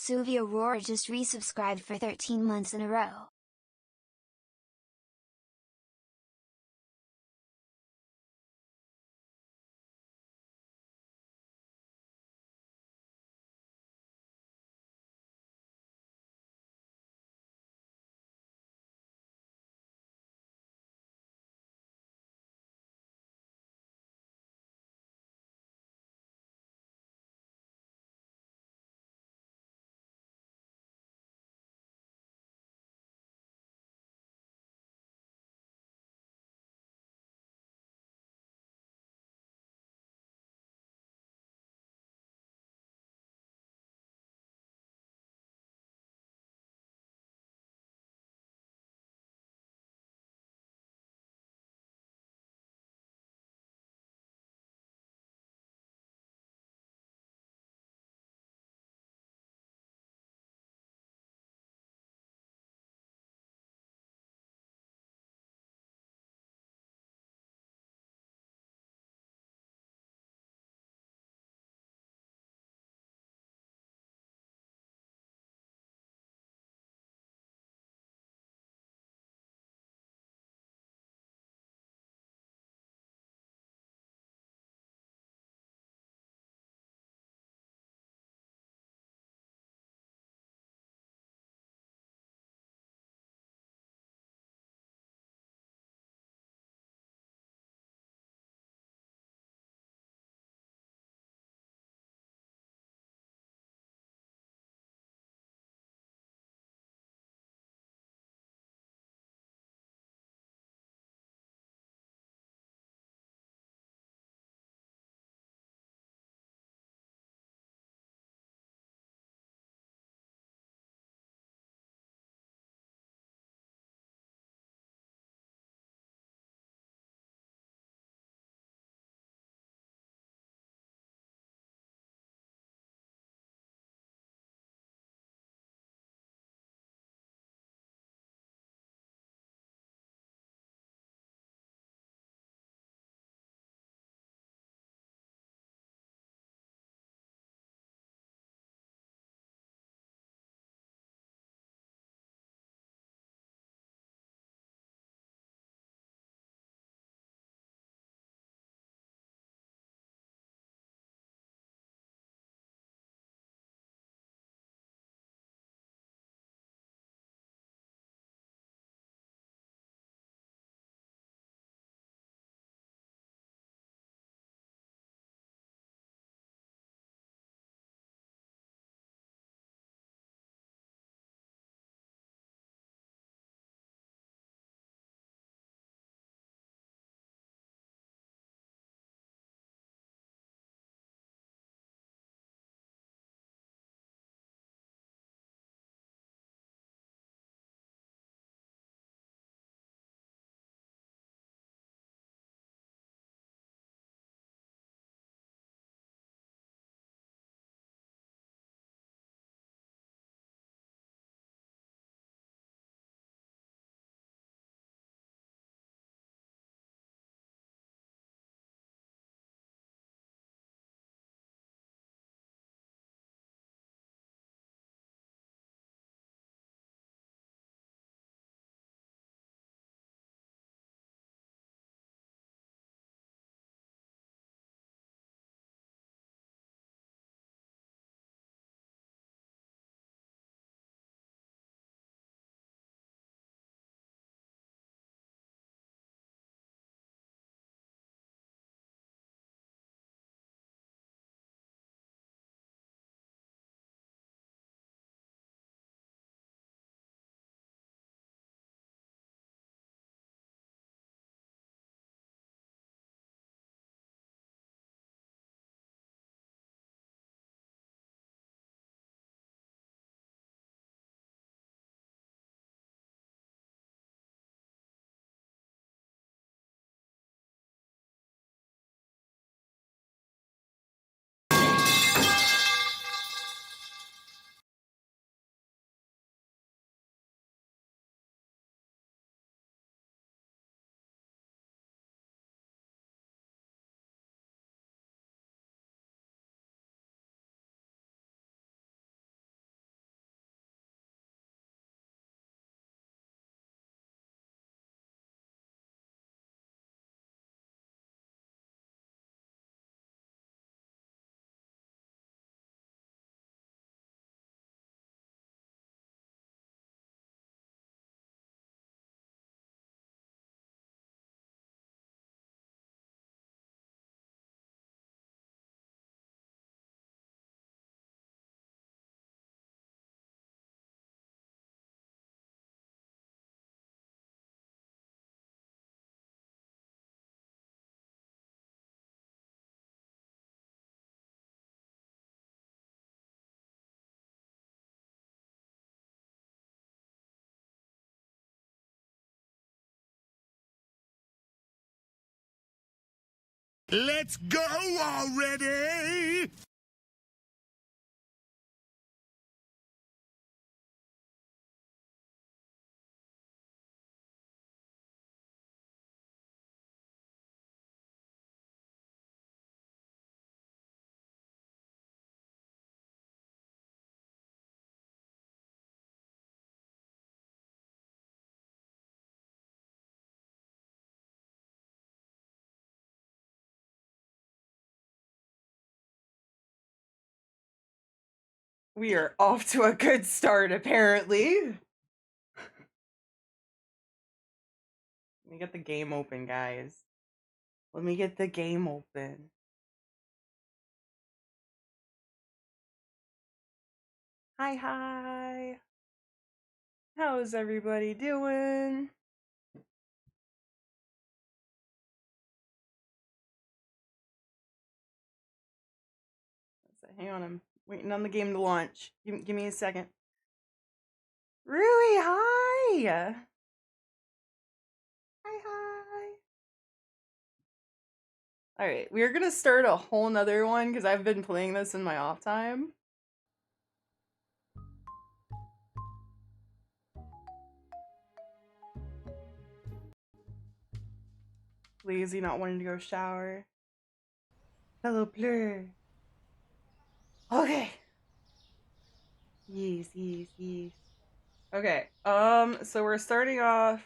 Suvi Aurora just resubscribed for 13 months in a row. Let's go already! We are off to a good start, apparently. Let me get the game open, guys. Let me get the game open. Hi. How's everybody doing? Hang on, I'm waiting on the game to launch. Give me a second. Rui, hi! Hi. Alright, we're gonna start a whole nother one because I've been playing this in my off time. Lazy not wanting to go shower. Hello, Blur. Okay. Yes. Okay, so we're starting off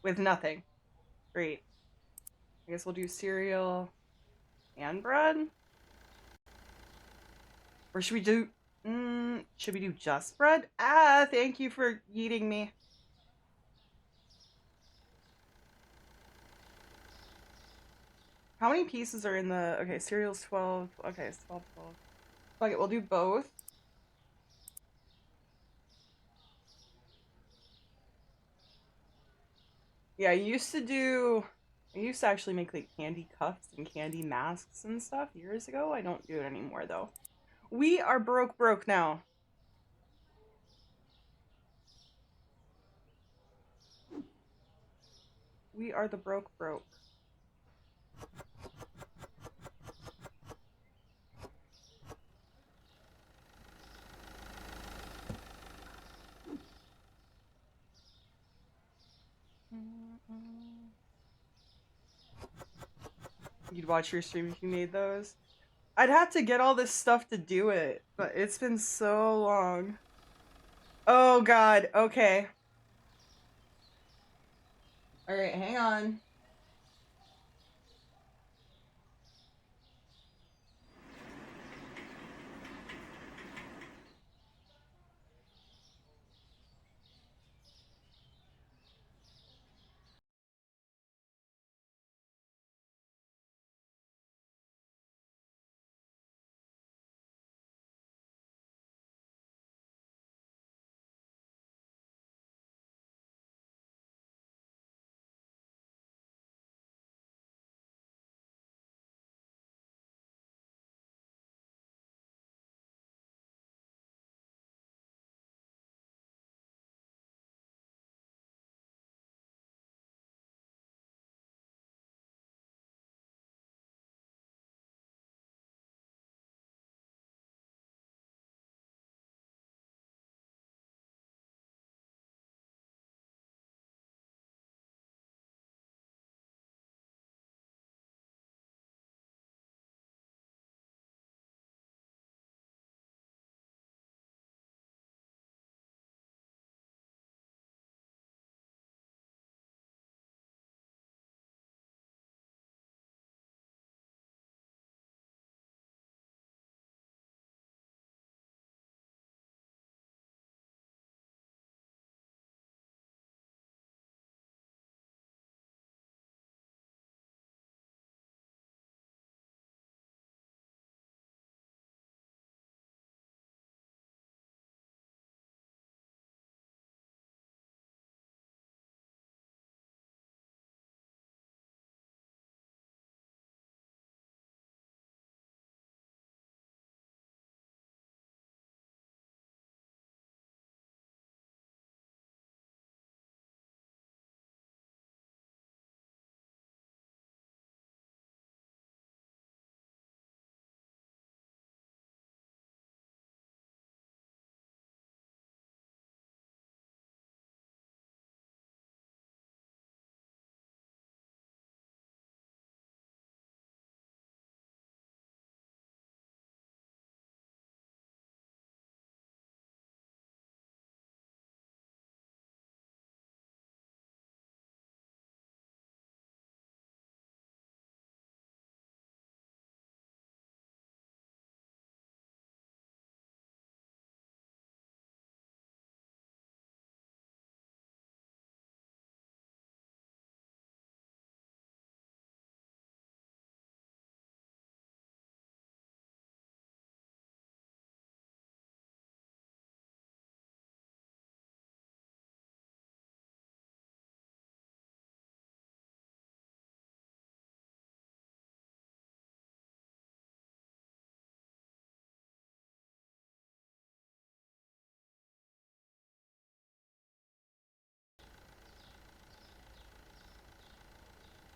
with nothing. Great. I guess we'll do cereal and bread? Or should we do, just bread? Ah, thank you for eating me. How many pieces are in the, okay, cereal's 12, okay, it's 12. Okay, we'll do both. Yeah, I used to actually make like candy cups and candy masks and stuff years ago. I don't do it anymore though. We are broke now. We are the broke. You'd watch your stream if you made those. I'd have to get all this stuff to do it, but it's been so long. Oh god, okay. Alright, hang on.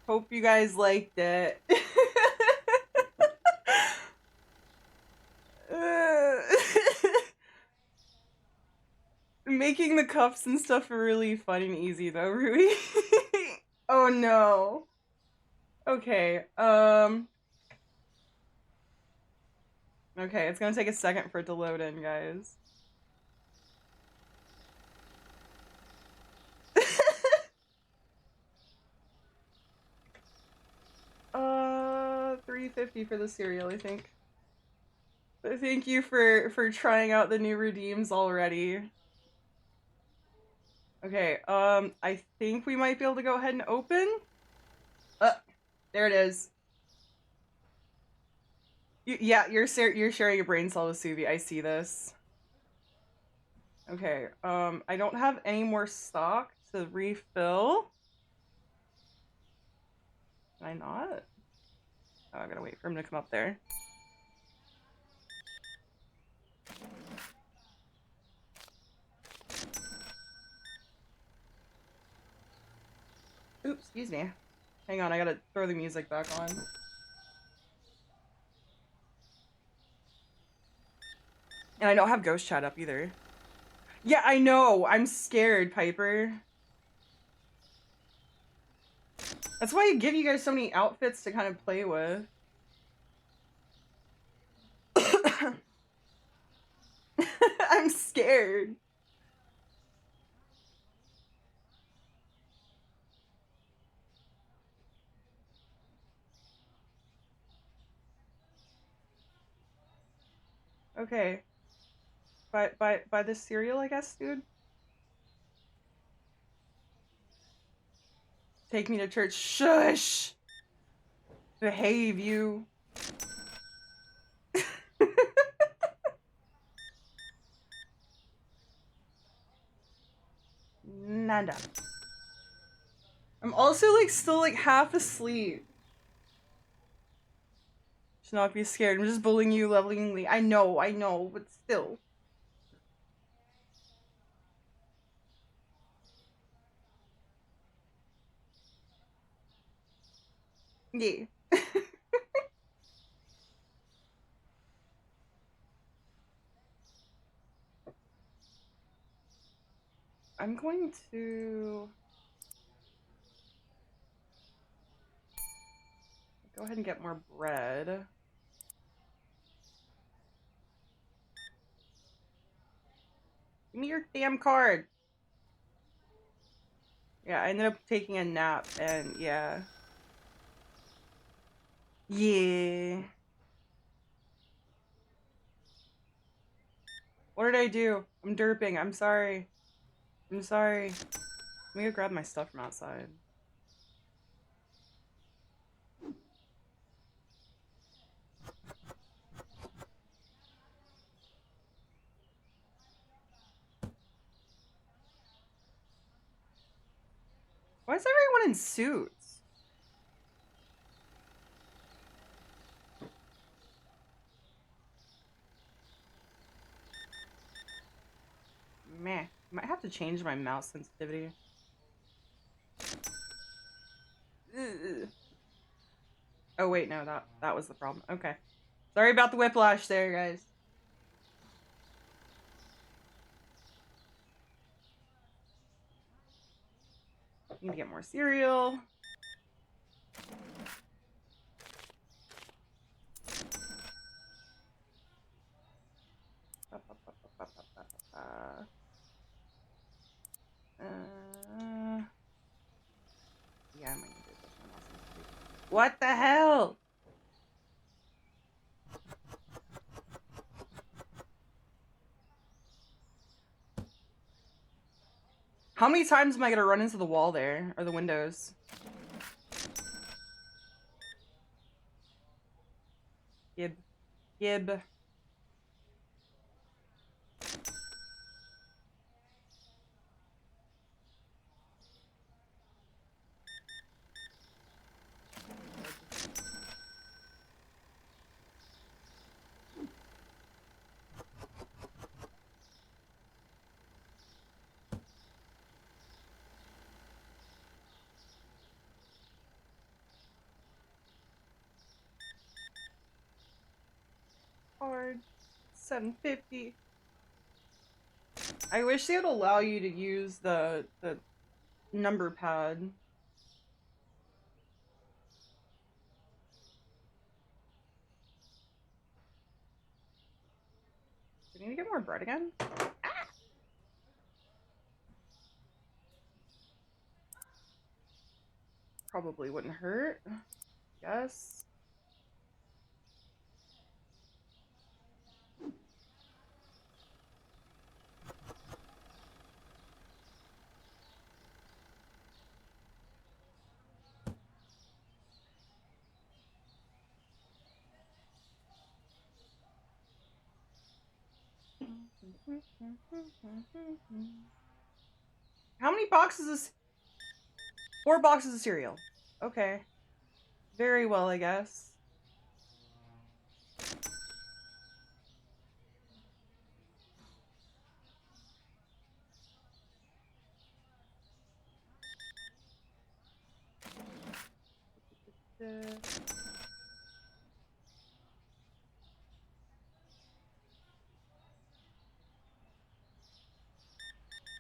Hope you guys liked it. Making the cups and stuff are really fun and easy though, Rui. Oh no. Okay, okay, it's gonna take a second for it to load in, guys. 350 for the cereal, I think. But thank you for trying out the new redeems already. Okay, I think we might be able to go ahead and open. There it is. Yeah, you're sharing a brain cell with Suvi. I see this. Okay, I don't have any more stock to refill. Can I not? Oh, I gotta wait for him to come up there. Oops, excuse me. Hang on, I gotta throw the music back on. And I don't have ghost chat up either. Yeah, I know. I'm scared, Piper. That's why I give you guys so many outfits to kind of play with. I'm scared. Okay. Buy this cereal, I guess, dude. Take me to church. Shush! Behave, you. Nada. I'm also like still like half asleep. Should not be scared. I'm just bullying you lovingly. I know, but still. Yeah. I'm going to go ahead and get more bread. Give me your damn card. Yeah, I ended up taking a nap and yeah. Yeah. What did I do? I'm derping. I'm sorry. I'm sorry. Let me go grab my stuff from outside. Why is everyone in suits? Meh. Might have to change my mouse sensitivity. Ugh. Oh wait, no, that was the problem. Okay. Sorry about the whiplash there, guys. Need to get more cereal. Yeah, I might need to adjust my mouse sensitivity. What the hell? How many times am I gonna run into the wall there? Or the windows? Gib. Gib. 750. I wish they would allow you to use the number pad. Do we need to get more bread again? Ah! Probably wouldn't hurt. Yes. How many boxes is... 4 boxes of cereal. Okay. Very well, I guess.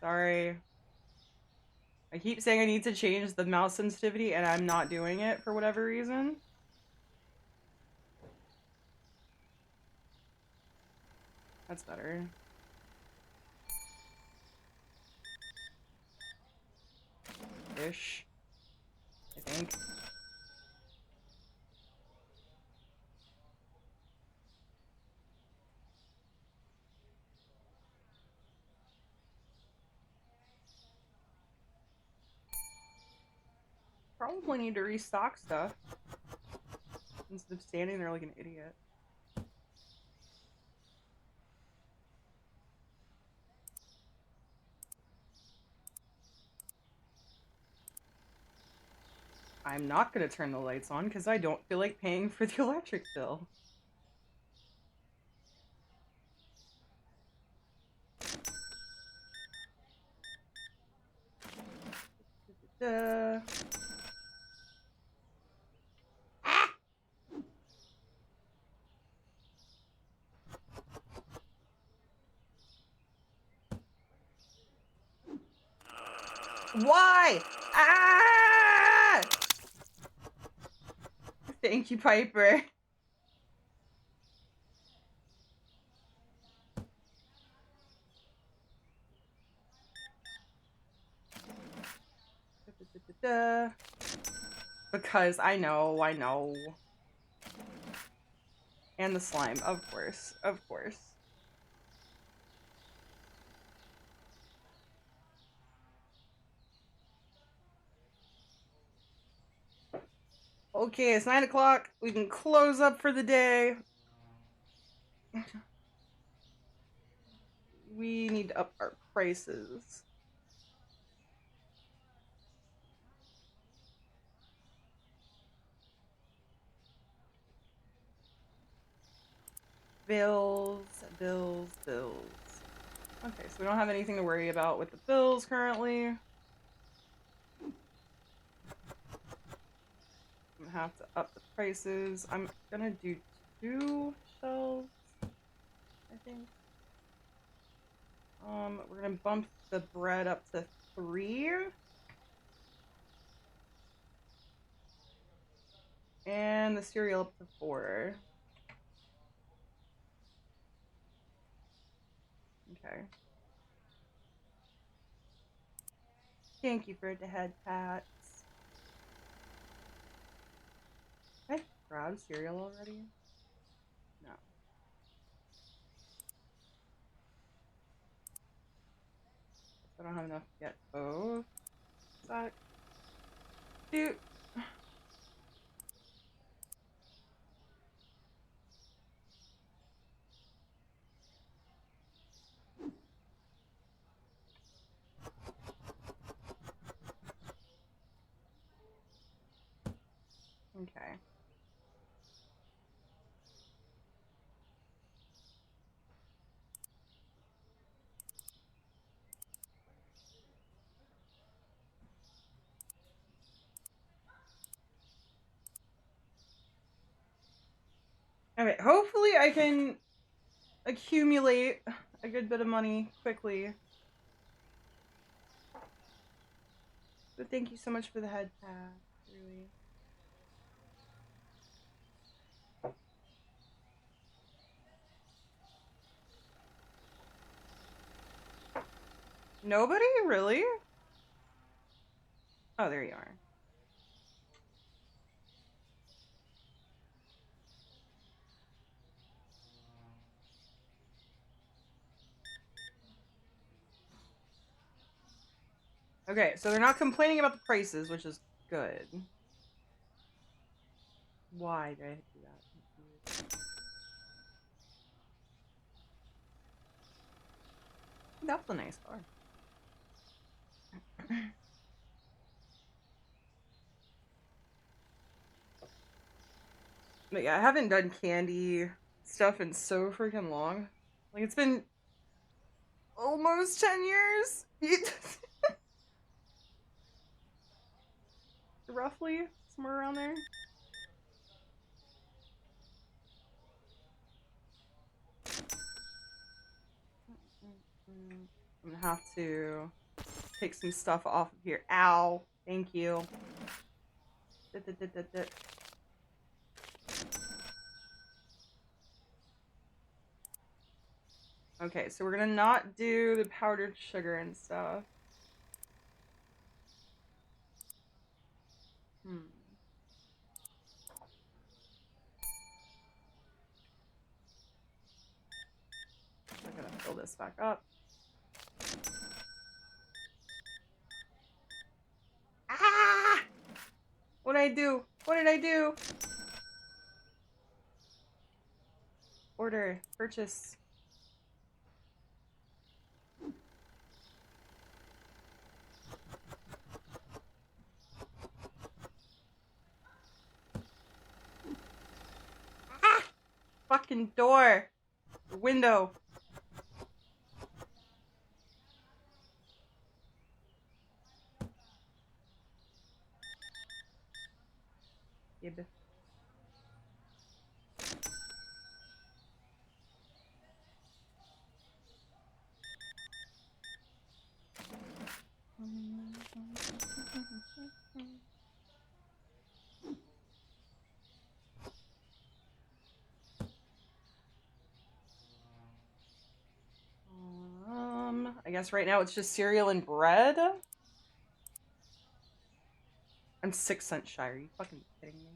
Sorry. I keep saying I need to change the mouse sensitivity, and I'm not doing it for whatever reason. That's better. Ish. I think. Probably need to restock stuff instead of standing there like an idiot. I'm not gonna turn the lights on because I don't feel like paying for the electric bill. Why? Ah! Thank you, Piper. Because I know. And the slime, of course. Okay, it's 9 o'clock. We can close up for the day. We need to up our prices. Bills. Okay, so we don't have anything to worry about with the bills currently. I'm gonna have to up the prices. I'm gonna do 2 shelves, I think. We're gonna bump the bread up to 3. And the cereal up to 4. Okay. Thank you for the head pats. Did I grab cereal already? No. I don't have enough to get both. Suck. Dude. Okay. Okay, hopefully I can accumulate a good bit of money quickly. But thank you so much for the head pack, really. Nobody? Really? Oh, there you are. Okay, so they're not complaining about the prices, which is good. Why did I do that? That's a nice car. But yeah, I haven't done candy stuff in so freaking long. Like, it's been almost 10 years. Roughly, somewhere around there. I'm gonna have to take some stuff off of here. Ow. Thank you. Okay, so we're gonna not do the powdered sugar and stuff. I'm gonna fill this back up. Ah! What did I do? What did I do? Order. Purchase. Ah! Fucking door. Window. Gib. I guess right now it's just cereal and bread. I'm 6 cents shy. Are you fucking kidding me?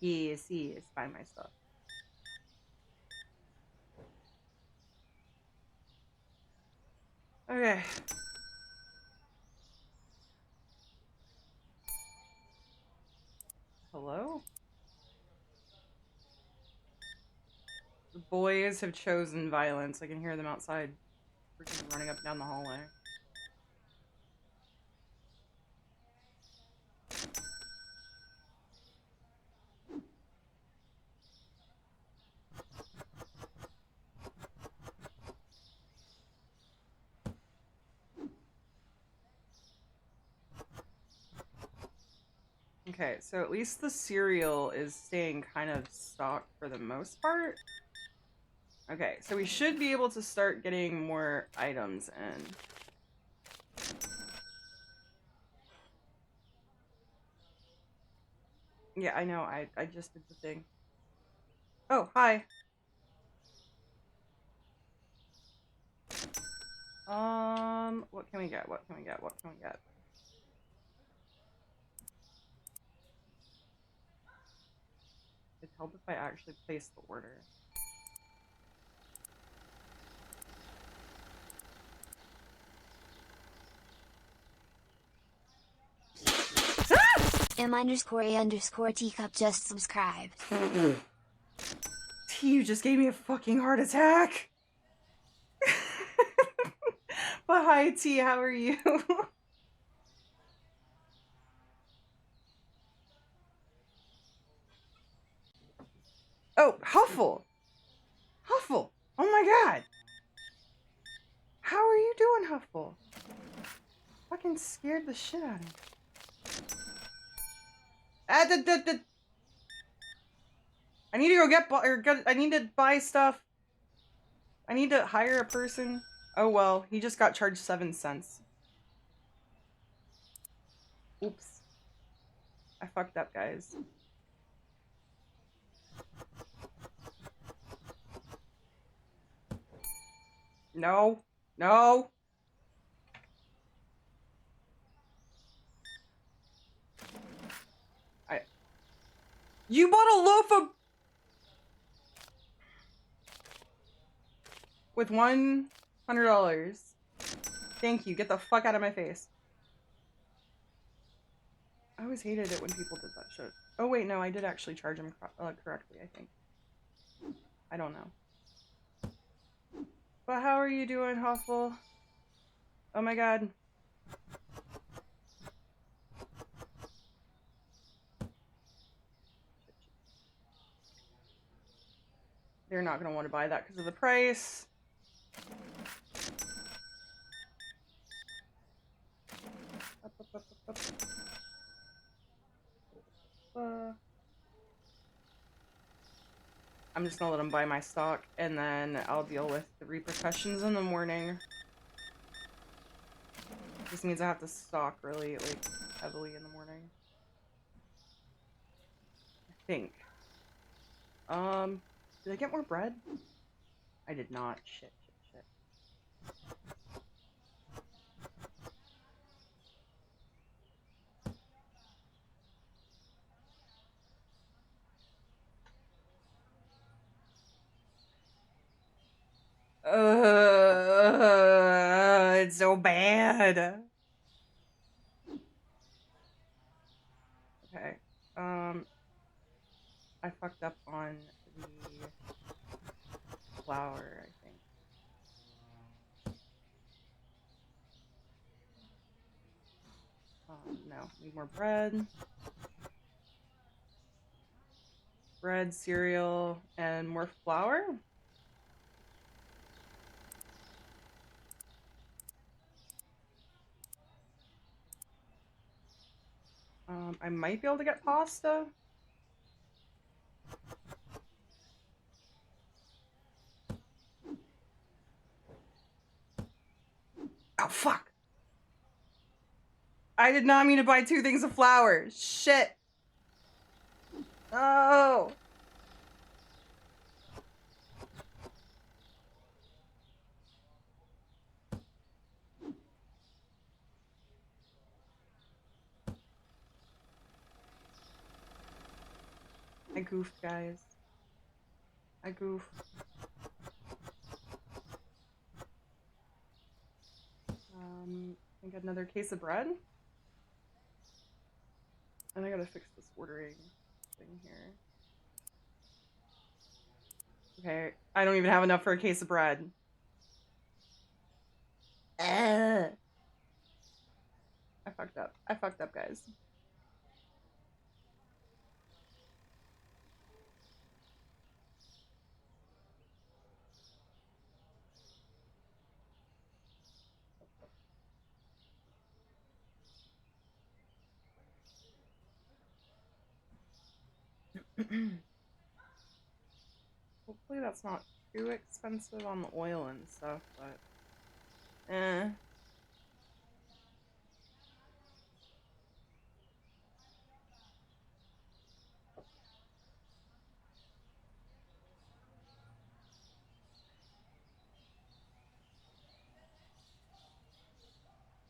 Yes, yes, buy my stuff. Okay. Hello? The boys have chosen violence. I can hear them outside freaking running up and down the hallway. Okay, so at least the cereal is staying kind of stocked for the most part. Okay, so we should be able to start getting more items in. Yeah, I know, I just did the thing. Oh, hi. What can we get? What can we get? What can we get? It'd help if I actually placed the order. M_A_Teacup just subscribed. T, you just gave me a fucking heart attack! But hi, T, how are you? Oh, Huffle! Huffle! Oh my god! How are you doing, Huffle? Fucking scared the shit out of me. I need to go get, I need to buy stuff. I need to hire a person. Oh well, he just got charged 7 cents. Oops. I fucked up, guys. No. No. You bought a loaf of... With $100. Thank you. Get the fuck out of my face. I always hated it when people did that shit. Oh wait, no, I did actually charge him correctly, I think. I don't know. But how are you doing, Huffle? Oh my god. They're not gonna want to buy that because of the price. I'm just gonna let them buy my stock, and then I'll deal with the repercussions in the morning. This means I have to stock really, like, heavily in the morning. I think. Did I get more bread? I did not. Shit. It's so bad. Okay. I fucked up on the flour, I think. No. Need more bread. Bread, cereal, and more flour? I might be able to get pasta. Oh, fuck! I did not mean to buy 2 things of flour. Shit! Oh! I goofed, guys. I goofed. I got another case of bread. And I gotta fix this ordering thing here. Okay, I don't even have enough for a case of bread. I fucked up. I fucked up, guys. Hopefully that's not too expensive on the oil and stuff, but... eh.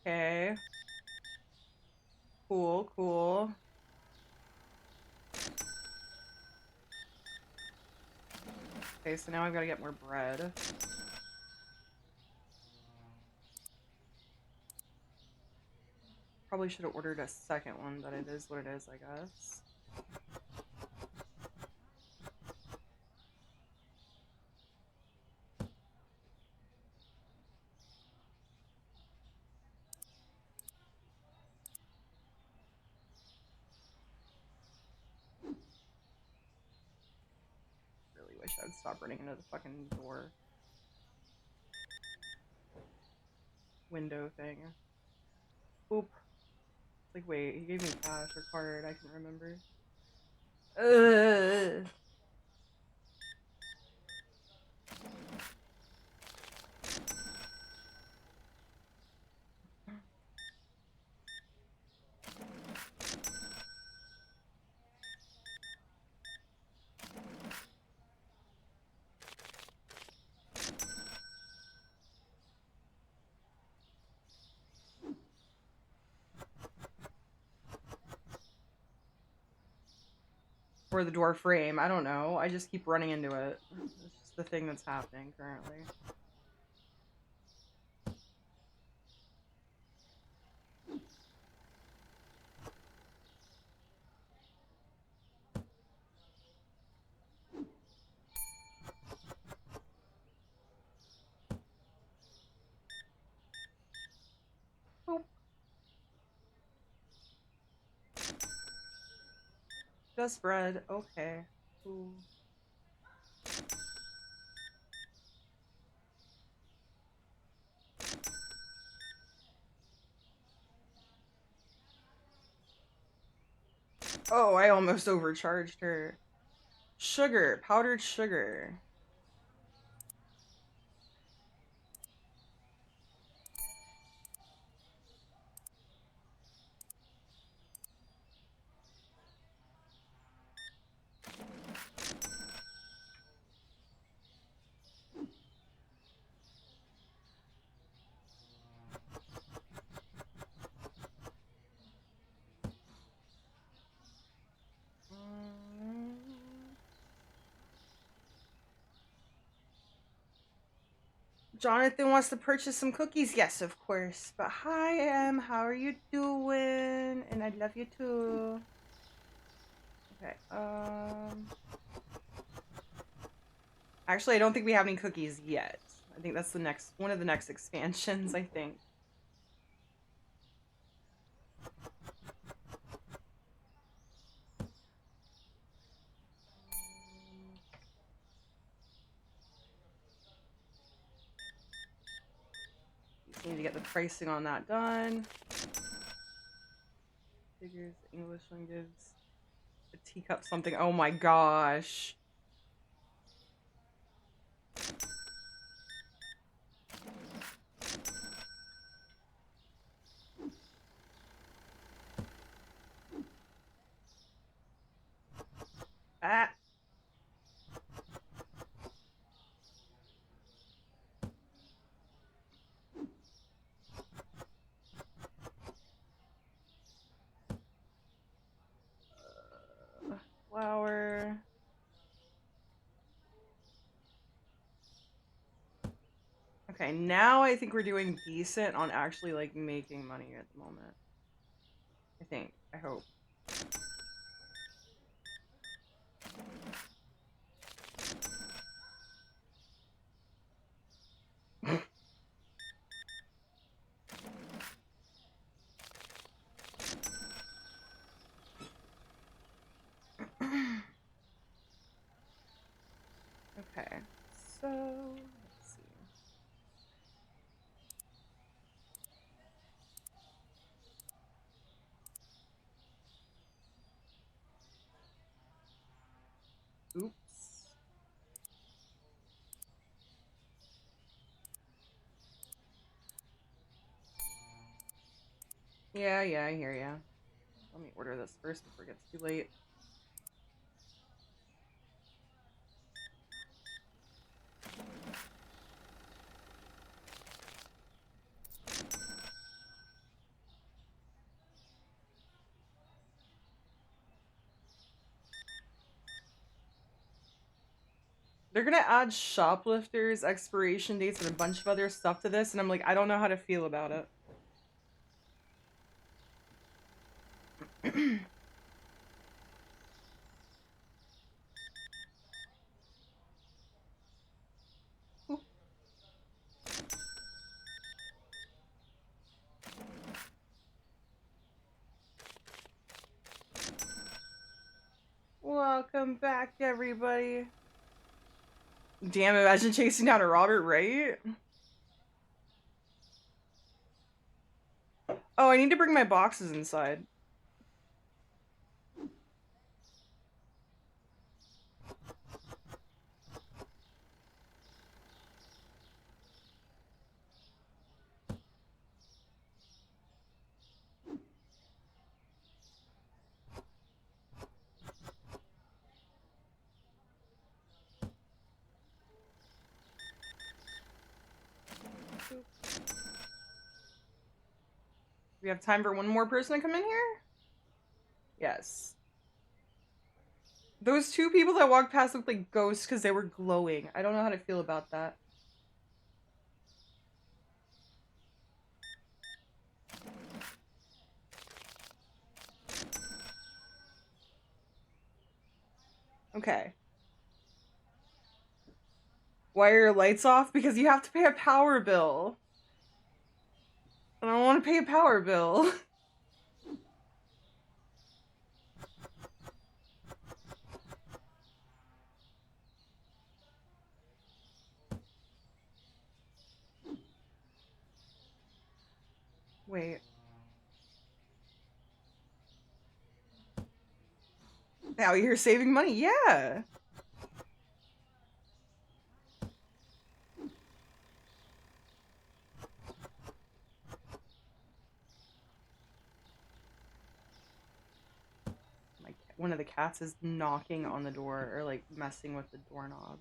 Okay. Cool, cool. Okay, so now I've got to get more bread. Probably should have ordered a second one, but it is what it is, I guess. Really wish I'd stop running into the fucking door. window thing. Oop. Like, wait, he gave me cash or card, I can't remember. Ugh. Or the door frame, I don't know. I just keep running into it. It's just the thing that's happening currently. Boop. Just bread, okay. Ooh. Oh, I almost overcharged her. Sugar, powdered sugar. Jonathan wants to purchase some cookies. Yes, of course. But hi, Em. How are you doing? And I love you too. Okay. Actually, I don't think we have any cookies yet. I think that's the next one of the next expansions, I think. Just need to get the pricing on that done. Figures, English one gives a teacup something. Oh my gosh. Ah. Flour. Okay, now I think we're doing decent on actually, like, making money at the moment. I think. I hope. Okay, so let's see. Oops. Yeah, I hear ya. Let me order this first before it gets too late. They're gonna add shoplifters, expiration dates, and a bunch of other stuff to this, and I'm like, I don't know how to feel about it. Welcome back, everybody. Damn, imagine chasing down a Robert, right? Oh, I need to bring my boxes inside. We have time for one more person to come in here? Yes. Those two people that walked past looked like ghosts because they were glowing. I don't know how to feel about that. Okay. Why are your lights off? Because you have to pay a power bill. I don't want to pay a power bill. Wait. Now you're saving money. Yeah. One of the cats is knocking on the door or like messing with the doorknob.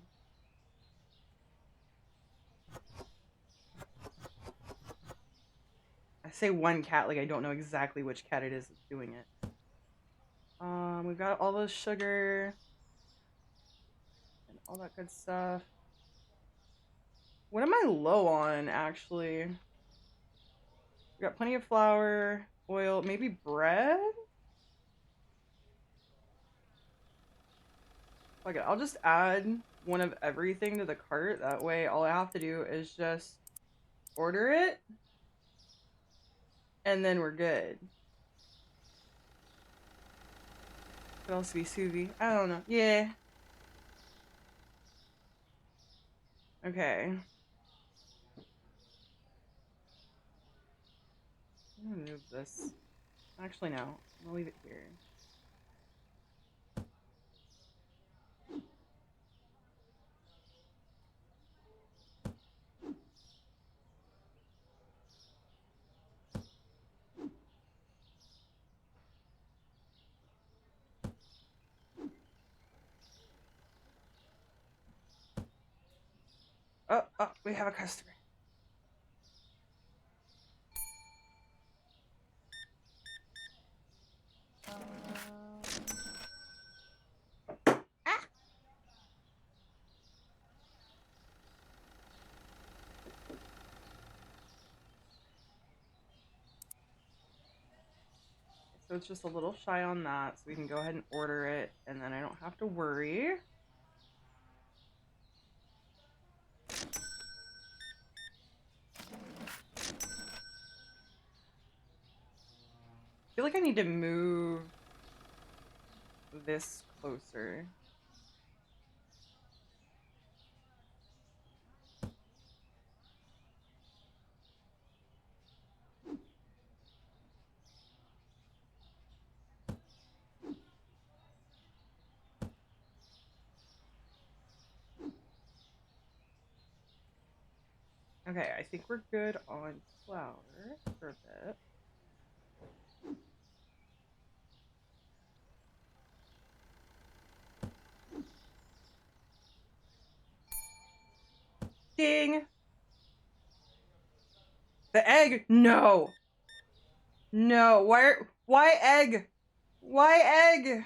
I say one cat like I don't know exactly which cat it is that's doing it. We've got all the sugar and all that good stuff. What am I low on actually? We got plenty of flour, oil, maybe bread? Okay, I'll just add one of everything to the cart. That way all I have to do is just order it. And then we're good. Could also be sous vide. I don't know. Yeah. Okay. I'm gonna move this. Actually, no. I'll leave it here. Oh, we have a customer. So it's just a little shy on that, so we can go ahead and order it, and then I don't have to worry. I feel like I need to move this closer. Okay, I think we're good on flour for a bit. Ding! The egg? No! No, why egg? Why egg?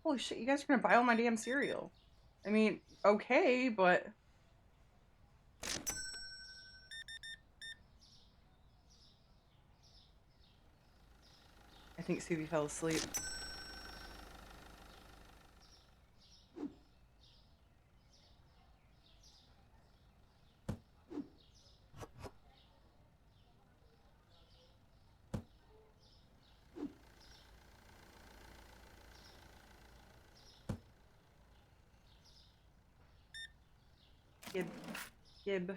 Holy shit, you guys are gonna buy all my damn cereal. I mean, okay, but... I think Subi fell asleep. Gib. Gib.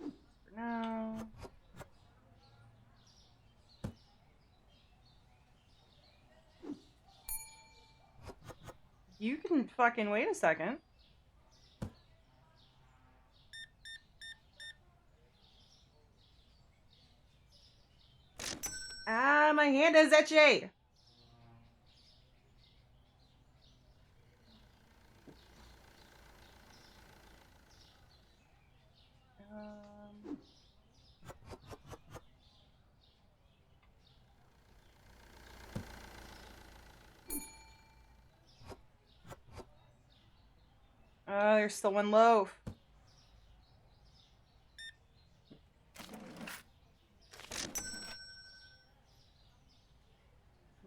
For now. You can fucking wait a second. Ah, my hand is itchy. Oh, there's still one loaf.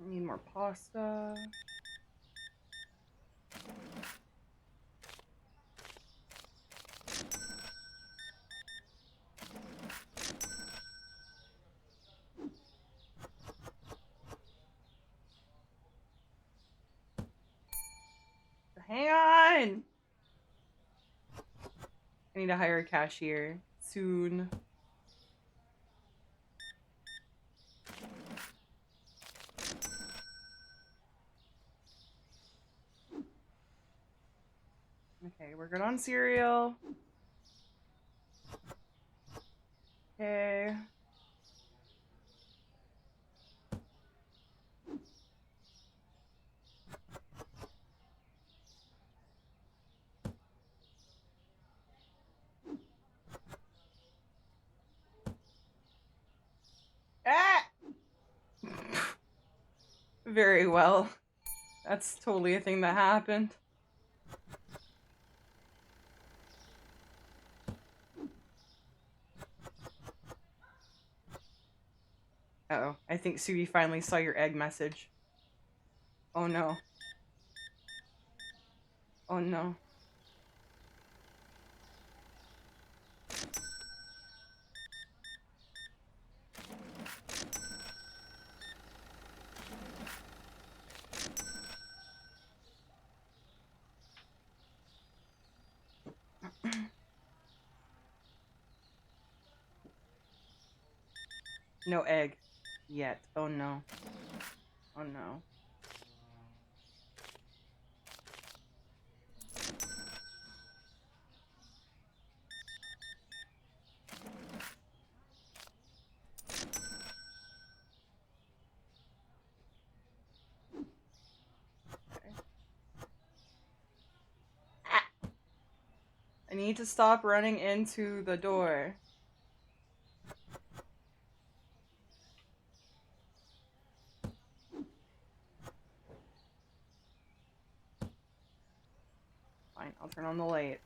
Need more pasta. Hang on! I need to hire a cashier soon. Okay, we're good on cereal. Okay. Ah! Very well. That's totally a thing that happened. Uh-oh. I think Sugi finally saw your egg message. Oh no. Oh no. No egg. Yet. Oh no. Oh no. I need to stop running into the door. Fine, I'll turn on the light.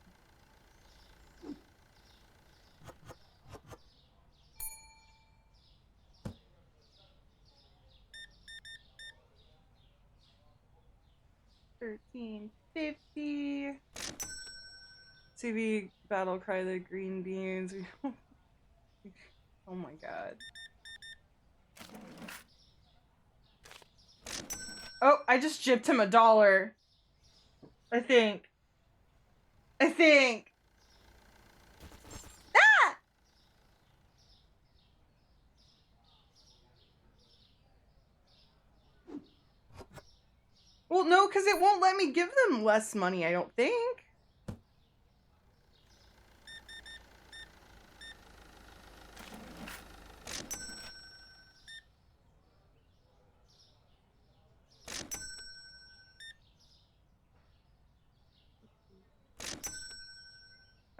$13.50. TV battle cry the green beans. Oh my god. Oh, I just gypped him $1. I think. Ah! Well, no, because it won't let me give them less money, I don't think.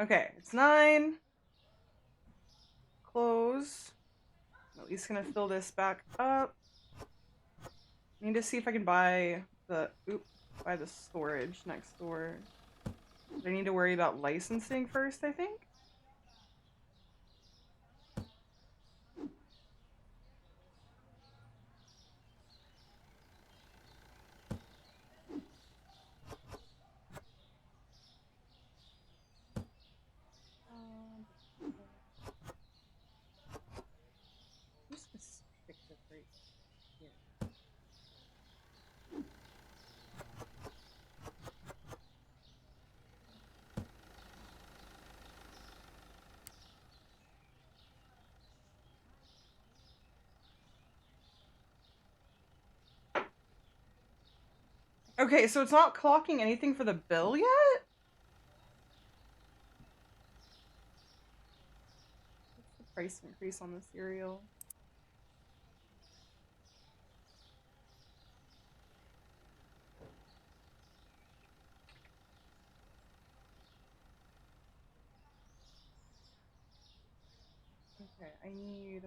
Okay, it's 9. Close. I'm at least gonna fill this back up. Need to see if I can buy the storage next door. I need to worry about licensing first, I think. Okay, so it's not clocking anything for the bill yet? What's the price increase on the cereal? Okay, I need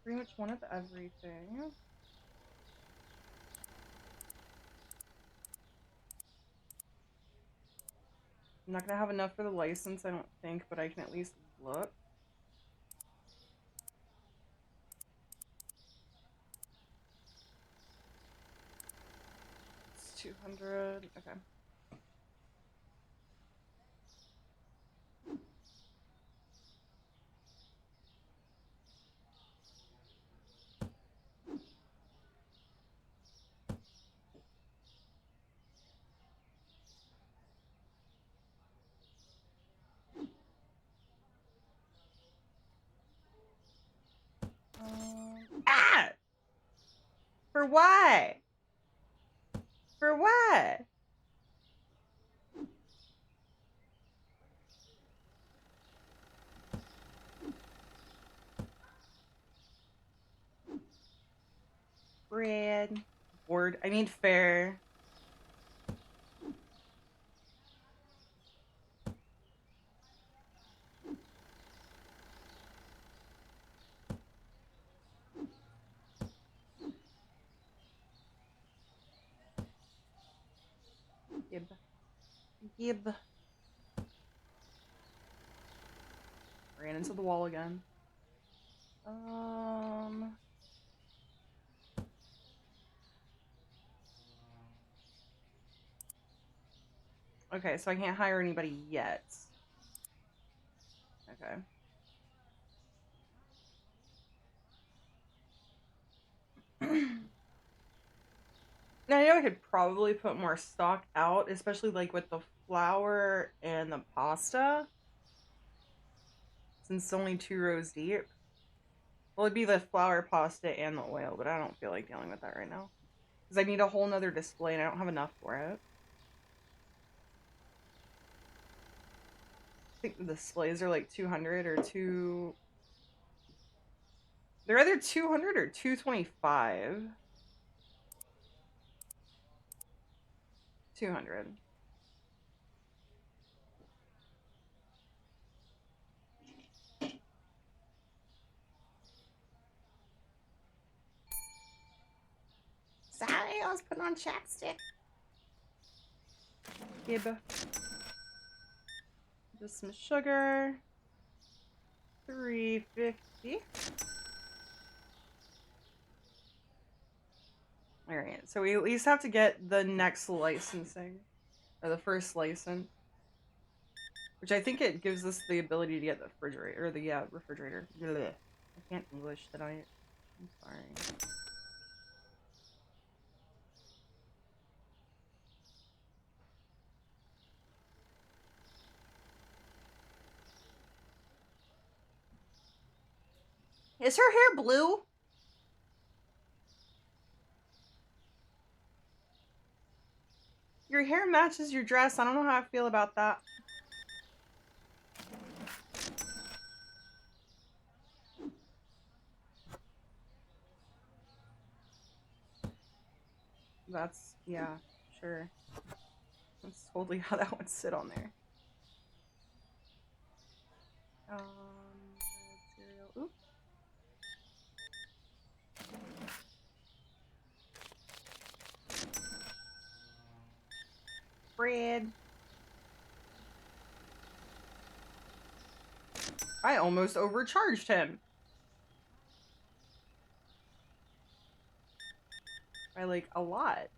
pretty much one of everything. I'm not gonna have enough for the license, I don't think, but I can at least look. It's 200. Okay. Ah! For what? For what? Bread. Board. I need fair. Gib. Gib. Ran into the wall again. Okay, so I can't hire anybody yet. Okay. Now, I know I could probably put more stock out, especially like with the flour and the pasta. Since it's only 2 rows deep. Well, it'd be the flour, pasta, and the oil, but I don't feel like dealing with that right now. Because I need a whole nother display and I don't have enough for it. I think the displays are like 200 or 2... They're either 200 or 225. 200. Sorry, I was putting on chapstick. Gib. Just some sugar. 350. Alright, so we at least have to get the next licensing. Or the first license. Which I think it gives us the ability to get the refrigerator. Or the, refrigerator. Blech. I can't English tonight. I'm sorry. Is her hair blue? Your hair matches your dress. I don't know how I feel about that. That's, yeah, sure. That's totally how that would sit on there. Cereal. Oop. Bread. I almost overcharged him. By like a lot.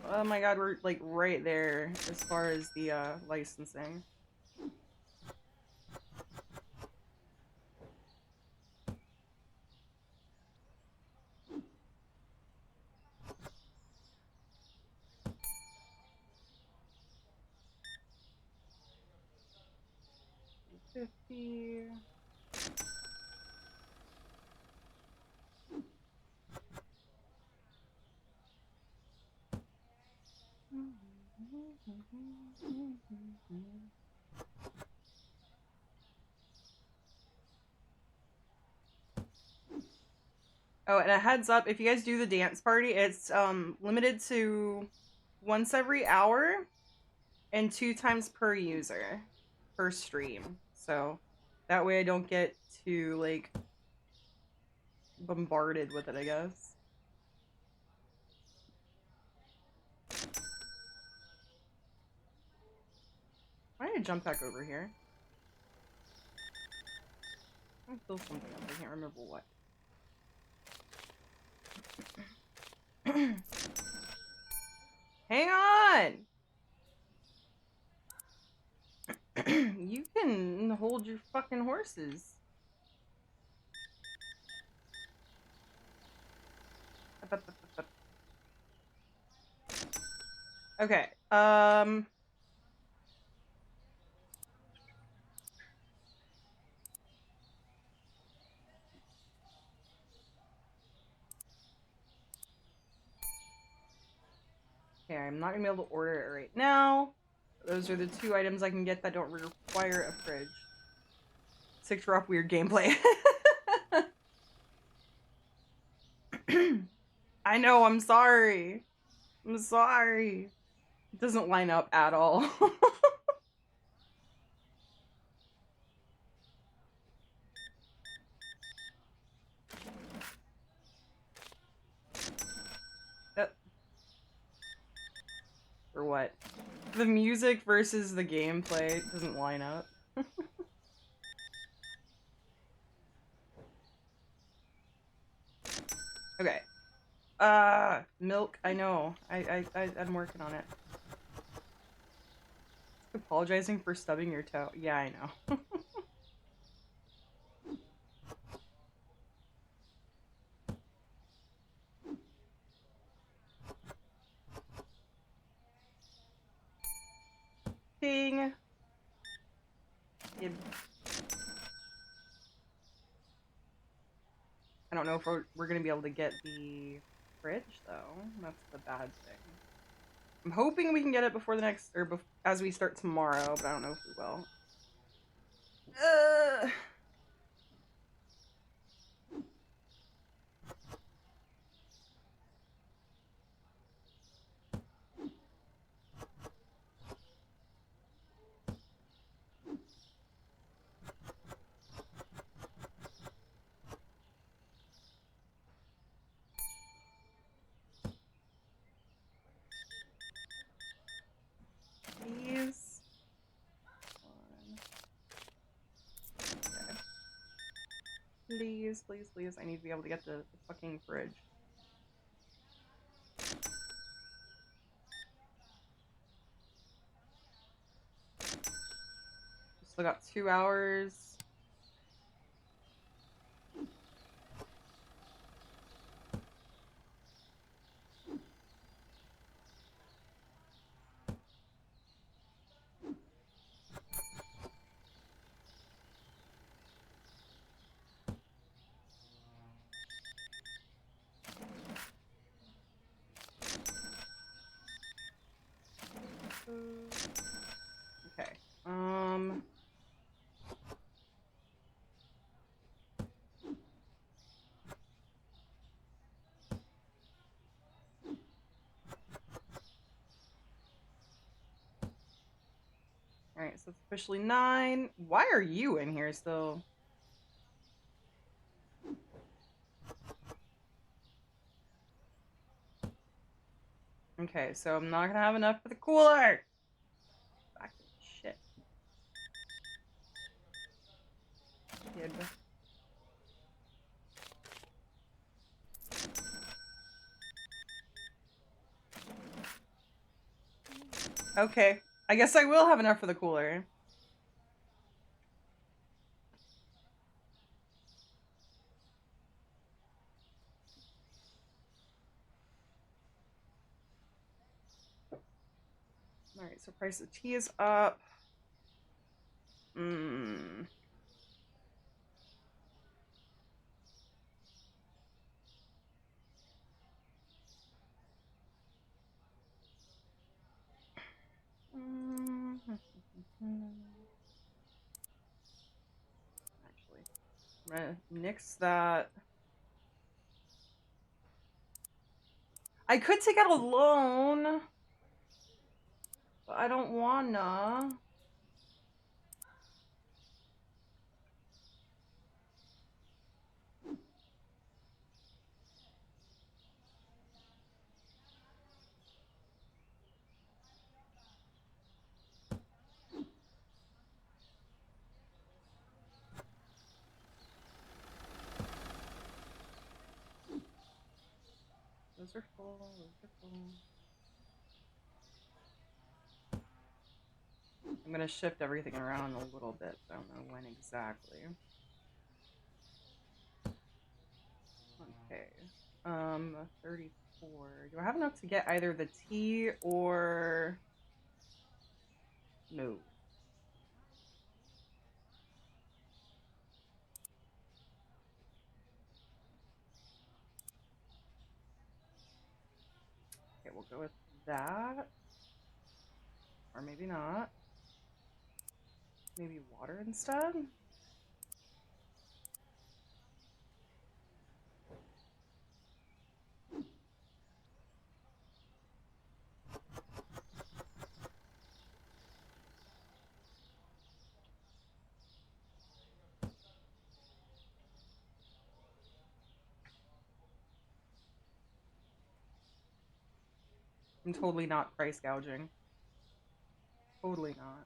Oh my god, we're like right there as far as the licensing. 50. Oh, and a heads up, if you guys do the dance party, it's limited to once every hour and 2 times per user per stream. So that way I don't get too like bombarded with it, I guess. Why did I jump back over here? I feel something else. I can't remember what. Hang on! You can hold your fucking horses. Okay, okay, I'm not gonna be able to order it right now. Those are the 2 items I can get that don't require a fridge. 6 rough weird gameplay. I know, I'm sorry. I'm sorry. It doesn't line up at all. For what? The music versus the gameplay doesn't line up. Okay. Milk, I know. I'm working on it. Apologizing for stubbing your toe. Yeah, I know. Ding. I don't know if we're gonna be able to get the fridge, though. That's the bad thing. I'm hoping we can get it before the next, or as we start tomorrow, but I don't know if we will. Please. Okay. Please, please, please. I need to be able to get the fucking fridge. Still got 2 hours. Okay. Alright, so it's officially 9. Why are you in here still? Okay, so I'm not gonna have enough for the cooler! Fucking shit. Kid. Okay, I guess I will have enough for the cooler. Alright, so price of tea is up. Mm. Actually, I'm gonna nix that. I could take out a loan, but I don't wanna. Those are full, those are full. I'm gonna shift everything around a little bit, but I don't know when exactly. Okay. 34. Do I have enough to get either the tea or... No. Okay, we'll go with that. Or maybe not. Maybe water instead? I'm totally not price gouging. Totally not.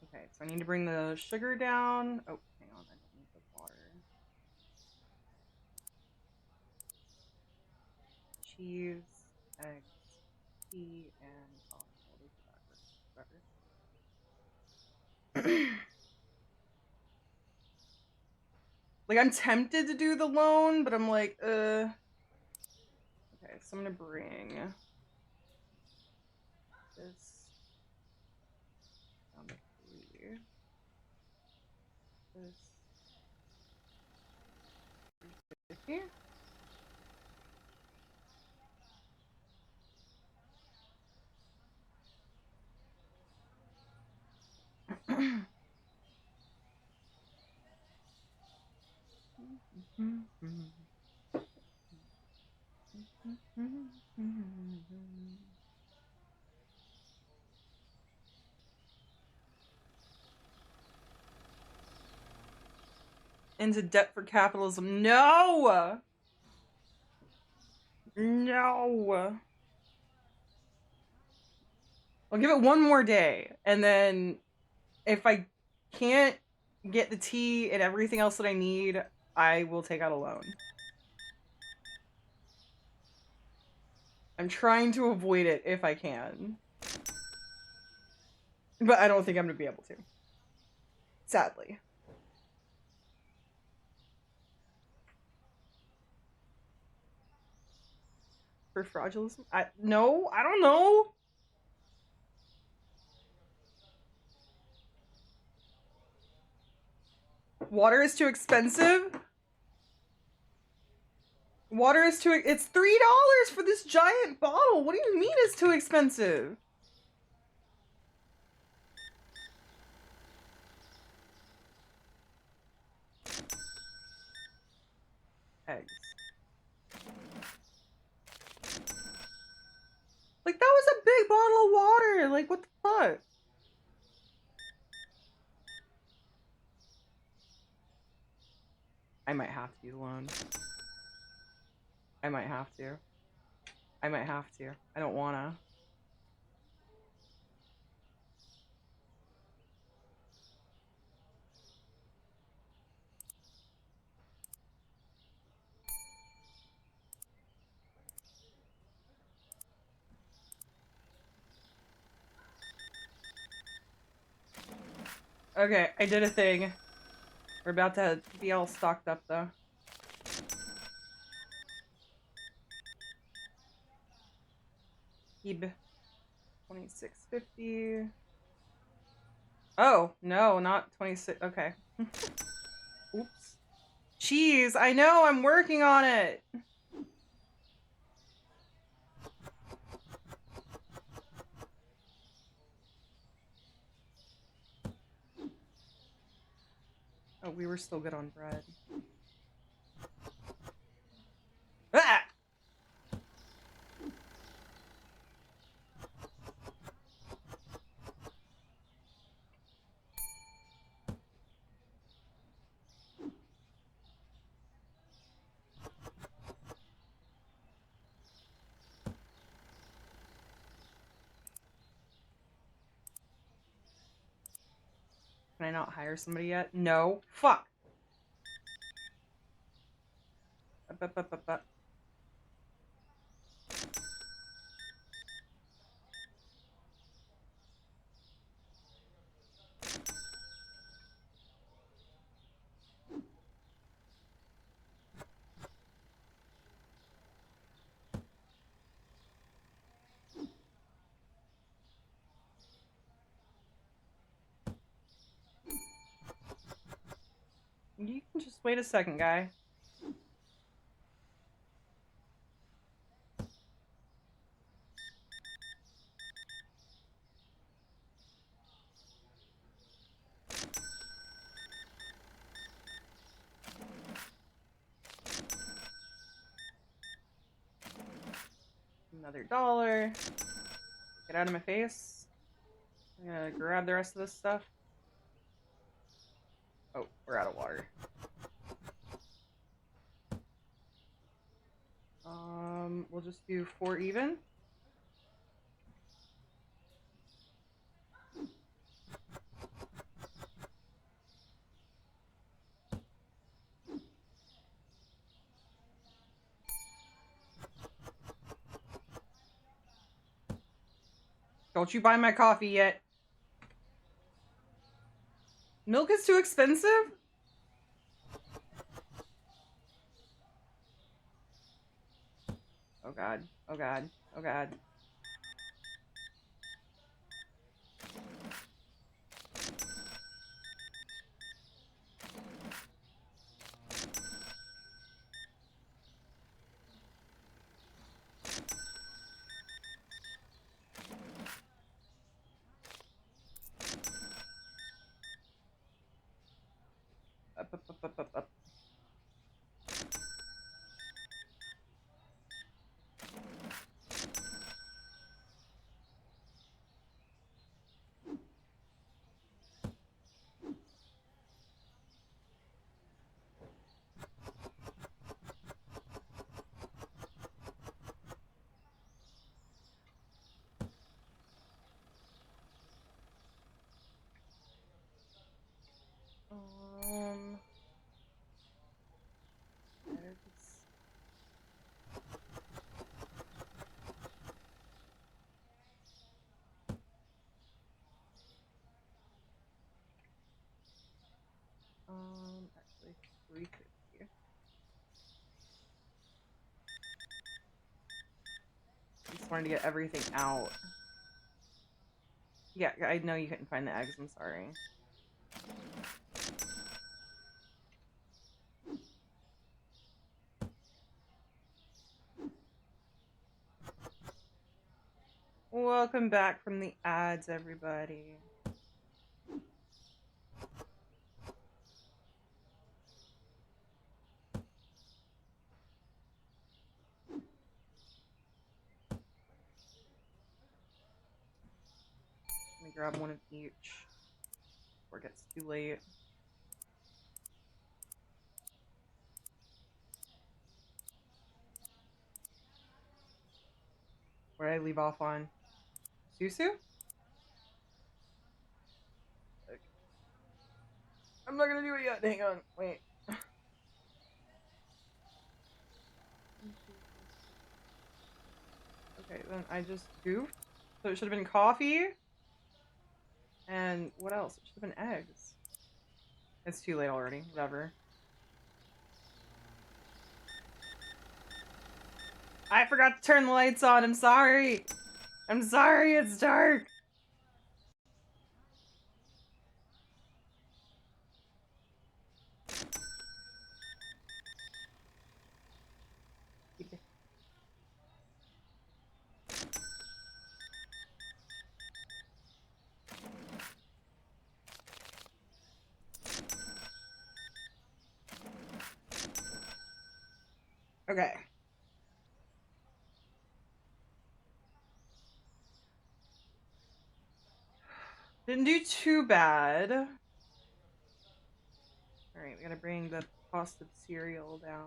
Okay, so I need to bring the sugar down. Oh, hang on, I don't need the water. Cheese, eggs, tea, and oh, those are backwards. Like, I'm tempted to do the loan, but I'm like, Okay, so I'm gonna bring this down to 3. This 350. Into debt for capitalism. No! No! I'll give it one more day, and then if I can't get the tea and everything else that I need, I will take out a loan. I'm trying to avoid it if I can. But I don't think I'm going to be able to. Sadly. For fraudulism? No, I don't know. Water is too expensive? Water is too... It's $3 for this giant bottle. What do you mean it's too expensive? Eggs. Like, that was a big bottle of water. Like, what the fuck? I might have to do the loan. I might have to. I might have to. I don't wanna. Okay, I did a thing. We're about to be all stocked up though. Eb 2650. Oh, no, not 26. Okay. Oops. Cheese, I know, I'm working on it. Oh, we were still good on bread. Ah! Can I not hire somebody yet? No. Fuck. Up. You can just wait a second, guy. Another $1. Get out of my face. I'm gonna grab the rest of this stuff. Oh, we're out of water. We'll just do 4 even. Don't you buy my coffee yet. Milk is too expensive? Oh god. Oh god. Oh god. Up. Actually, 350. Just wanted to get everything out. Yeah, I know you couldn't find the eggs, I'm sorry. Welcome back from the ads, everybody. Let me grab one of each before it gets too late. Where did I leave off on? Susu? Okay. I'm not gonna do it yet. Hang on. Wait. Okay, then I just goofed. So it should have been coffee. And what else? It should have been eggs. It's too late already. Whatever. I forgot to turn the lights on. I'm sorry. I'm sorry. It's dark. Okay. Didn't do too bad. Alright, we gotta bring the cost of cereal down.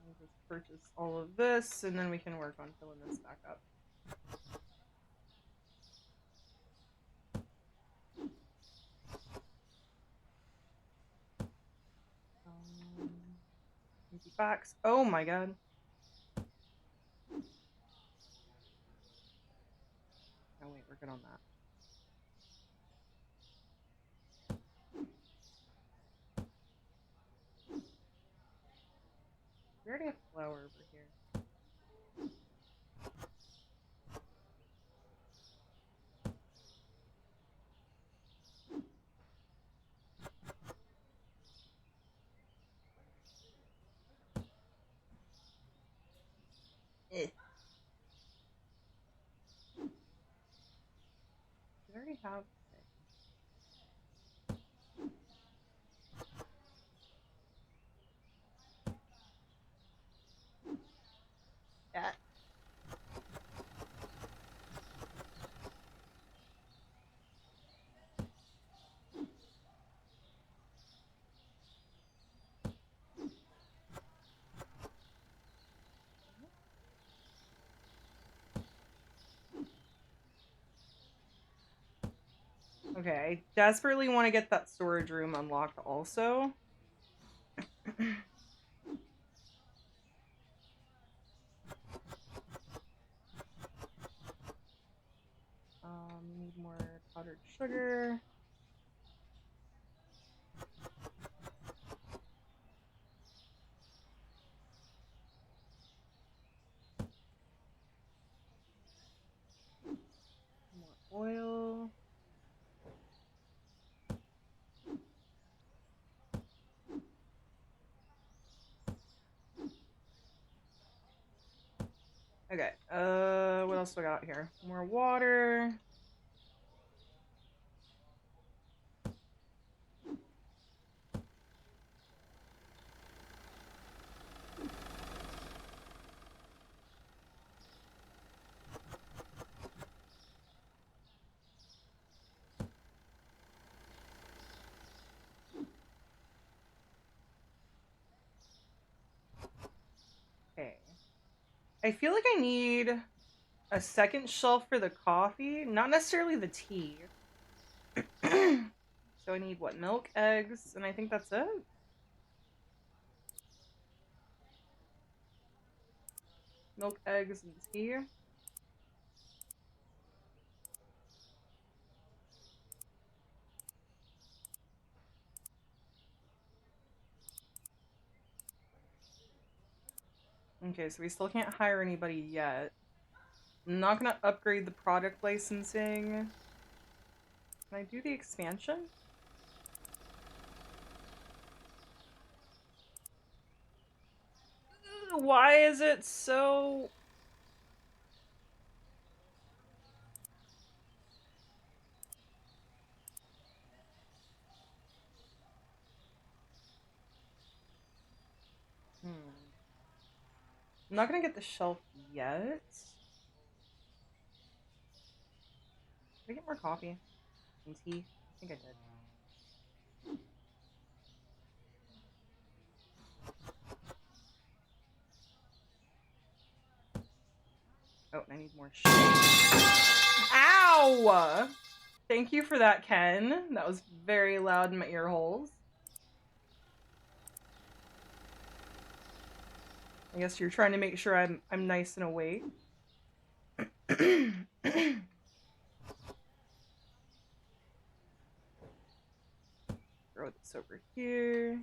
We'll just purchase all of this, and then we can work on filling this back up. Empty box. Oh my god. Oh wait, we're good on that. We already have flour over here. We already have that. Okay, I desperately want to get that storage room unlocked also. Need more powdered sugar. More oil. Okay, what else do I got here? More water. Okay. I feel like I need a second shelf for the coffee, not necessarily the tea. So I need, what, milk, eggs, and I think that's it? Milk, eggs, and tea. Okay, so we still can't hire anybody yet. I'm not gonna upgrade the product licensing. Can I do the expansion? Why is it so... I'm not gonna get the shelf yet. Did I get more coffee and tea? I think I did. Oh, and I need more sugar. Ow! Thank you for that, Ken. That was very loud in my ear holes. I guess you're trying to make sure I'm nice and awake. Throw this over here.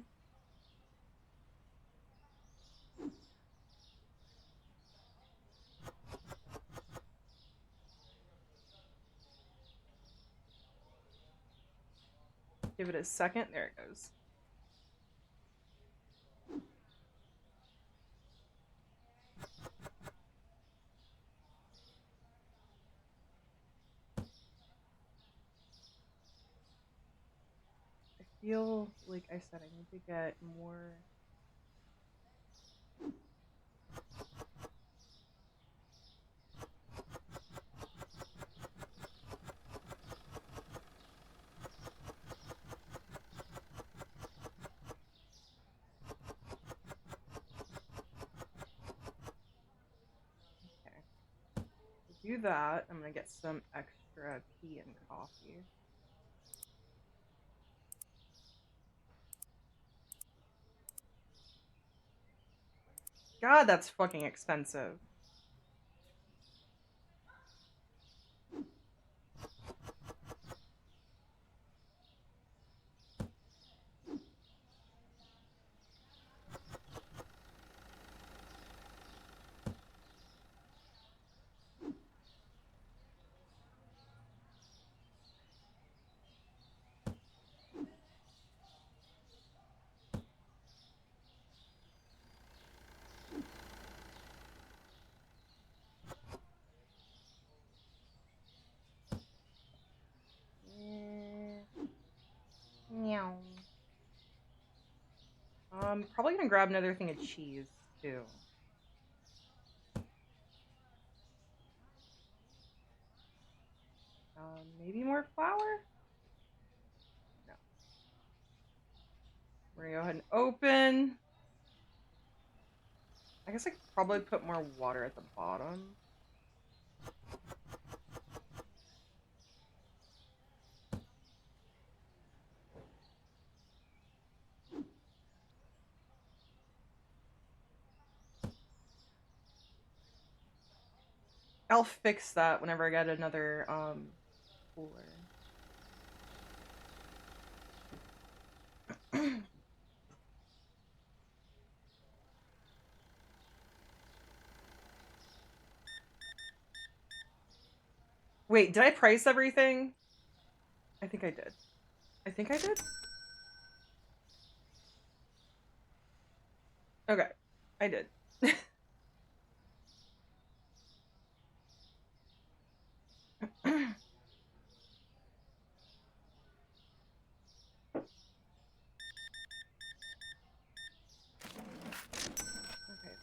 Give it a second. There it goes. I feel like I said I need to get more. Do that. I'm gonna get some extra tea and coffee. God, that's fucking expensive. Meow. Probably gonna grab another thing of cheese too. Maybe more flour? No. We're gonna go ahead and open. I guess I could probably put more water at the bottom. I'll fix that whenever I get another cooler. Wait, did I price everything? I think I did. I think I did? Okay, I did. Okay,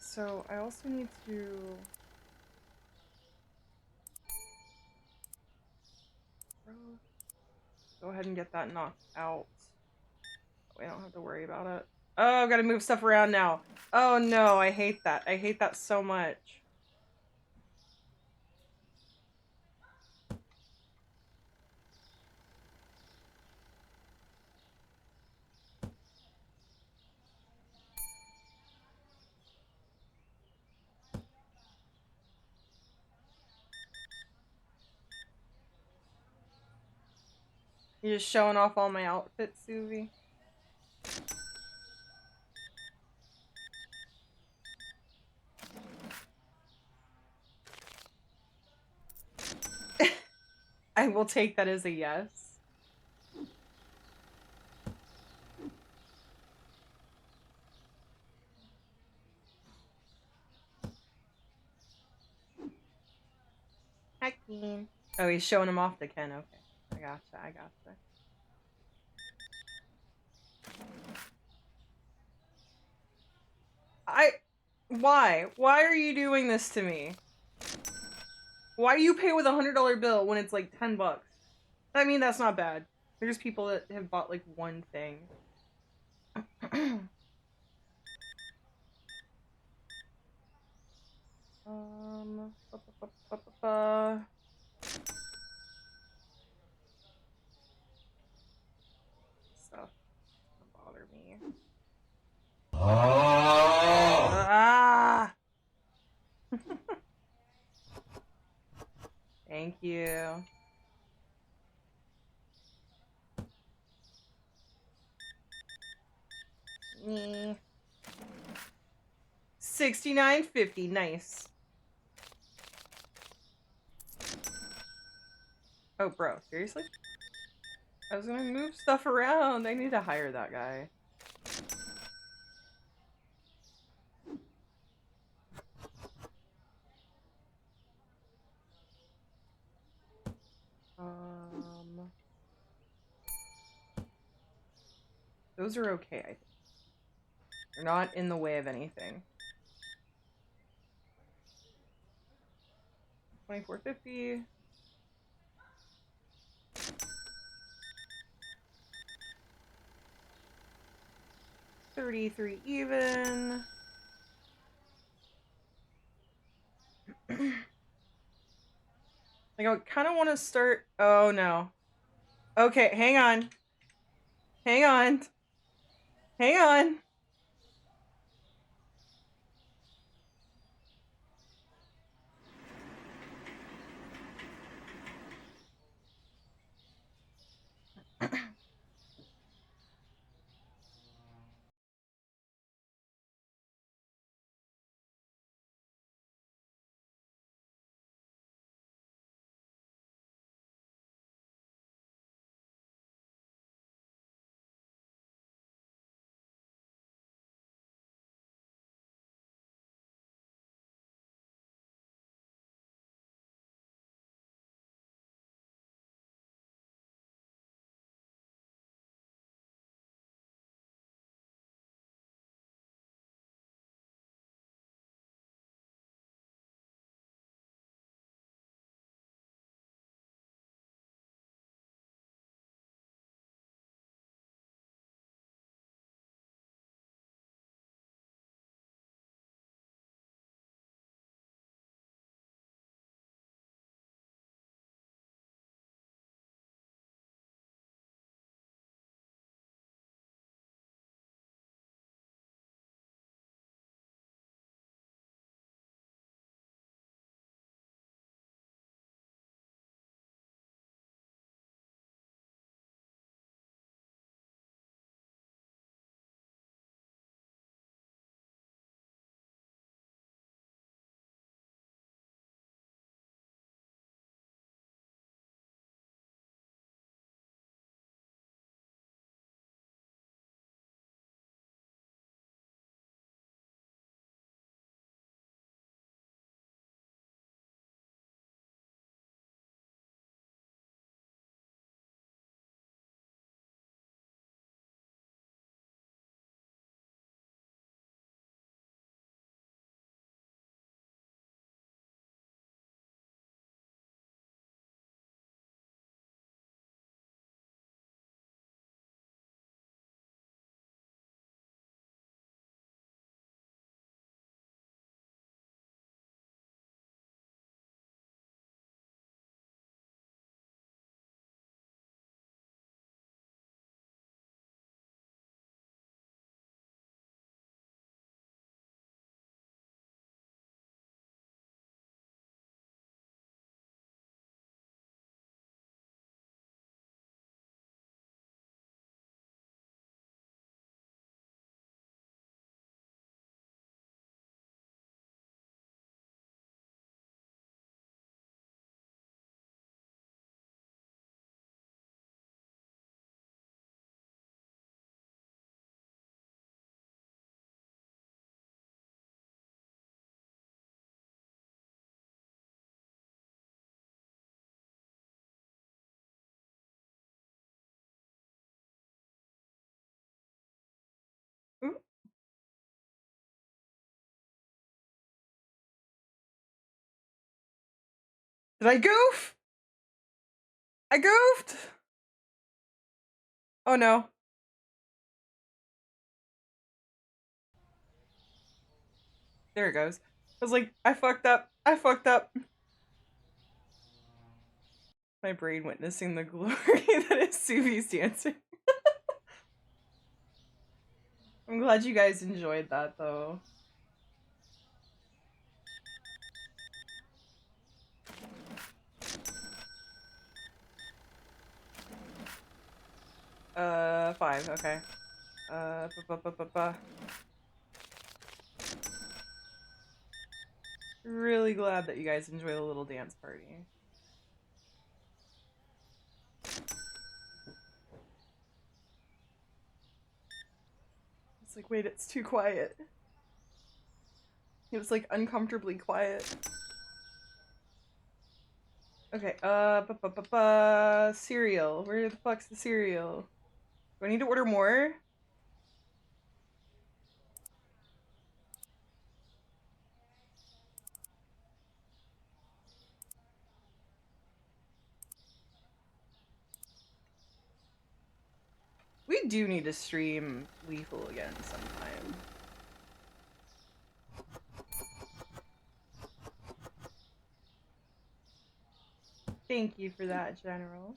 so I also need to... Go ahead and get that knocked out. We don't have to worry about it. Oh, I've got to move stuff around now. Oh no, I hate that. I hate that so much. You're just showing off all my outfits, Suvi. I will take that as a yes. Hi, Keen. Oh, he's showing him off to Ken. Okay. I gotcha, I gotcha. Why? Why are you doing this to me? Why do you pay with $100 bill when it's like 10 bucks? I mean, that's not bad. There's people that have bought like one thing. Stuff doesn't bother me. Ah! Thank you. Yeah. 69.50, nice. Oh, bro, seriously? I was gonna move stuff around. I need to hire that guy. Those are okay, I think. They're not in the way of anything. 24.50. 33 even. Like, I kind of want to start. Oh no. Okay, hang on. Hang on. Hang on. Ooh. Did I goof? I goofed! Oh no. There it goes. I was like, I fucked up. I fucked up. My brain witnessing the glory that is Suvi's dancing. I'm glad you guys enjoyed that though. 5, okay. Ba. Really glad that you guys enjoy the little dance party. It's like, wait, it's too quiet. It was like uncomfortably quiet. Okay, cereal. Where the fuck's the cereal? Do I need to order more? We do need to stream Lethal again sometime. Thank you for that, General.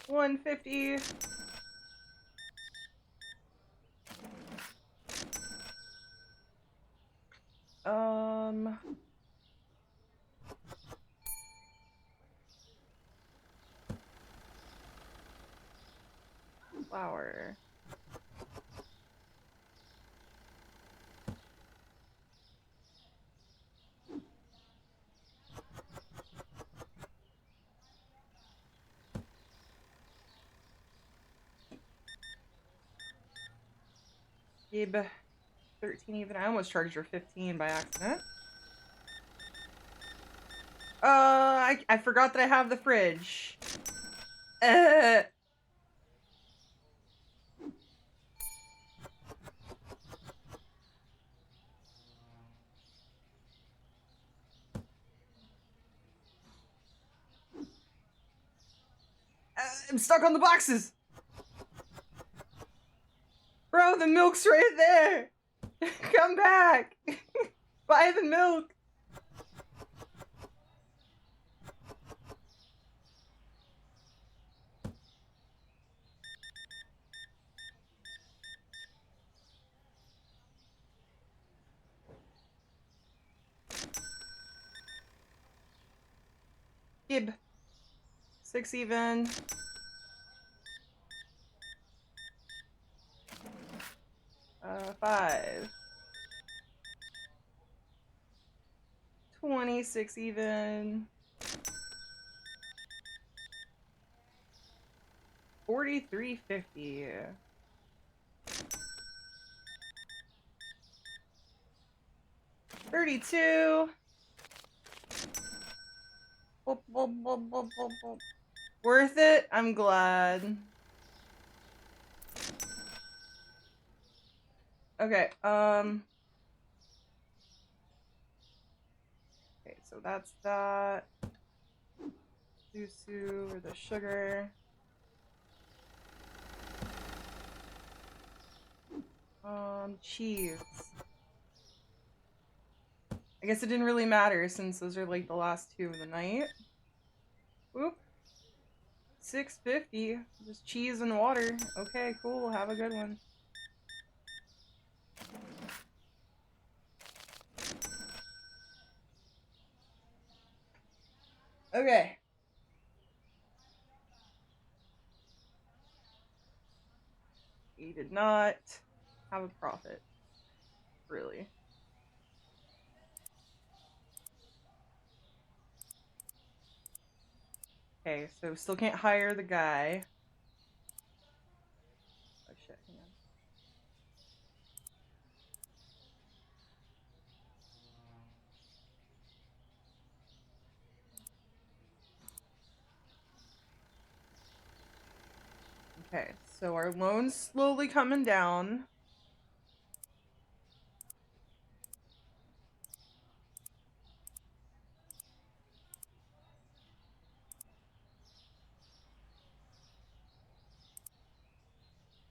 $150. Flour. Gib. 13 even. I almost charged her 15 by accident. I forgot that I have the fridge. I'm stuck on the boxes! Bro, the milk's right there! Come back! Buy the milk! Gib. 6 even. $5. 26 even. 43.50. 32. Worth it? I'm glad. Okay, okay, so that's that. Susu, or the sugar. Cheese. I guess it didn't really matter since those are like the last 2 of the night. Oop. 6.50. Just cheese and water. Okay, cool. Have a good one. Okay. He did not have a profit. Really. Okay, so still can't hire the guy. Oh shit, hang on. Okay, so our loan's slowly coming down.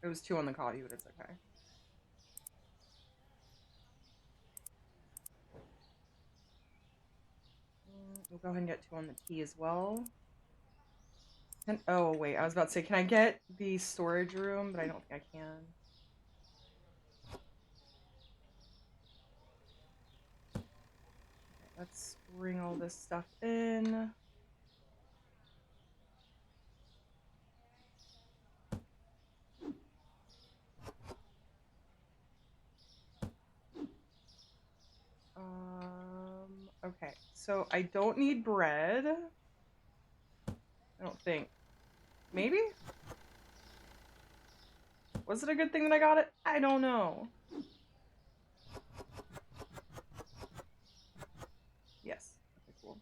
It was 2 on the coffee, but it's okay. We'll go ahead and get 2 on the tea as well. And, oh, wait, I was about to say, can I get the storage room? But I don't think I can. Let's bring all this stuff in. Okay, so I don't need bread. I don't think. Maybe? Was it a good thing that I got it? I don't know. Yes. Okay, cool.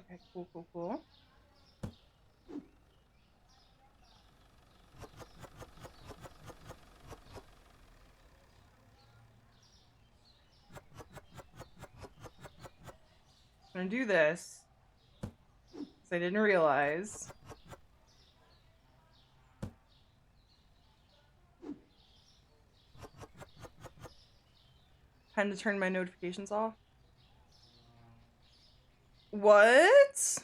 Okay, cool, cool, cool. I'm gonna do this. Because I didn't realize. Time to turn my notifications off. What?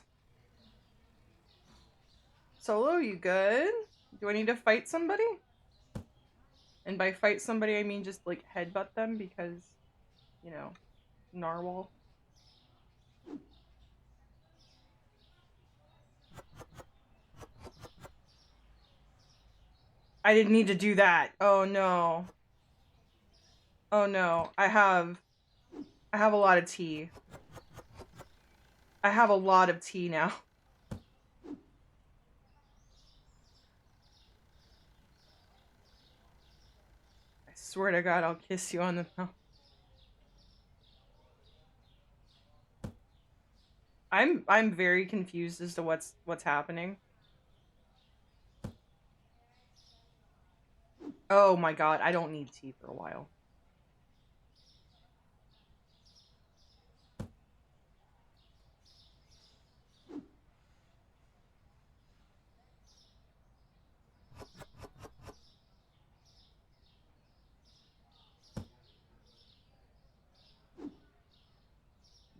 Solo, you good? Do I need to fight somebody? And by fight somebody, I mean just, like, headbutt them because, you know, narwhal. I didn't need to do that. Oh, no. Oh, no. I have a lot of tea. I have a lot of tea now. I swear to God, I'll kiss you on the mouth. I'm very confused as to what's happening. Oh my God, I don't need tea for a while.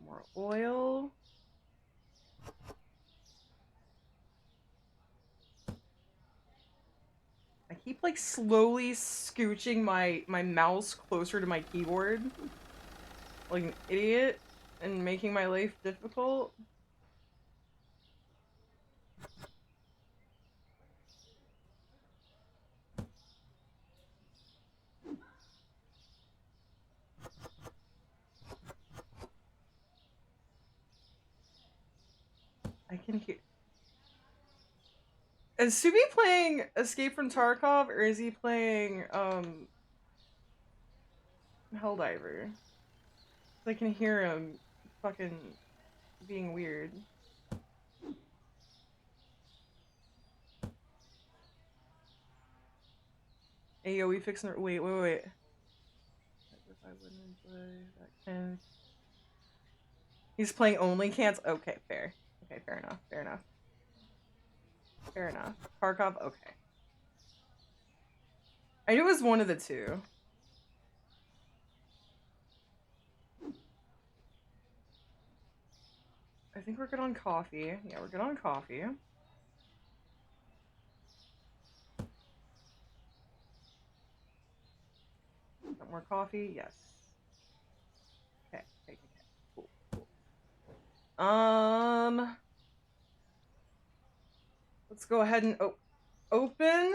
More oil. I keep like slowly scooching my mouse closer to my keyboard like an idiot and making my life difficult. I can hear. Is Subi playing Escape from Tarkov or is he playing Helldiver? I can hear him fucking being weird. Hey yo, we fixing it. Wait. I wouldn't enjoy that can. He's playing only cans? Okay, fair. Okay, fair enough. Fair enough. Tarkov? Okay. I knew it was one of the two. I think we're good on coffee. Yeah, we're good on coffee. Want more coffee? Yes. Okay. Cool. Let's go ahead and open.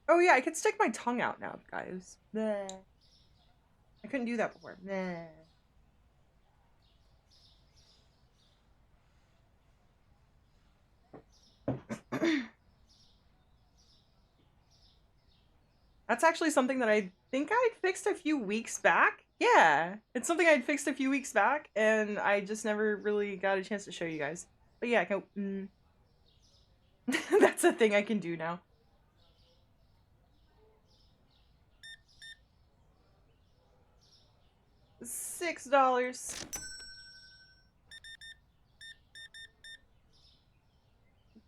Oh yeah, I can stick my tongue out now, guys. Bleh. I couldn't do that before. Bleh. That's actually something that I think I fixed a few weeks back Yeah, it's something I'd fixed a few weeks back, and I just never really got a chance to show you guys. But yeah, that's a thing I can do now. $6.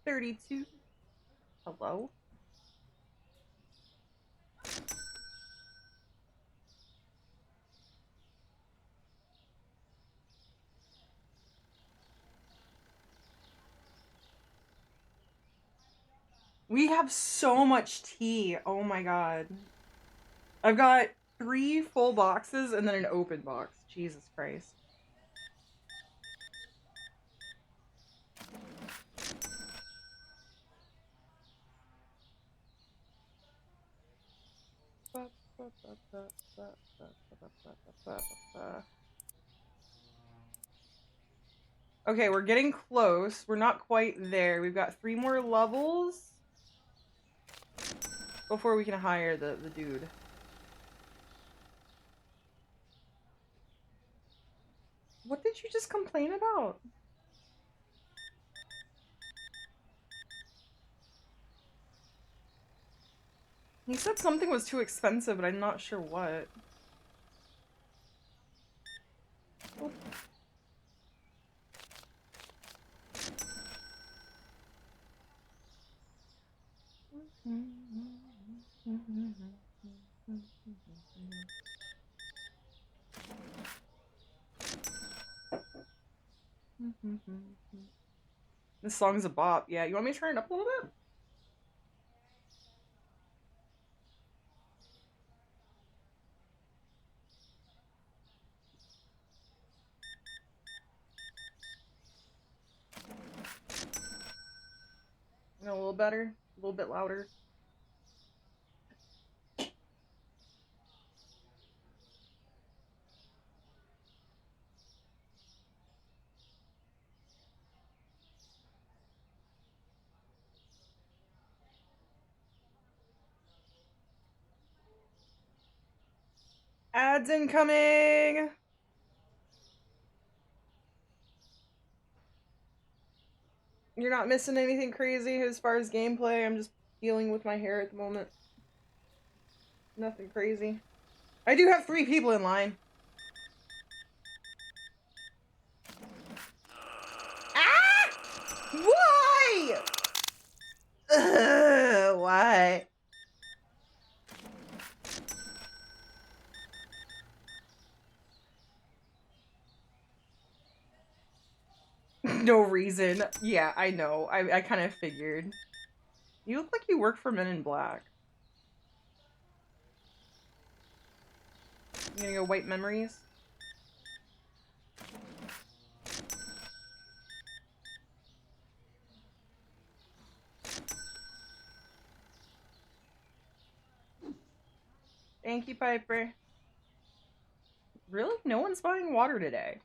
32. Hello? We have so much tea. Oh my god. I've got 3 full boxes and then an open box. Jesus Christ. Okay, we're getting close. We're not quite there. We've got 3 more levels before we can hire the dude. What did you just complain about? He said something was too expensive, but I'm not sure what. Oh. This song's a bop. Yeah, you want me to turn it up a little bit? A little better? A little bit louder? Ads incoming! You're not missing anything crazy as far as gameplay. I'm just dealing with my hair at the moment. Nothing crazy. I do have 3 people in line. Ah! Why? Why? No reason. Yeah, I know. I kind of figured. You look like you work for Men in Black. You gonna go wipe memories? Thank you, Piper. Really? No one's buying water today.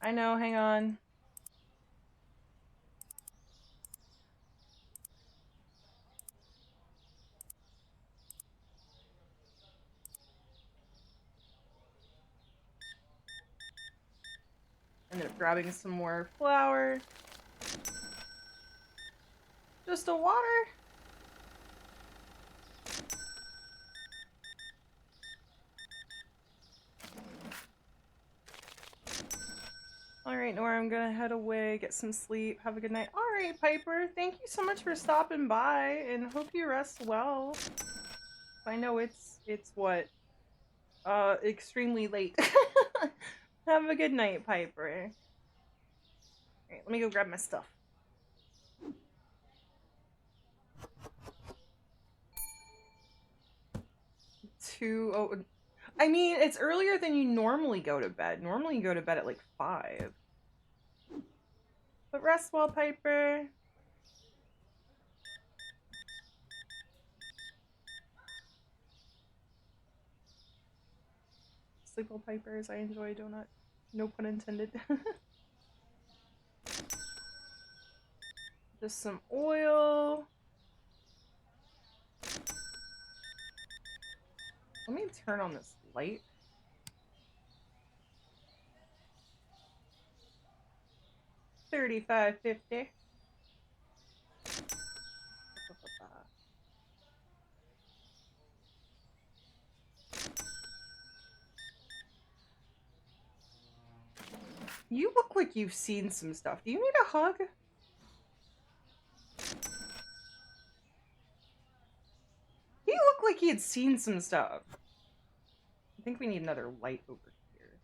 I know, hang on. Ended up grabbing some more flour. Just a water. Alright, Nora, I'm gonna head away, get some sleep, have a good night. Alright, Piper, thank you so much for stopping by, and hope you rest well. I know it's what? Extremely late. Have a good night, Piper. Alright, let me go grab my stuff. Oh, I mean, it's earlier than you normally go to bed. Normally you go to bed at like 5. But rest well, Piper. popsicle pipers. I enjoy donut. No pun intended. Just some oil. Let me turn on this light. $35.50. You look like you've seen some stuff. Do you need a hug? He looked like he had seen some stuff. I think we need another light over here.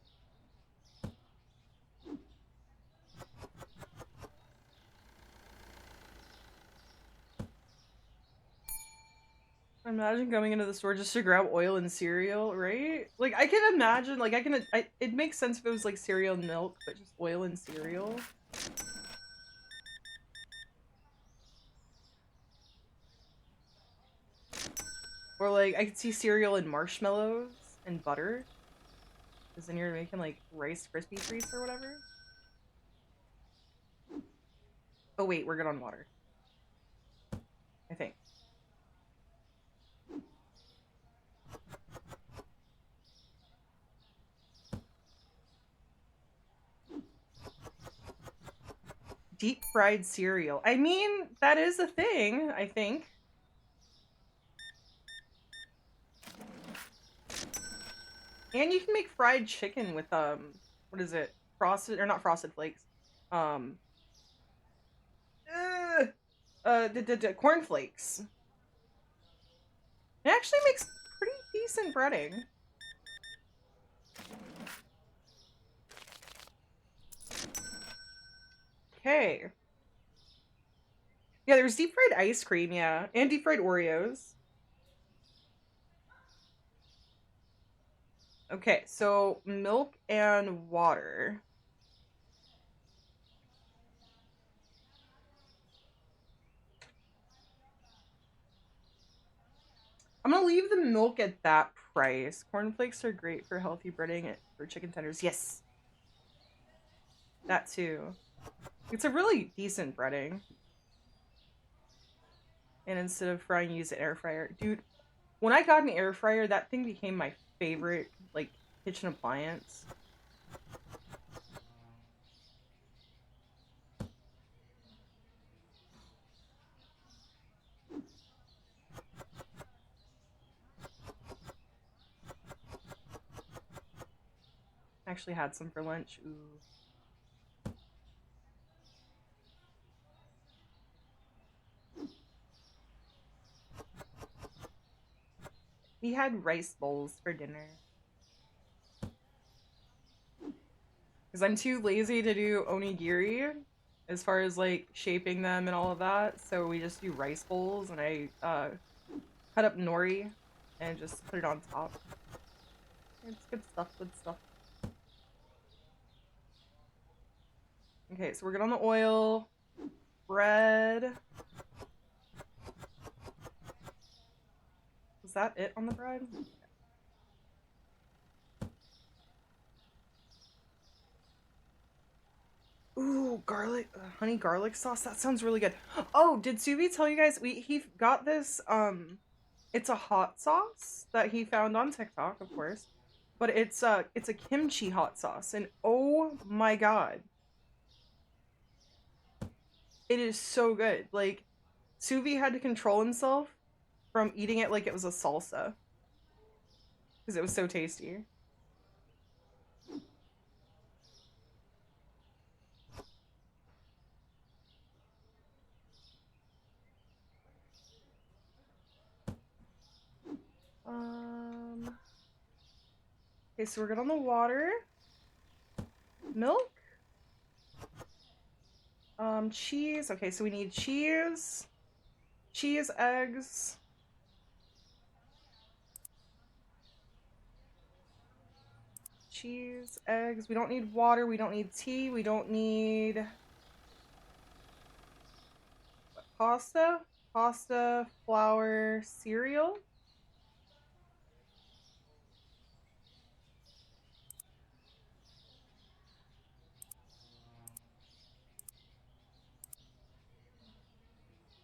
Imagine going into the store just to grab oil and cereal, right? Like, I can imagine, like, it makes sense if it was, like, cereal and milk, but just oil and cereal. Or, like, I could see cereal and marshmallows and butter. Because then you're making, like, Rice Krispie treats or whatever. Oh, wait, we're good on water. I think. Deep fried cereal. I mean, that is a thing, I think. And you can make fried chicken with, what is it? Frosted, or not Frosted Flakes. Corn flakes. It actually makes pretty decent breading. Okay. Yeah, there's deep fried ice cream, yeah. And deep fried Oreos. Okay, so milk and water. I'm gonna leave the milk at that price. Cornflakes are great for healthy breading for chicken tenders. Yes. That too. It's a really decent breading. And instead of frying, use an air fryer. Dude, when I got an air fryer, that thing became my favorite, like, kitchen appliance. Actually had some for lunch. Ooh. We had rice bowls for dinner. Because I'm too lazy to do onigiri as far as like shaping them and all of that. So we just do rice bowls, and I cut up nori and just put it on top. It's good stuff, good stuff. Okay, so we're good on the oil. Bread. Was that it on the bread? Ooh, garlic, honey garlic sauce. That sounds really good. Oh, did Subi tell you guys he got this it's a hot sauce that he found on TikTok, of course. But it's a kimchi hot sauce, and oh my god. It is so good. Like, Suvi had to control himself from eating it like it was a salsa. Because it was so tasty. Okay, so we're good on the water. Milk. Cheese. Okay, so we need cheese. Cheese, eggs. Cheese, eggs. We don't need water. We don't need tea. We don't need pasta. Pasta, flour, cereal.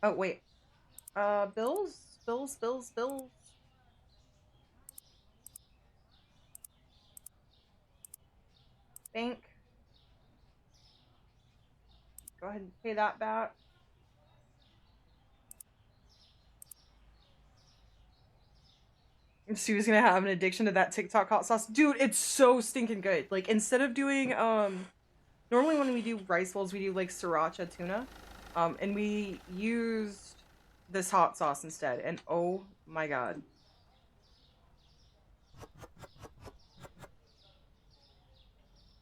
Oh, wait. Bills? Bills. Bank. Go ahead and pay that back. She was gonna have an addiction to that TikTok hot sauce. Dude, it's so stinking good. Like, instead of doing, normally when we do rice bowls, we do, like, sriracha tuna. And we used this hot sauce instead. And oh my god.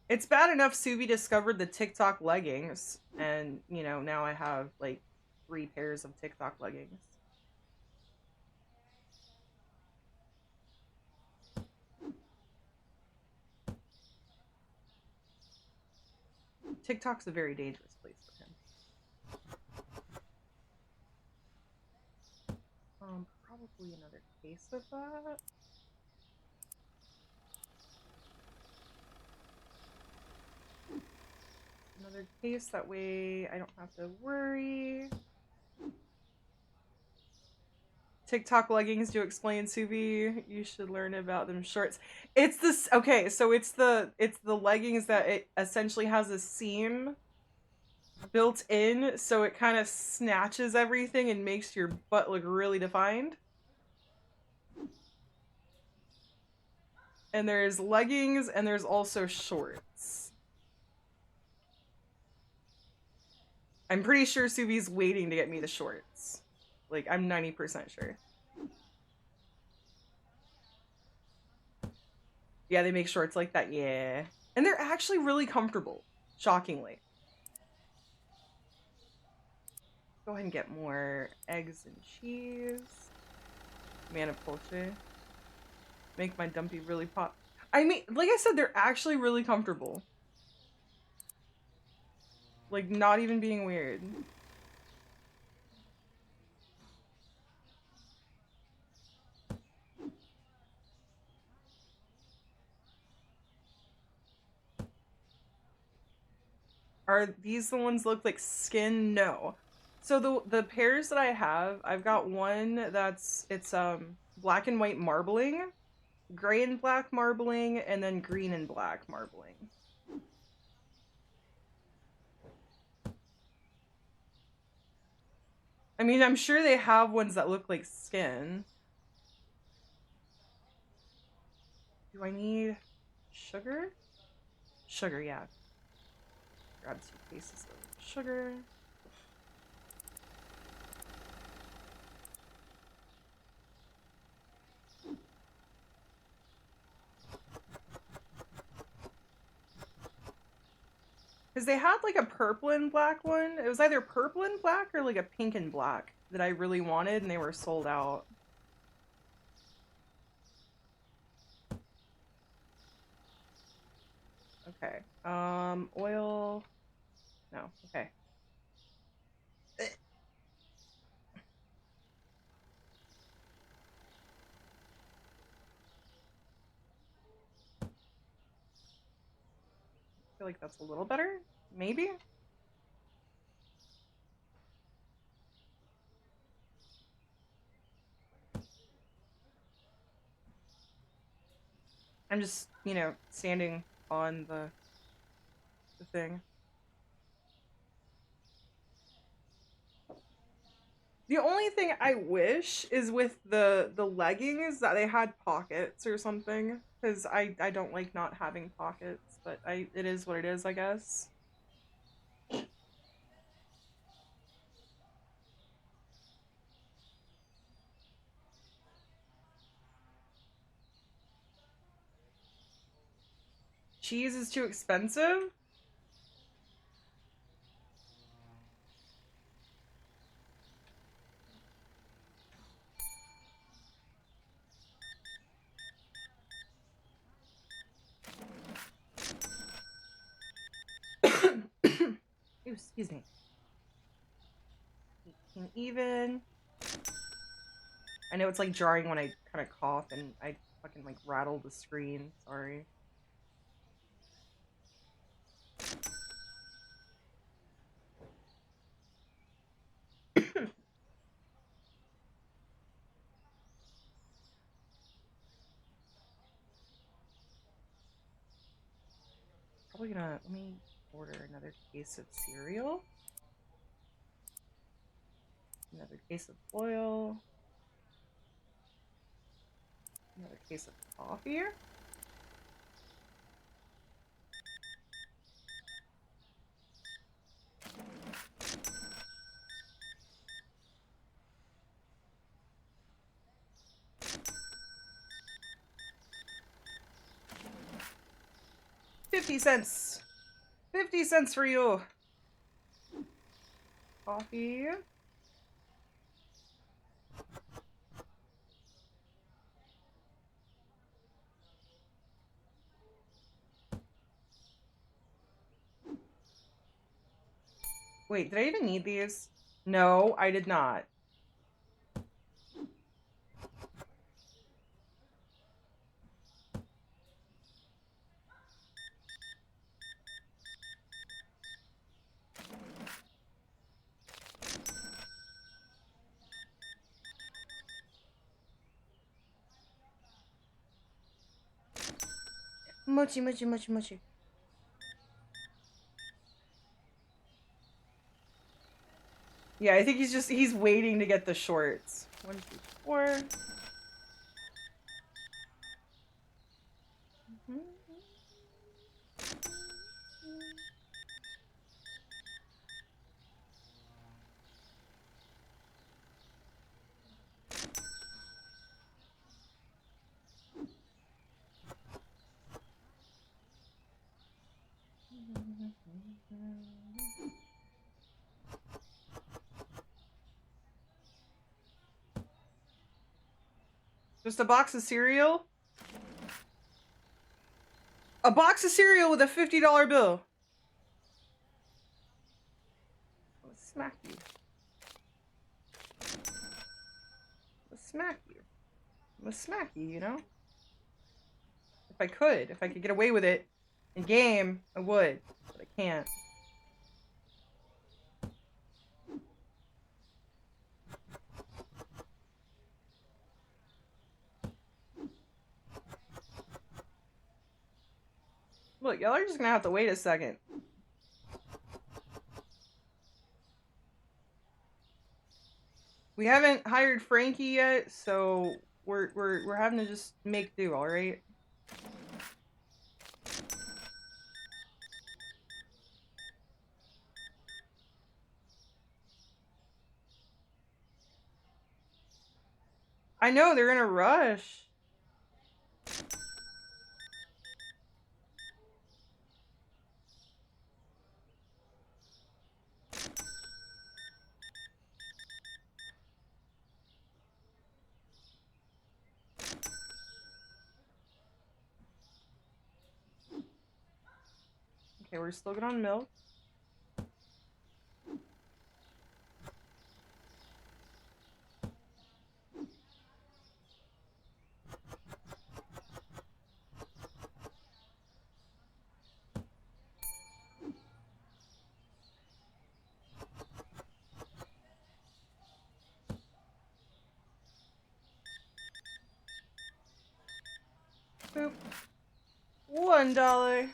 It's bad enough Subi discovered the TikTok leggings. And, you know, now I have, like, 3 pairs of TikTok leggings. TikTok's a very dangerous place for him. Probably another case of that. Another case, that way I don't have to worry. TikTok leggings do explain, Subi. You should learn about them shorts. It's this, okay, so it's the leggings that it essentially has a seam built in, so it kind of snatches everything and makes your butt look really defined. And there's leggings and there's also shorts. I'm pretty sure Subi's waiting to get me the shorts. Like, I'm 90% sure. Yeah, they make shorts like that, yeah. And they're actually really comfortable, shockingly. Go ahead and get more eggs and cheese. Manapolche. Make my dumpy really pop. I mean, like I said, they're actually really comfortable. Like, not even being weird. Are these the ones that look like skin? No. So the pairs that I have, I've got one that's, it's black and white marbling, gray and black marbling, and then green and black marbling. I mean, I'm sure they have ones that look like skin. Do I need sugar? Sugar, yeah. Grab 2 cases of sugar. Because they had like a purple and black one. It was either purple and black or like a pink and black that I really wanted, and they were sold out. Okay. Oil. No. Okay. I feel like that's a little better. Maybe? I'm just, you know, standing on the thing. The only thing I wish is with the leggings that they had pockets or something, because I don't like not having pockets, but it is what it is, I guess. Cheese is too expensive? Ew, excuse me. 18 even. I know it's like jarring when I kind of cough and I fucking like rattle the screen. Sorry. probably gonna, let me order another case of cereal. Another case of oil. Another case of coffee. $0.50. 50 cents for you. Coffee. Wait, did I even need these? No, I did not. Mochi, mochi, mochi, mochi. Yeah, I think he's waiting to get the shorts. 1, 2, 4. Just a box of cereal? A box of cereal with a $50 bill. I'll smack you. I'll smack you. I'm gonna smack you, you know? If I could get away with it in game, I would, but I can't. Look, y'all are just gonna have to wait a second. We haven't hired Frankie yet, so we're having to just make do, alright? I know, they're in a rush. Okay, we're still good on milk. Boop. $1.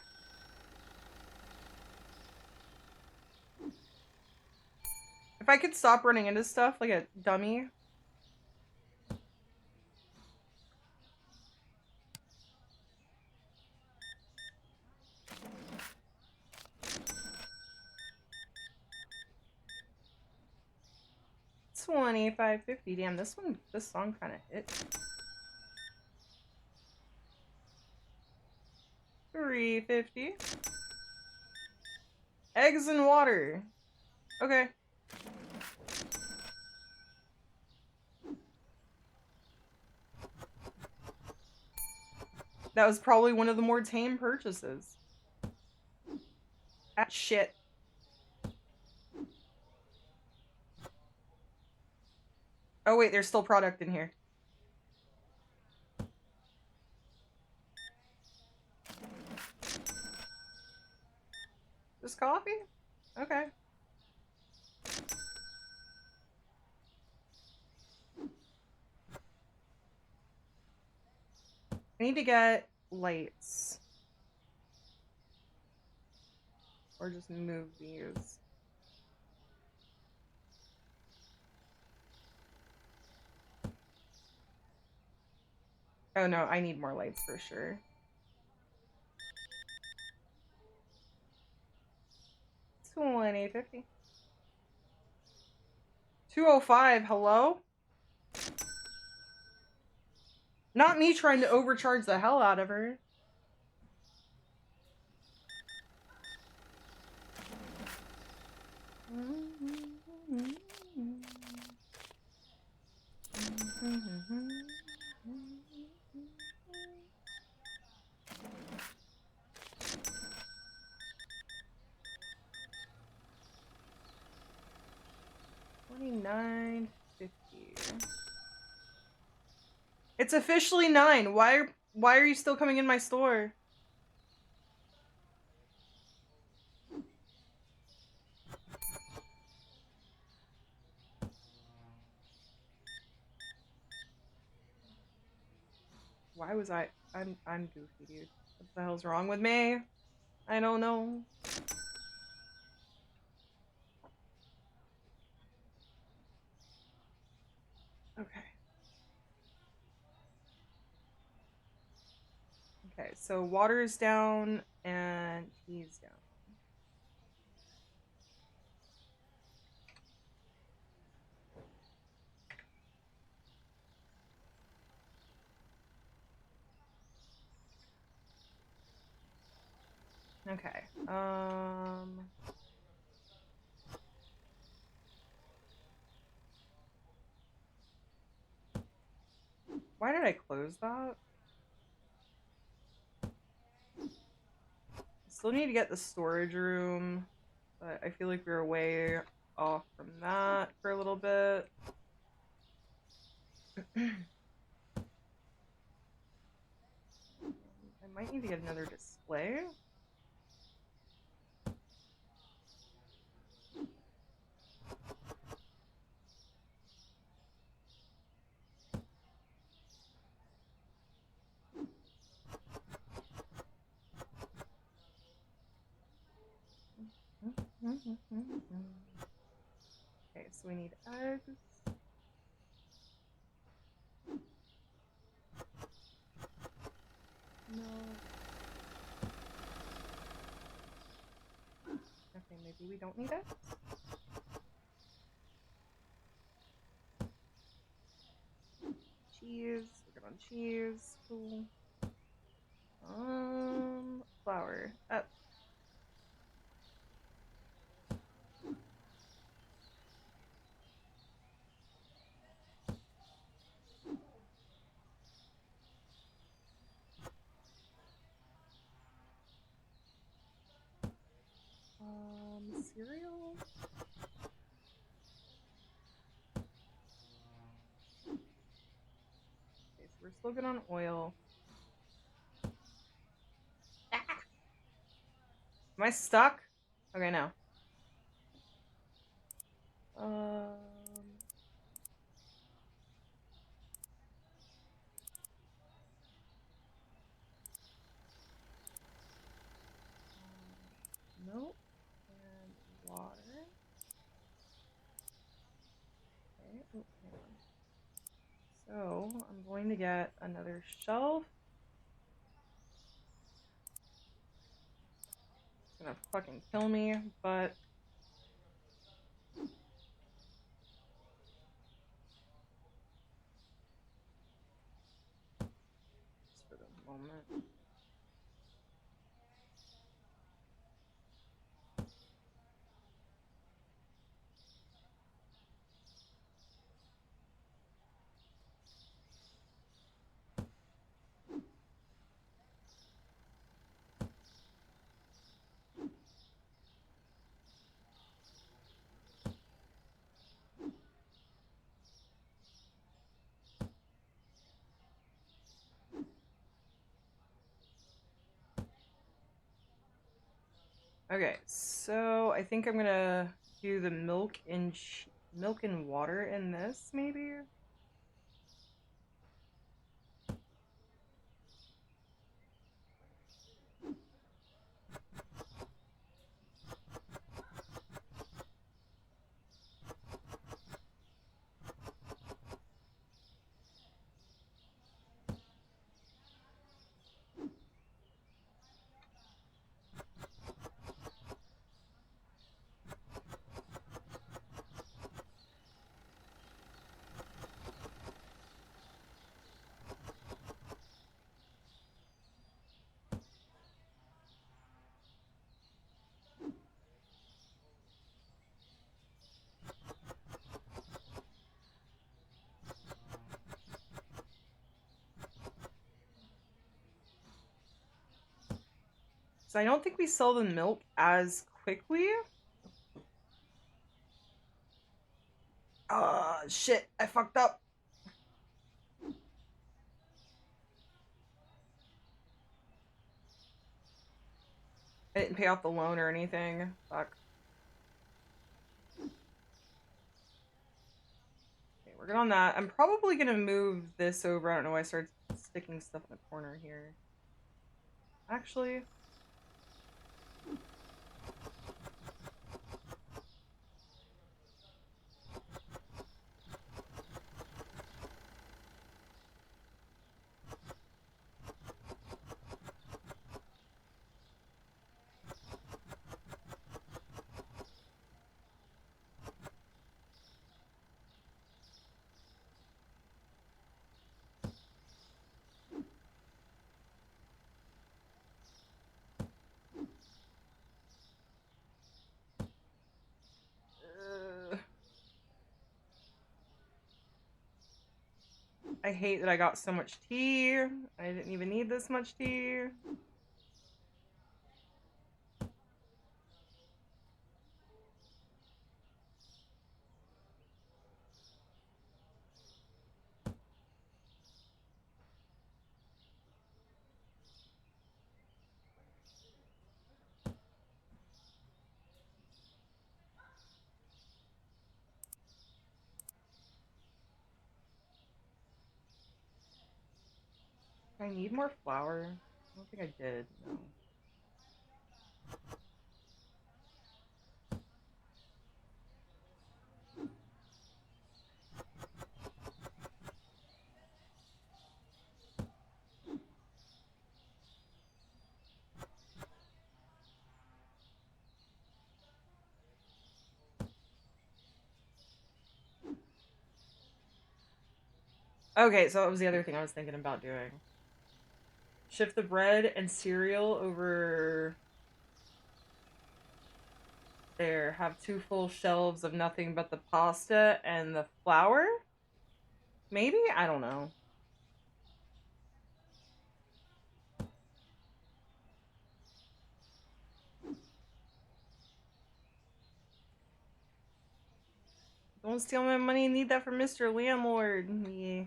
If I could stop running into stuff like a dummy. $25.50. Damn, this song kind of hit. $3.50. Eggs and water. Okay. That was probably one of the more tame purchases. Ah, shit. Oh wait, there's still product in here. Just coffee? Okay. I need to get lights. or just move these. Oh no, I need more lights for sure. $20.50. 205, hello? Not me trying to overcharge the hell out of her. $29.50. It's officially 9. Why are you still coming in my store? Why was I'm goofy, dude. What the hell's wrong with me? I don't know. Okay. Okay, so water is down and he's down. Okay. Why did I close that? Still need to get the storage room, but I feel like we were way off from that for a little bit. I might need to get another display. Okay, so we need eggs. No. Okay, maybe we don't need it. Cheese. We're good on cheese. Cool. Flour. Up. Cereal. Okay, so we're still good on oil. Ah! Am I stuck? Okay, no. Milk and water. Okay, oh, hang on. So I'm going to get another shelf. It's gonna fucking kill me, but just for the moment. Okay, so I think I'm gonna do the milk and water in this, maybe? So I don't think we sell the milk as quickly. Shit, I fucked up. I didn't pay off the loan or anything. Fuck. Okay, we're good on that. I'm probably gonna move this over. I don't know why I started sticking stuff in the corner here. Actually. I hate that I got so much tea. I didn't even need this much tea. I need more flour. I don't think I did, no. Okay, so that was the other thing I was thinking about doing. Shift the bread and cereal over there. Have 2 full shelves of nothing but the pasta and the flour? Maybe? I don't know. Don't steal my money. Need that for Mr. Landlord. Yeah.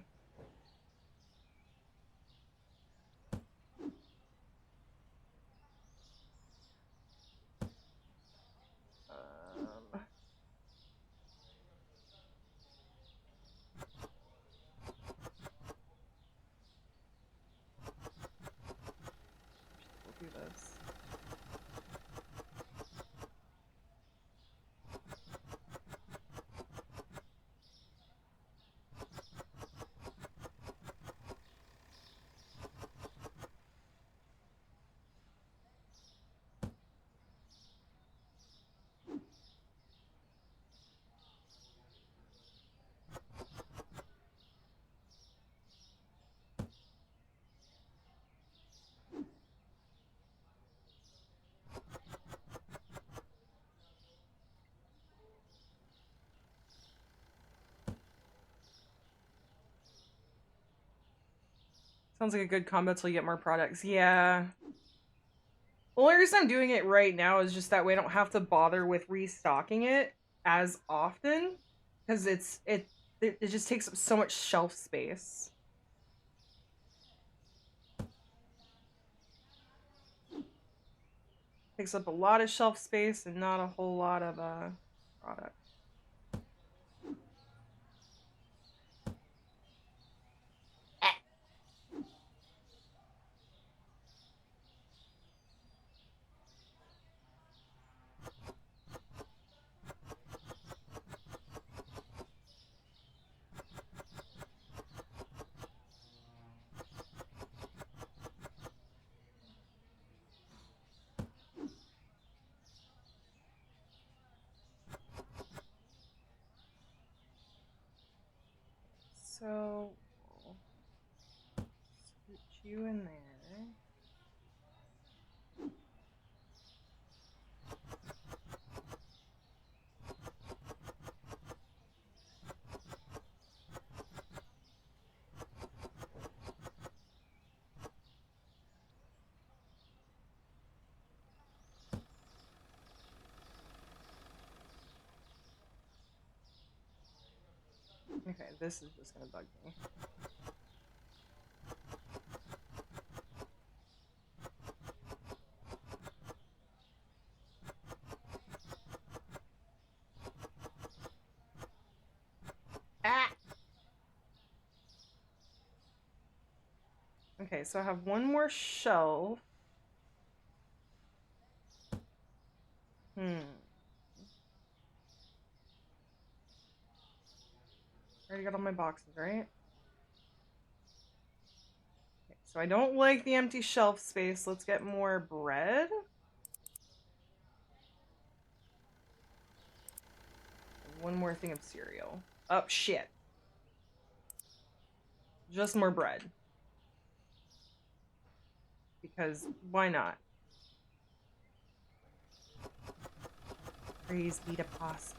We'll do this. Sounds like a good combo till you get more products. Yeah. The only reason I'm doing it right now is just that way I don't have to bother with restocking it as often. Because it just takes up so much shelf space. Takes up a lot of shelf space and not a whole lot of product. So, put you in there. Okay, this is just gonna bug me. Ah! Okay, so I have one more shelf. I already got all my boxes, right? Okay, so I don't like the empty shelf space. Let's get more bread. And one more thing of cereal. Oh, shit. Just more bread. Because why not? Praise be to pasta.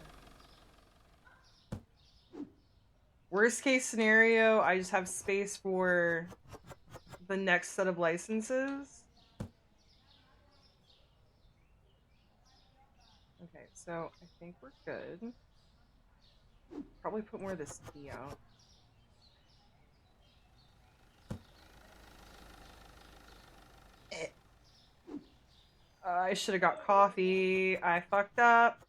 Worst case scenario, I just have space for the next set of licenses. Okay, so I think we're good. Probably put more of this tea out. I should have got coffee. I fucked up.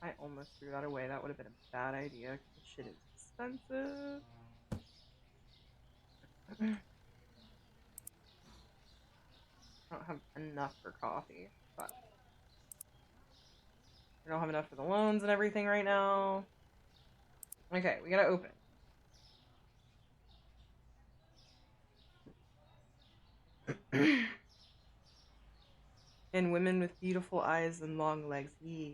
I almost threw that away. That would have been a bad idea because the shit is expensive. I don't have enough for coffee, but I don't have enough for the loans and everything right now. Okay, we gotta open it. And women with beautiful eyes and long legs. Yes.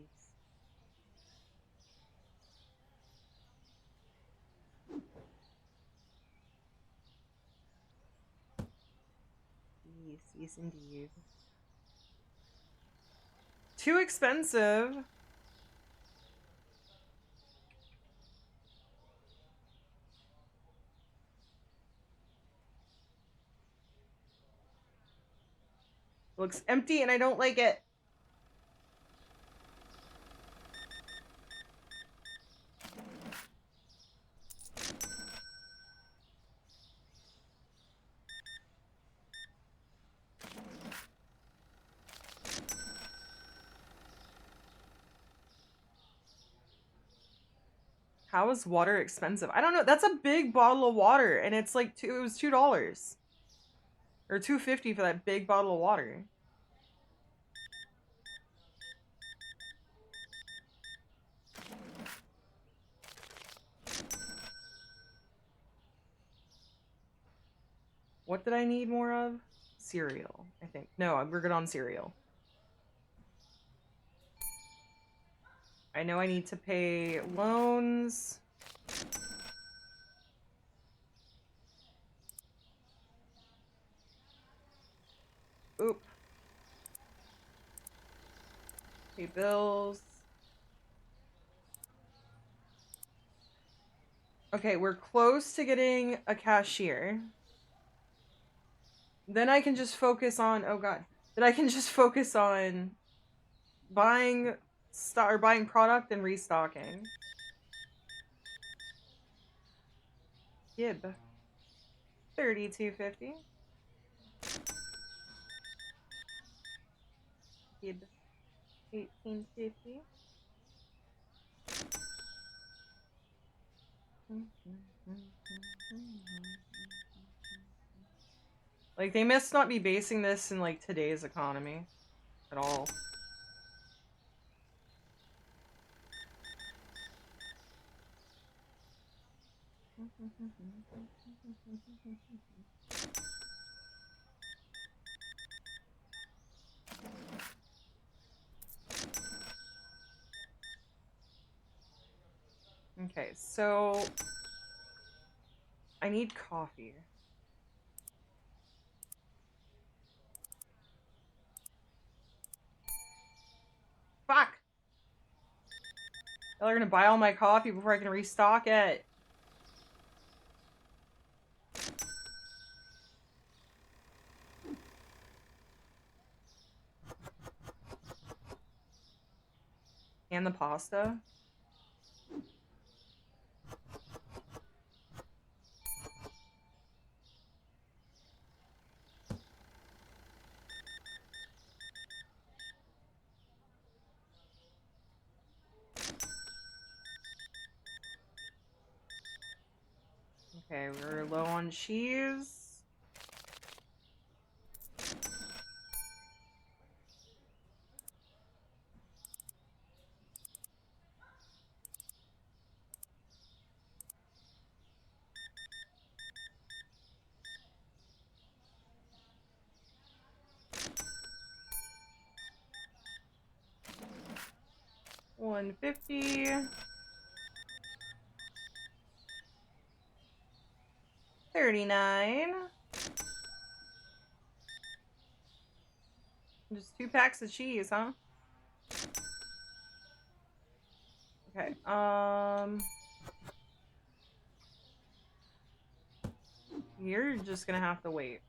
Yes, yes indeed. Too expensive. Looks empty and I don't like it. How is water expensive? I don't know. That's a big bottle of water and it's like it was $2 or $2.50 for that big bottle of water. What did I need more of? Cereal, I think. No, we're good on cereal. I know I need to pay loans. Oop. Pay bills. Okay, we're close to getting a cashier. Then I can just focus on, oh god. Then I can just focus on buying buying product and restocking. Gib. $32.50. Gib. $18.50. Like, they must not be basing this in, like, today's economy at all. Okay, so I need coffee. Fuck! They're gonna buy all my coffee before I can restock it. And the pasta. Okay, we're low on cheese. $1.50. 39. Just 2 packs of cheese, huh? Okay, you're just gonna have to wait.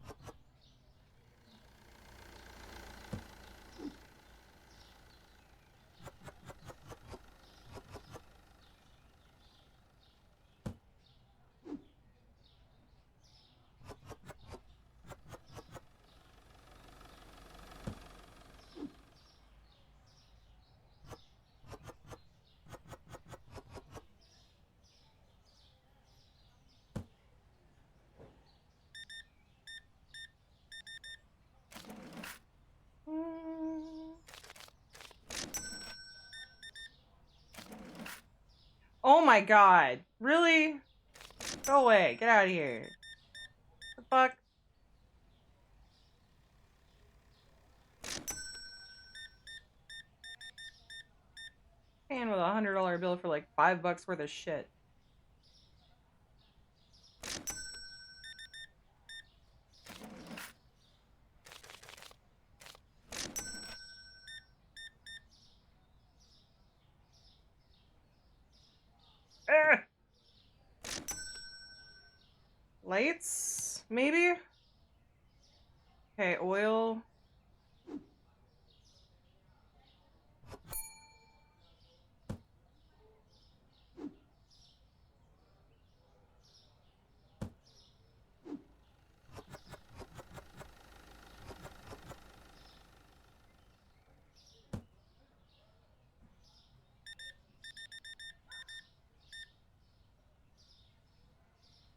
Oh my god. Really? Go away. Get out of here. What the fuck? Paying with a $100 bill for like $5 worth of shit. Ugh. Lights? Maybe? Okay, oil.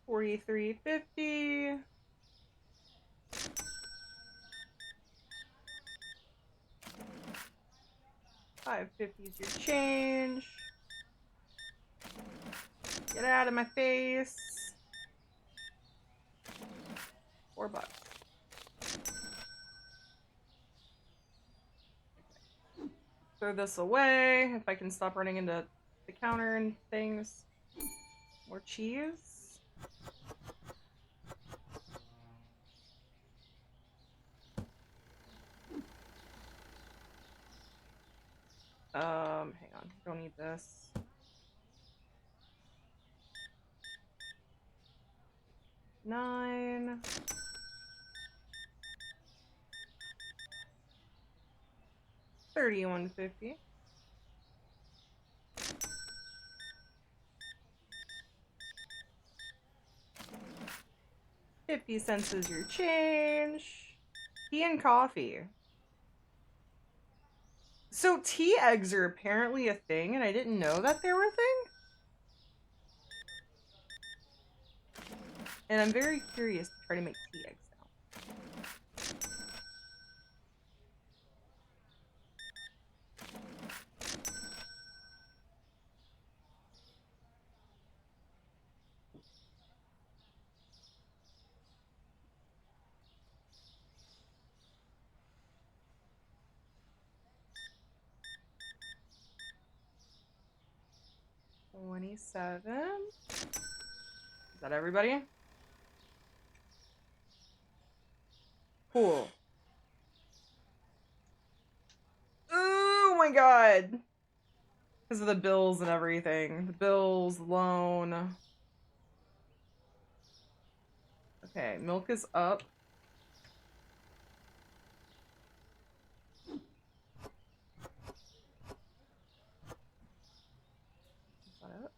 $43.50. $5.50 is your change. Get out of my face. $4. Throw this away if I can stop running into the counter and things. More cheese. Hang on. Don't need this. $9. $31.50. 50 cents is your change. Tea and coffee. So tea eggs are apparently a thing, and I didn't know that they were a thing. And I'm very curious to try to make tea eggs now. $27. Is that everybody? Cool. Oh my god. Because of the bills and everything. The bills, loan. Okay, milk is up. Is that it?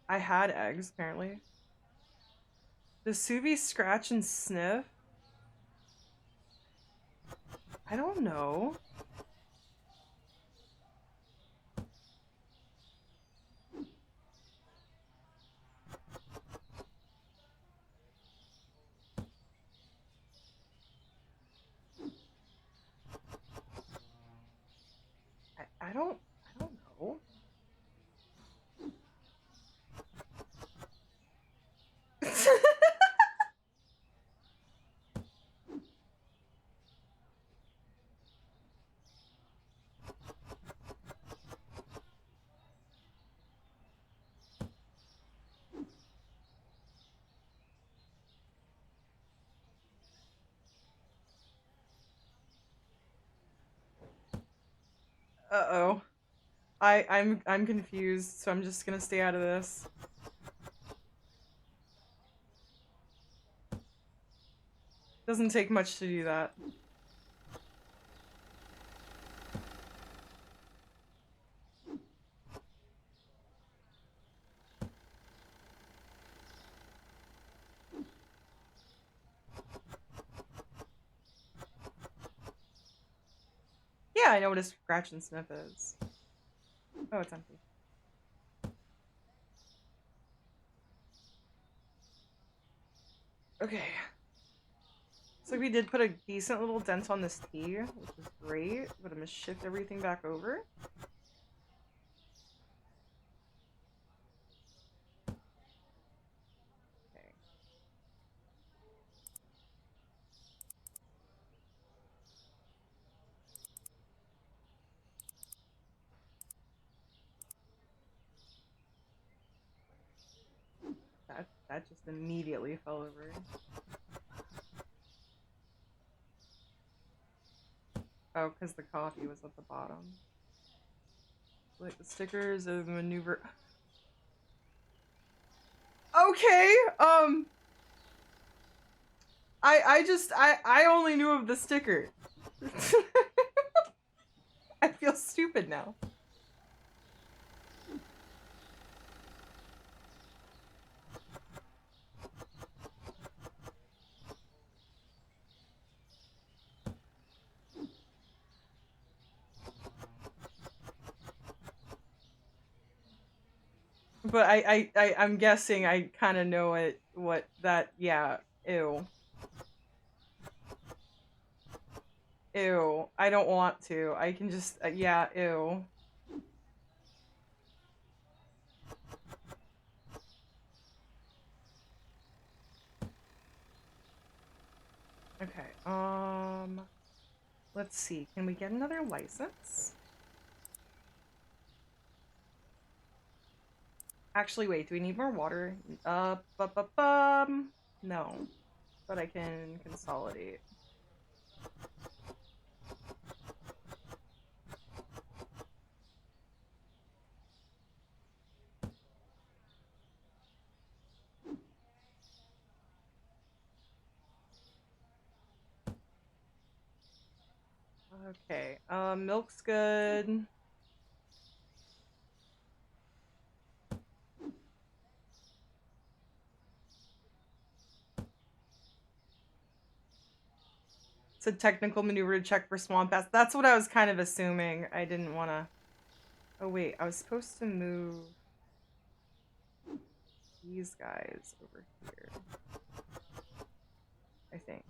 I had eggs, apparently. Does Suvi scratch and sniff? I don't know. I don't know. Uh-oh. I'm confused, so I'm just gonna stay out of this. Doesn't take much to do that. Yeah, I know what a scratch and sniff is. Oh, it's empty. Okay. So we did put a decent little dent on this T, which is great, but I'm gonna shift everything back over. Okay. That just immediately fell over. Oh, because the coffee was at the bottom. Like the stickers of the maneuver. Okay, I only knew of the sticker. I feel stupid now. But I'm guessing I kind of know what that, yeah, ew. Ew. I don't want to. I can just, yeah, ew. Okay, let's see. Can we get another license? Actually, wait, do we need more water? No. But I can consolidate. Okay, milk's good. It's a technical maneuver to check for swamp ass. That's what I was kind of assuming. I didn't want to... Oh, wait. I was supposed to move these guys over here. I think.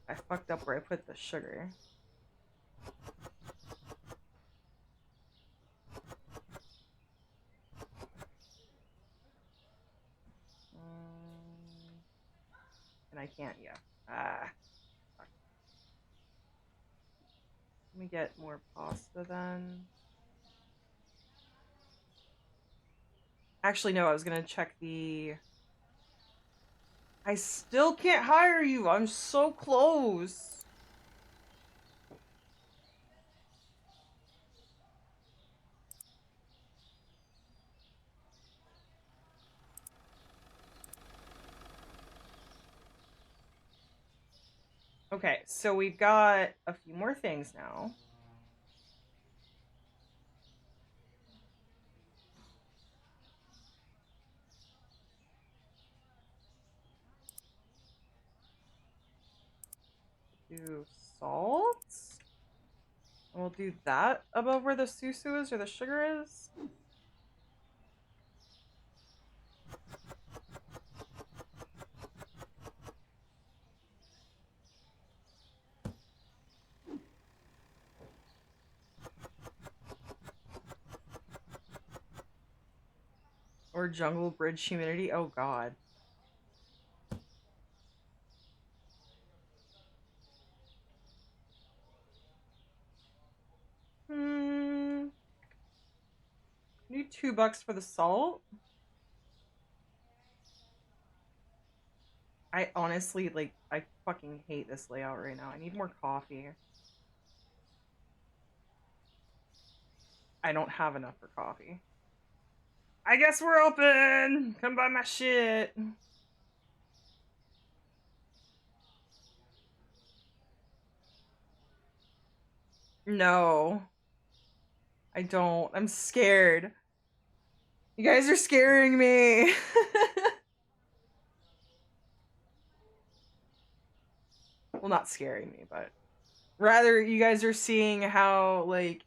I fucked up where I put the sugar. And I can't, yeah. Ah. Fuck. Let me get more pasta then. Actually, no, I was gonna check the... I still can't hire you! I'm so close! Okay, so we've got a few more things now. to salt. We'll do that above where the susu is or the sugar is. Or jungle bridge humidity. Oh god. Need $2 for the salt. I honestly, like, I fucking hate this layout right now. I need more coffee. I don't have enough for coffee. I guess we're open! Come buy my shit! No. I don't. I'm scared. You guys are scaring me! Well, not scaring me, but... Rather, you guys are seeing how, like...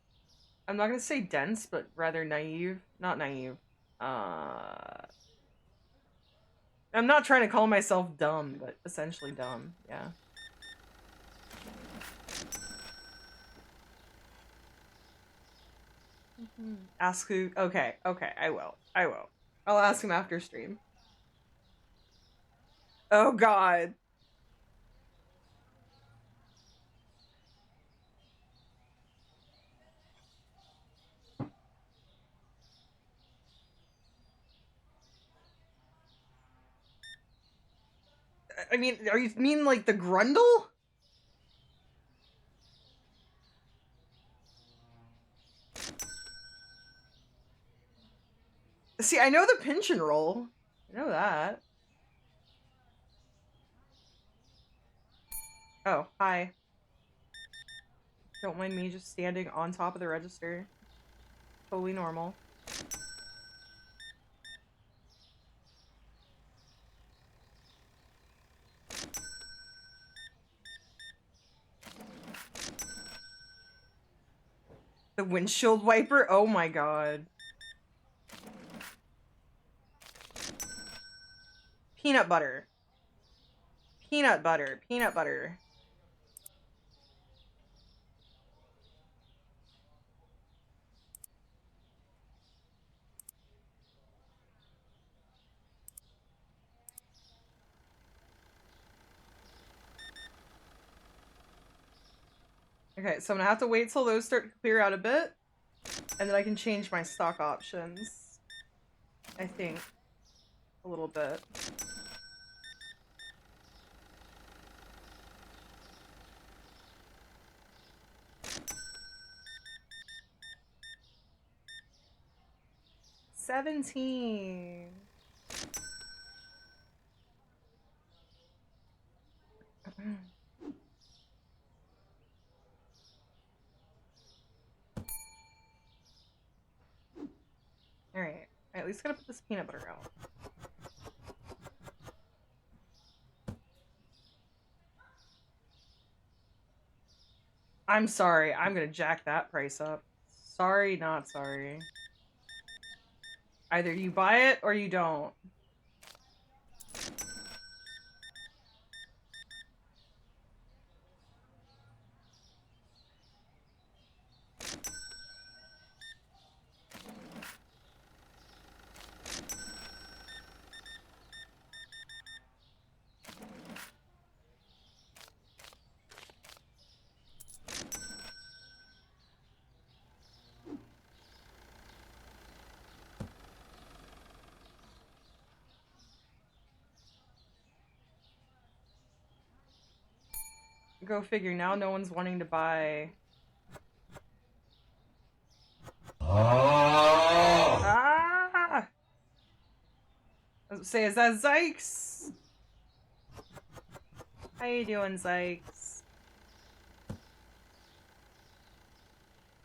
I'm not gonna say dense, but rather naive. Not naive. I'm not trying to call myself dumb, but essentially dumb, yeah. Ask who... Okay, I will. I'll ask him after stream. Oh god. I mean, are you mean like the Grundle? See, I know the pinch and roll. I know that. Oh, hi. Don't mind me just standing on top of the register. Totally normal. The windshield wiper? Oh my god. Peanut butter. Peanut butter. Peanut butter. Okay, so I'm gonna have to wait till those start to clear out a bit. And then I can change my stock options. I think. A little bit. $17. Alright. I at least gotta put this peanut butter out. I'm sorry. I'm gonna jack that price up. Sorry, not sorry. Either you buy it or you don't. Go figure, now no one's wanting to buy... Ah! I was say, is that Zykes? How you doing, Zykes?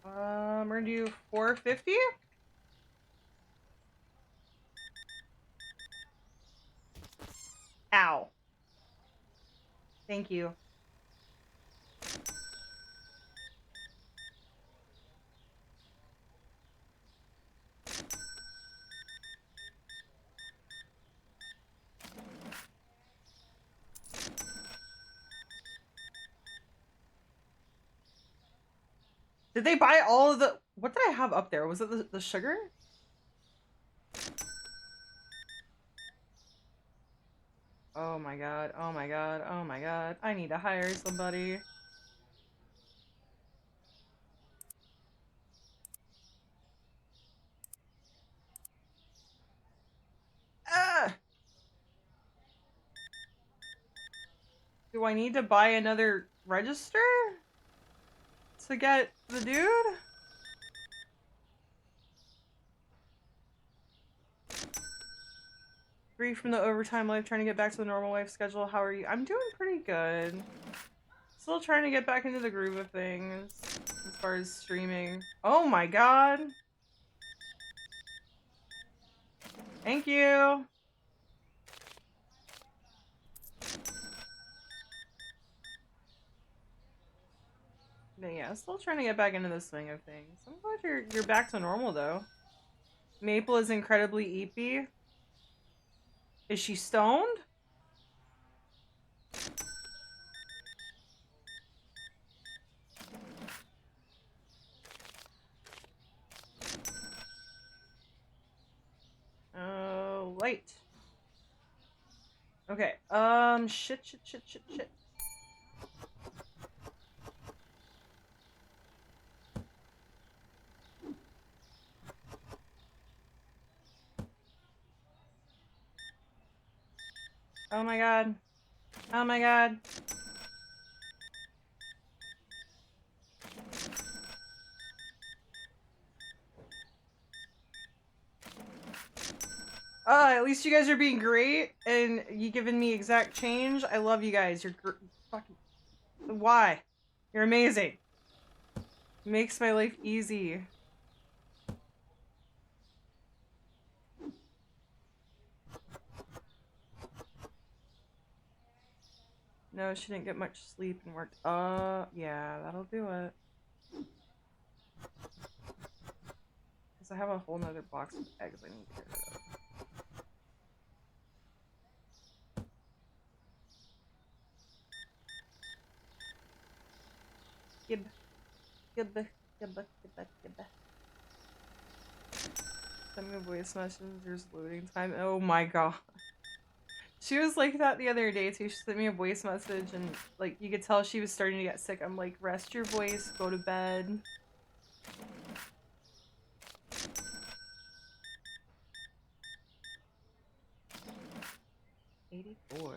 We're gonna do $4.50? Ow. Thank you. Did they buy all of the... What did I have up there? Was it the sugar? Oh my god, oh my god, oh my god. I need to hire somebody. Ah! Do I need to buy another register? To get the dude? Free from the overtime life, trying to get back to the normal life schedule. How are you? I'm doing pretty good. Still trying to get back into the groove of things as far as streaming. Oh my god! Thank you! But yeah, still trying to get back into the swing of things. I'm glad you're back to normal though. Maple is incredibly eepy. Is she stoned? Oh, light. Okay, shit. Oh my god. Oh my god. At least you guys are being great, and you giving me exact change. I love you guys. You're fucking... Why? You're amazing. Makes my life easy. No, she didn't get much sleep and worked. Yeah, that'll do it. Because I have a whole nother box of eggs I need to get rid of. Gib. Send me a voice message, there's loading time. Oh my god. She was like that the other day too. She sent me a voice message and like you could tell she was starting to get sick. I'm like, rest your voice, go to bed. $84.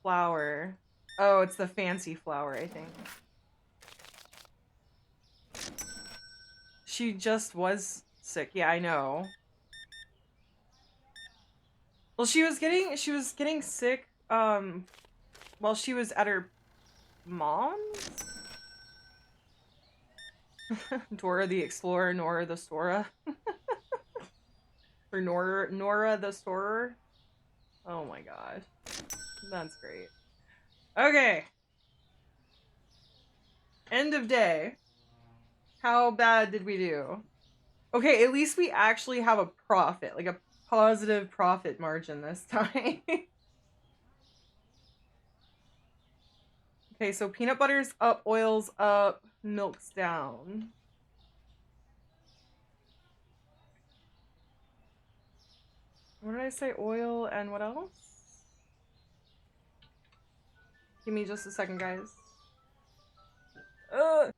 Flower. Oh, it's the fancy flower, I think. She just was sick. Yeah, I know. Well, she was getting sick while she was at her mom's. Dora the Explorer, Nora the Stora. Or Nora the Storer. Oh my gosh. That's great. Okay. End of day. How bad did we do? Okay, at least we actually have a profit, like a positive profit margin this time. Okay, so peanut butter's up, oil's up, milk's down. What did I say? Oil and what else? Give me just a second, guys. Ugh.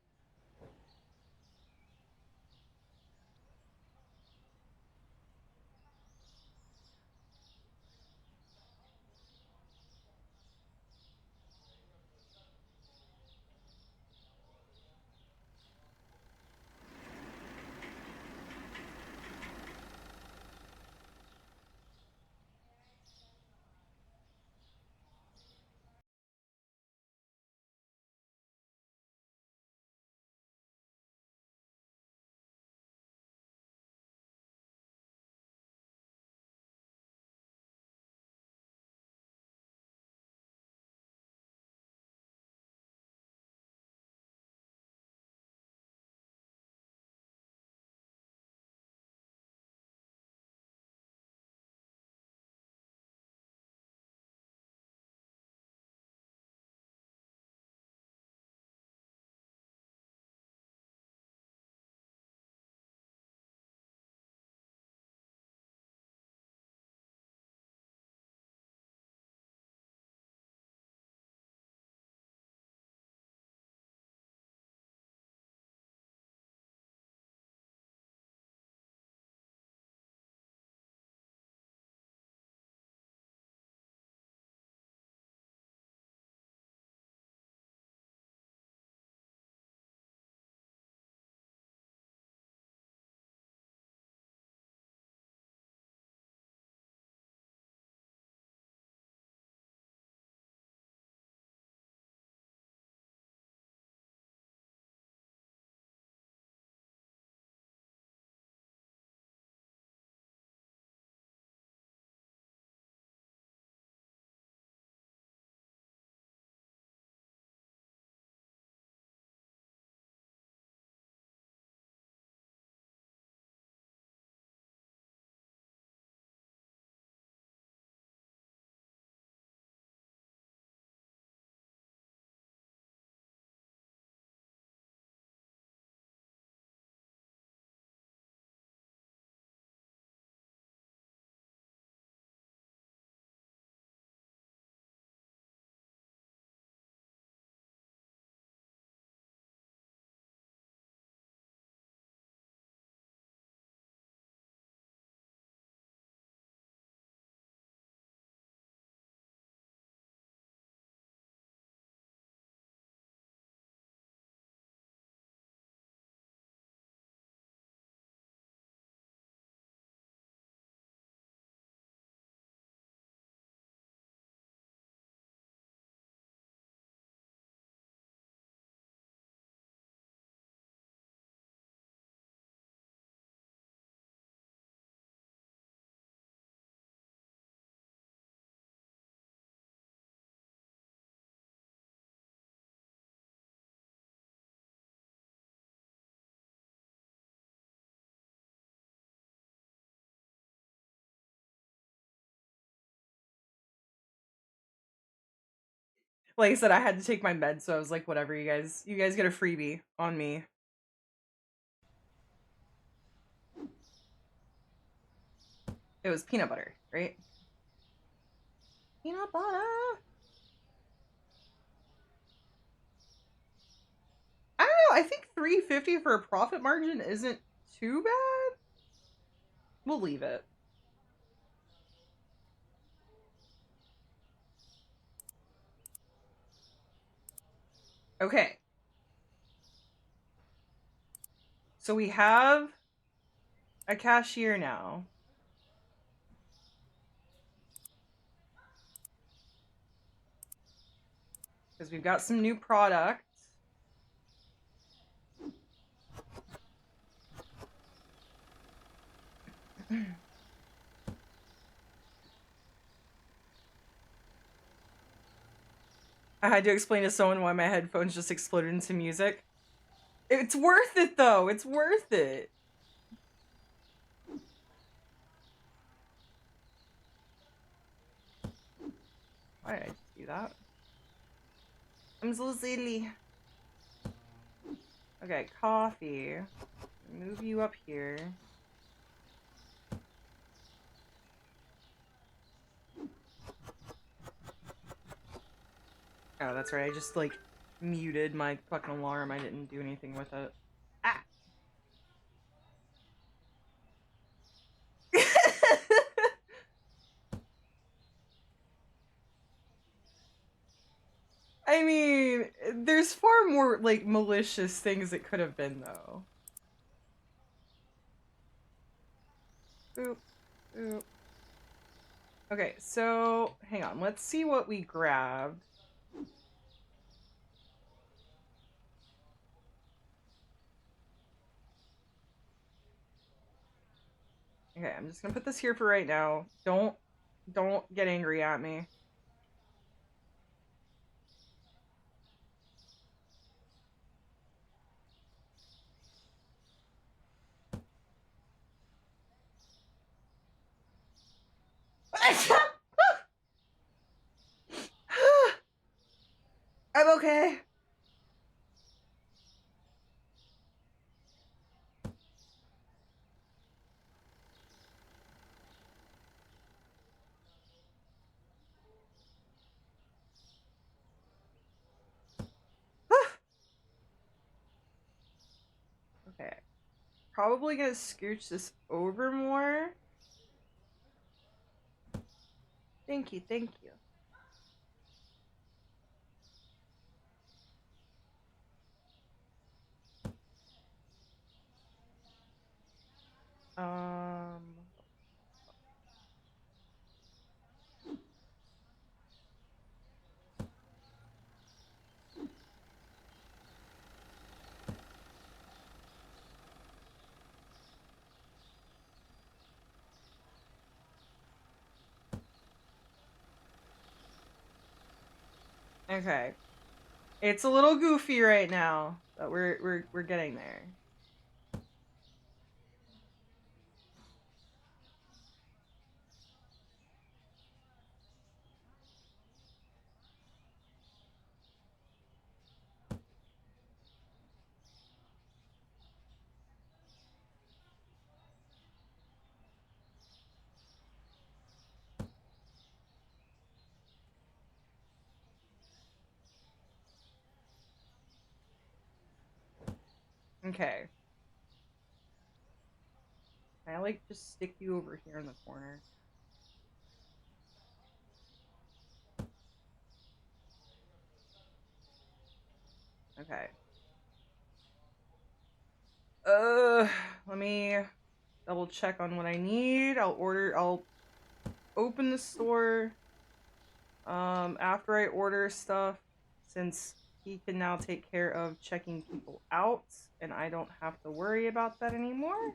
Like I said, I had to take my meds, so I was like, whatever, you guys get a freebie on me. It was peanut butter, right? Peanut butter. I don't know. I think $3.50 for a profit margin isn't too bad. We'll leave it. Okay. So we have a cashier now. Because we've got some new products. I had to explain to someone why my headphones just exploded into music. It's worth it, though. It's worth it. Why did I just do that? I'm so silly. Okay, coffee. Move you up here. Oh, that's right. I just, like, muted my fucking alarm. I didn't do anything with it. Ah! I mean, there's far more, like, malicious things it could have been, though. Boop. Boop. Okay, so, hang on. Let's see what we grabbed. Okay, I'm just gonna put this here for right now. Don't get angry at me. I'm okay. Okay. Probably gonna scooch this over more. Thank you, thank you. Um... Okay. It's a little goofy right now, but we're getting there. Okay. I like just stick you over here in the corner. Okay. Let me double check on what I need. I'll open the store after I order stuff, since he can now take care of checking people out and I don't have to worry about that anymore.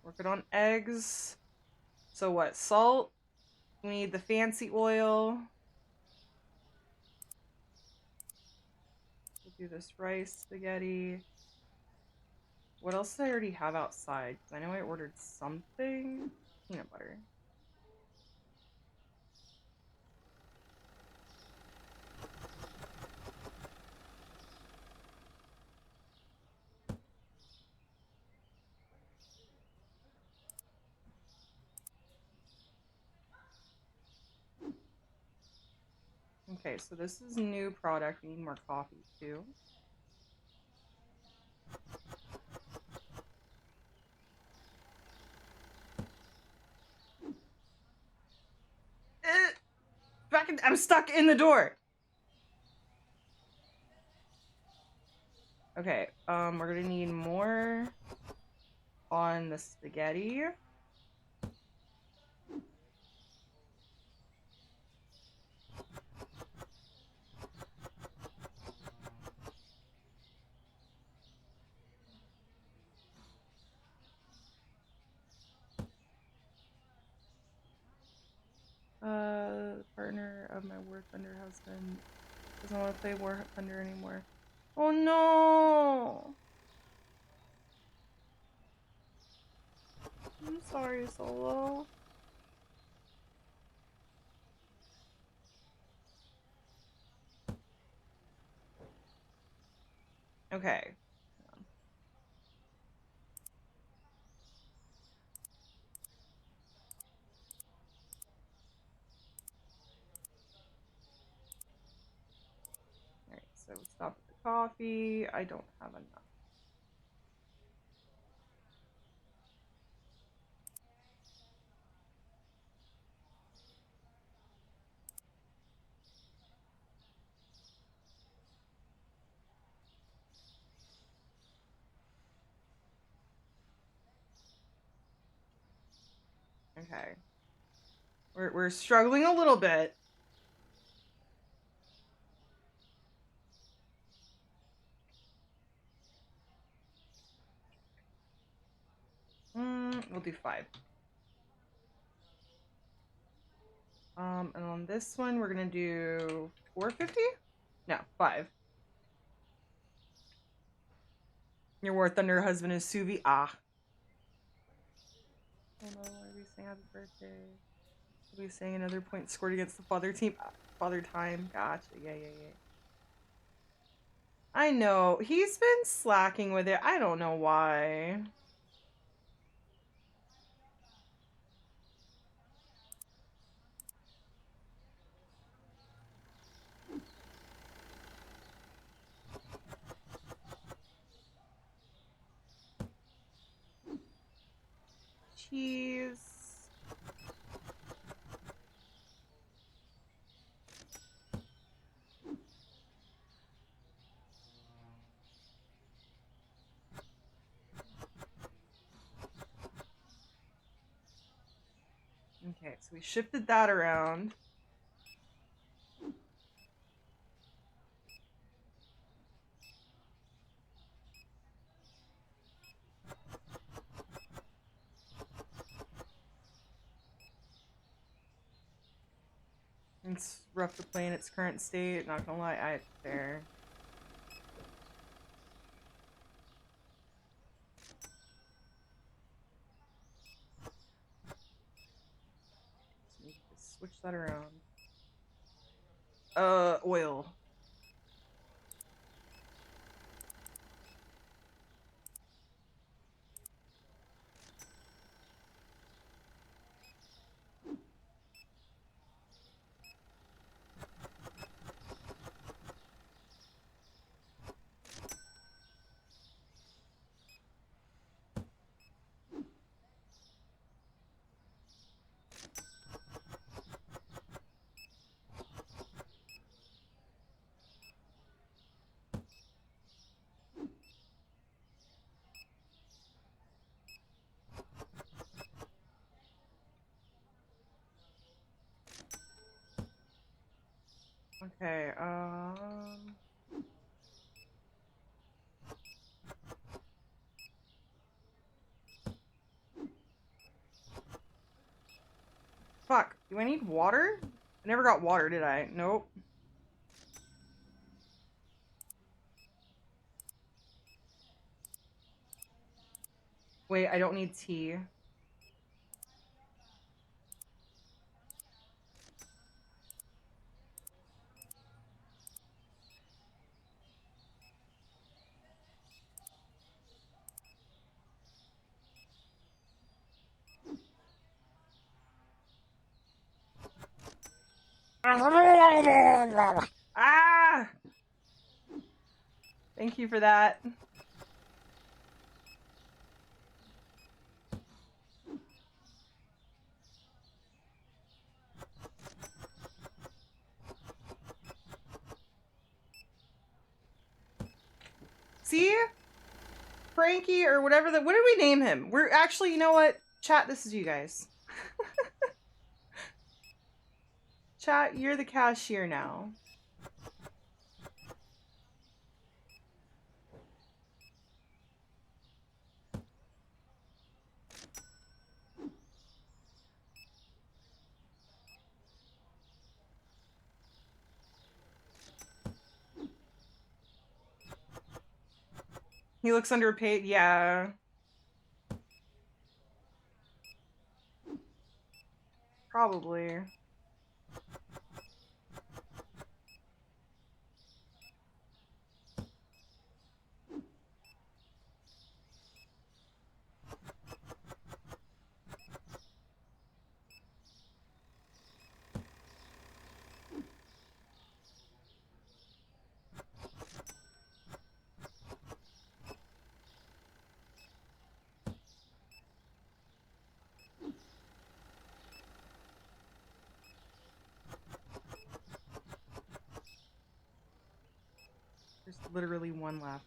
Working on eggs. So what? Salt. We need the fancy oil. We'll do this rice spaghetti. What else did I already have outside? Because I know I ordered something. Peanut butter. Okay, so this is new product. We need more coffee too. I'm stuck in the door. Okay, we're gonna need more on the spaghetti. Partner of my War Thunder husband doesn't want to play War Thunder anymore. Oh no! I'm sorry, Solo. Okay. Alright, so stop at the coffee. I don't have enough. Okay. We're struggling a little bit. We'll do 5. And on this one, we're gonna do 450? No, 5. Your War Thunder husband is Suvi. Ah. Oh no, why are we saying happy birthday? Are we saying another point scored against the father team? Father time. Gotcha. Yeah. I know. He's been slacking with it. I don't know why. Cheese. Okay, so we shifted that around. It's rough to play in its current state, not gonna lie, fair. So switch that around. Oil. Okay, fuck. Do I need water? I never got water, did I? Nope. Wait, I don't need tea. Ah! Thank you for that. See? Frankie or whatever what did we name him? We're actually, you know what? Chat, this is you guys. Chat, you're the cashier now. He looks underpaid, yeah. Probably. There's literally one left.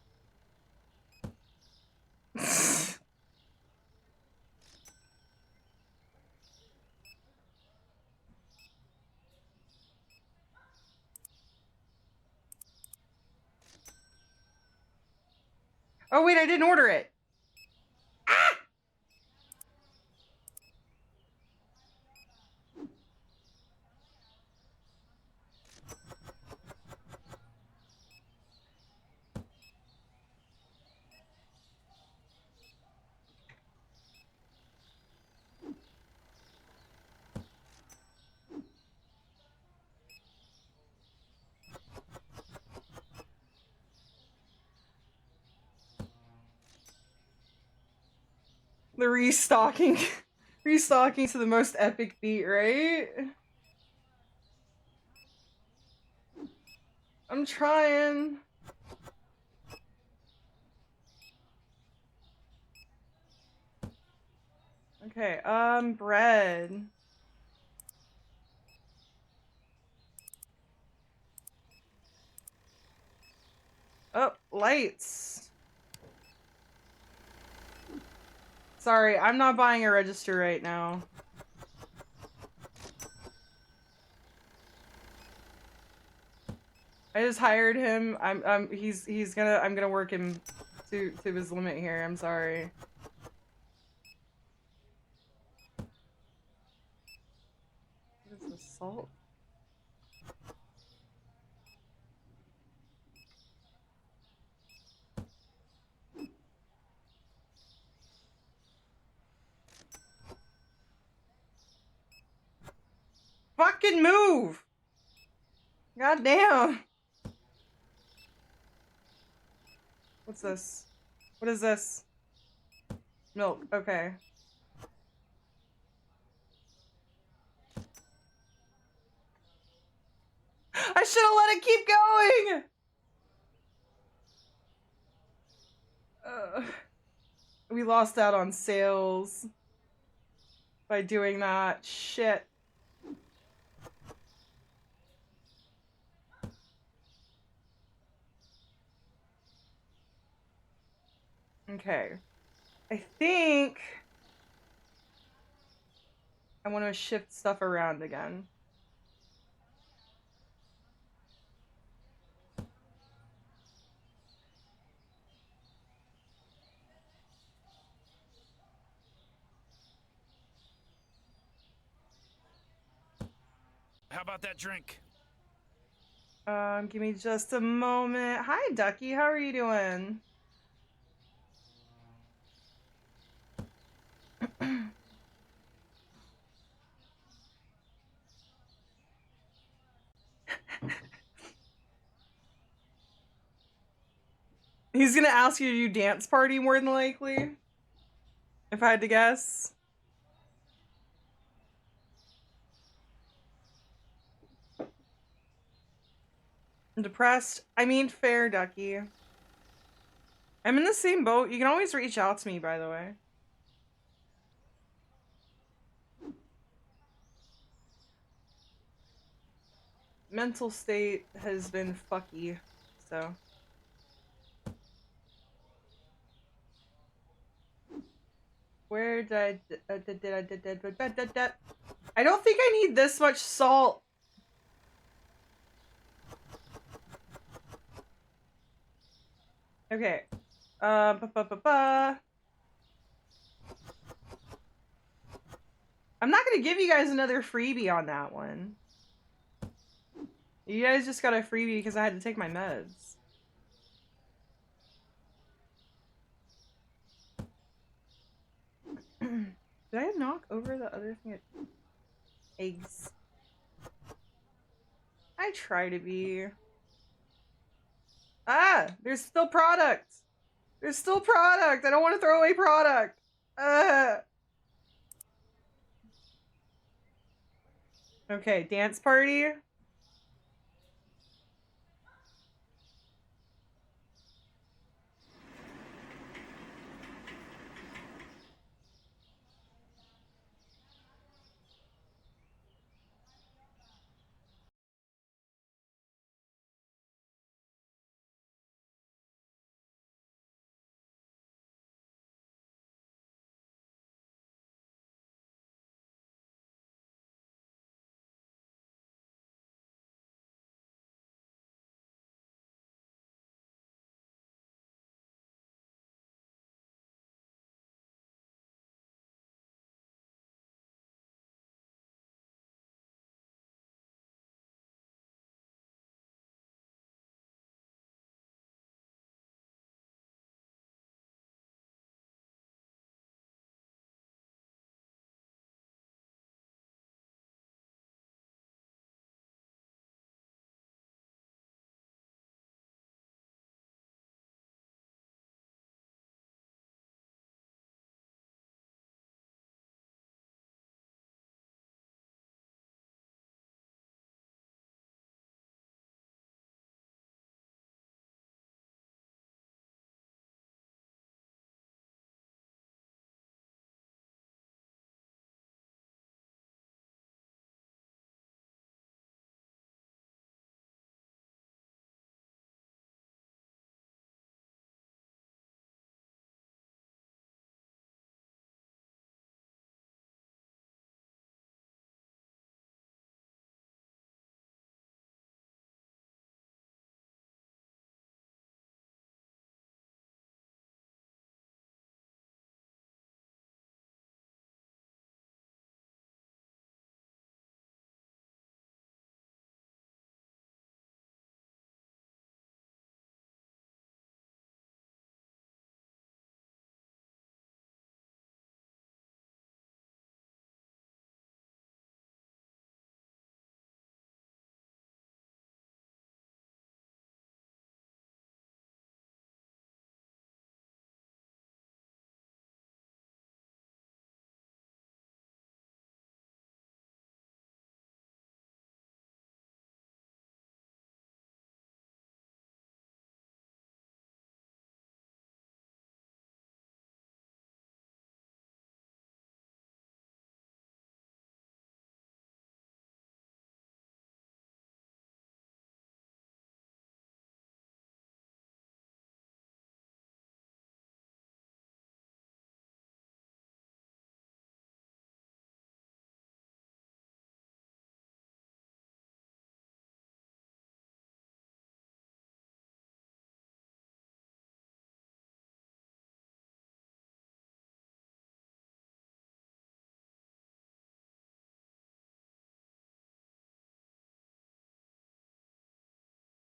Oh wait, I didn't order it. Ah! The restocking. Restocking to the most epic beat, right? I'm trying. Okay, bread. Oh, lights. Sorry, I'm not buying a register right now. I just hired him. I'm gonna work him to his limit here. I'm sorry. What is this, salt? Fucking move! God damn! What's this? What is this? Milk, okay. I should have let it keep going! We lost out on sales by doing that. Shit. Okay. I think I want to shift stuff around again. How about that drink? Give me just a moment. Hi, Ducky. How are you doing? He's gonna ask you to do dance party more than likely. If I had to guess. Depressed. I mean, fair, Ducky. I'm in the same boat. You can always reach out to me, by the way. Mental state has been fucky, so. Where did I I don't think I need this much salt. Okay. I'm not gonna give you guys another freebie on that one. You guys just got a freebie because I had to take my meds. Did I knock over the other thing? Eggs. I try to be. Ah! There's still product! There's still product! I don't want to throw away product! Okay, dance party.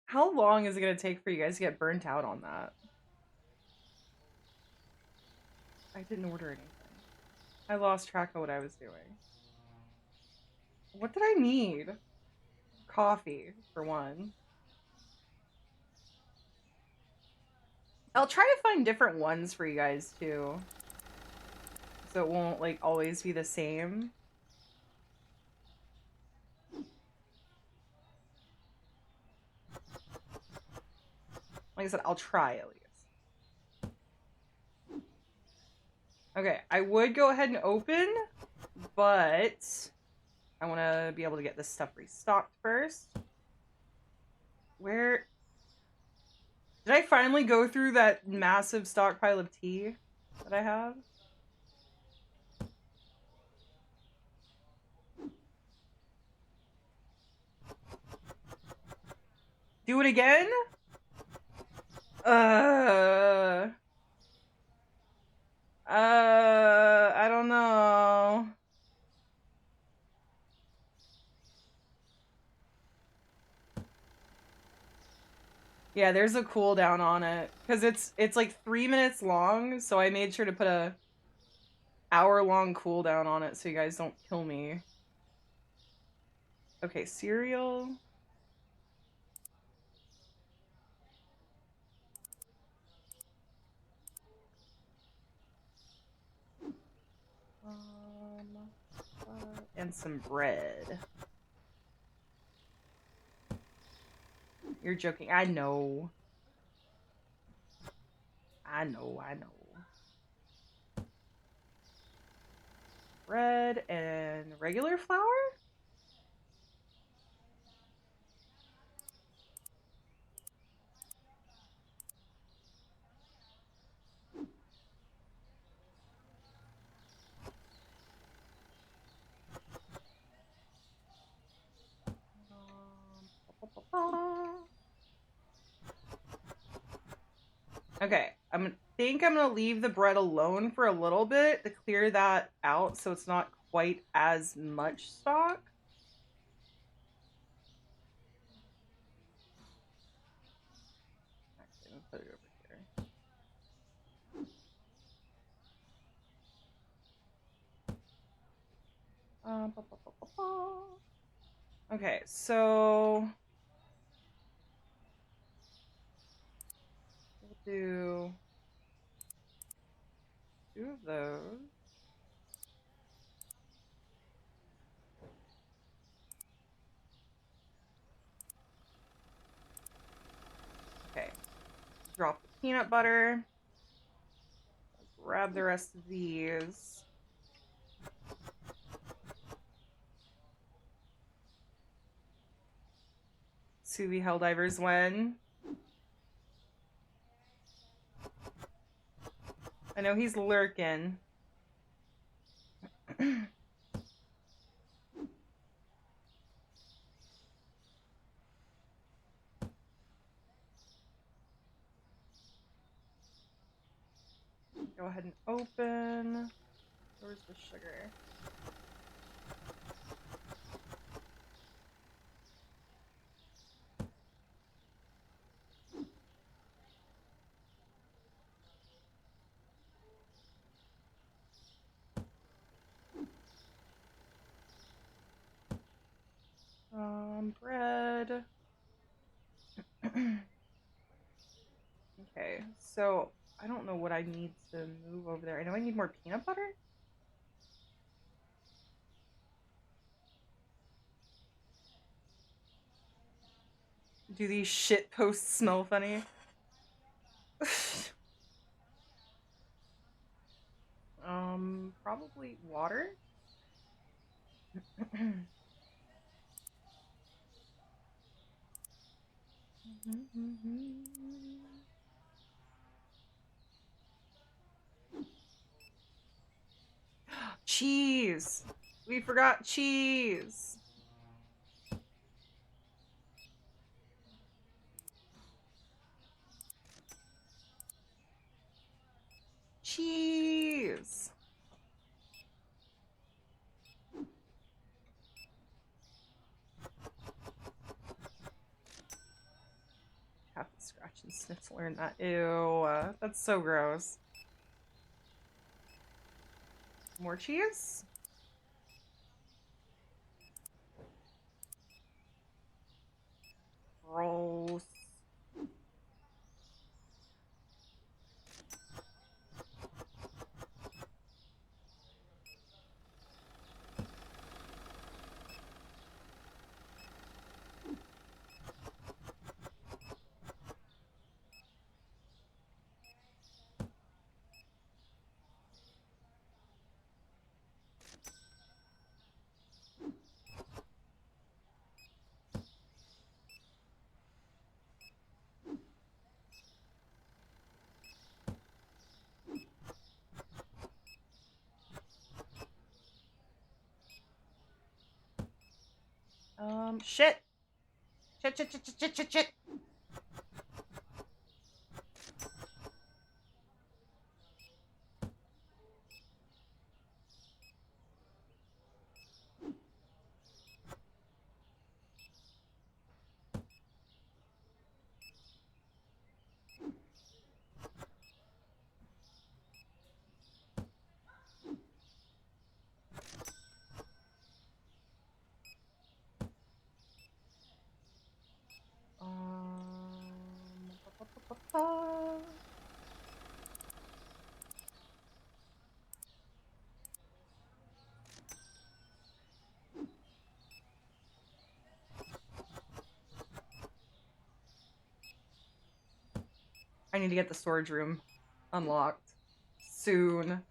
How long is it gonna take for you guys to get burnt out on that? I didn't order anything. I lost track of what I was doing. What did I need? Coffee, for one. I'll try to find different ones for you guys, too. So it won't, like, always be the same. I said, I'll try at least. Okay, I would go ahead and open, but I want to be able to get this stuff restocked first. Where... Did I finally go through that massive stockpile of tea that I have? Do it again? I don't know. Yeah, there's a cooldown on it. Because it's like 3 minutes long, so I made sure to put a hour-long cooldown on it so you guys don't kill me. Okay, cereal. And some bread. You're joking. I know. I know. Bread and regular flour? Okay, think I'm gonna leave the bread alone for a little bit to clear that out so it's not quite as much stock. Actually, I'm gonna put it over here. Okay, so we'll do 2 of those. Okay, drop the peanut butter. Grab the rest of these. Suvi Helldivers when? I know he's lurking. Go ahead and open. Where's the sugar? Bread. Okay, so I don't know what I need to move over there. I know I need more peanut butter. Do these shit posts smell funny? Probably water. Cheese! We forgot cheese! Cheese! Have to scratch and sniff to learn that. Ew, that's so gross. More cheese? Gross. Shit. Shit, shit, shit, shit, shit, shit, shit. Ba, ba, ba, ba. I need to get the storage room unlocked soon.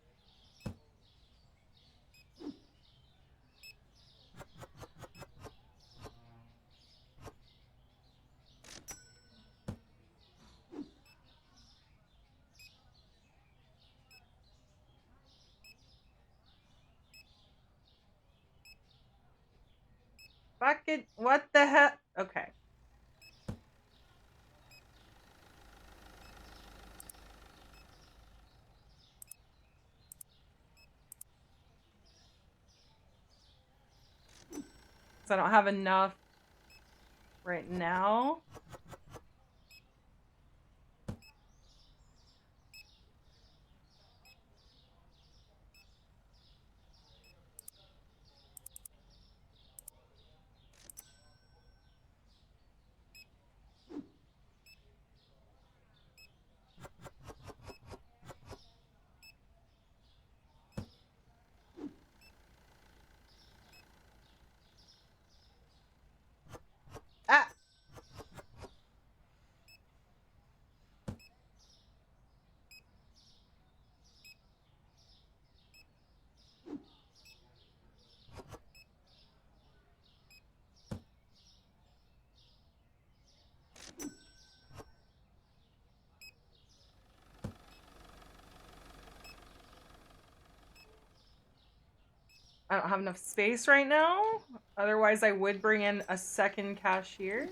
Bucket, what the heck? Okay. Because I don't have enough right now. Ah! I don't have enough space right now. Otherwise, I would bring in a second cashier.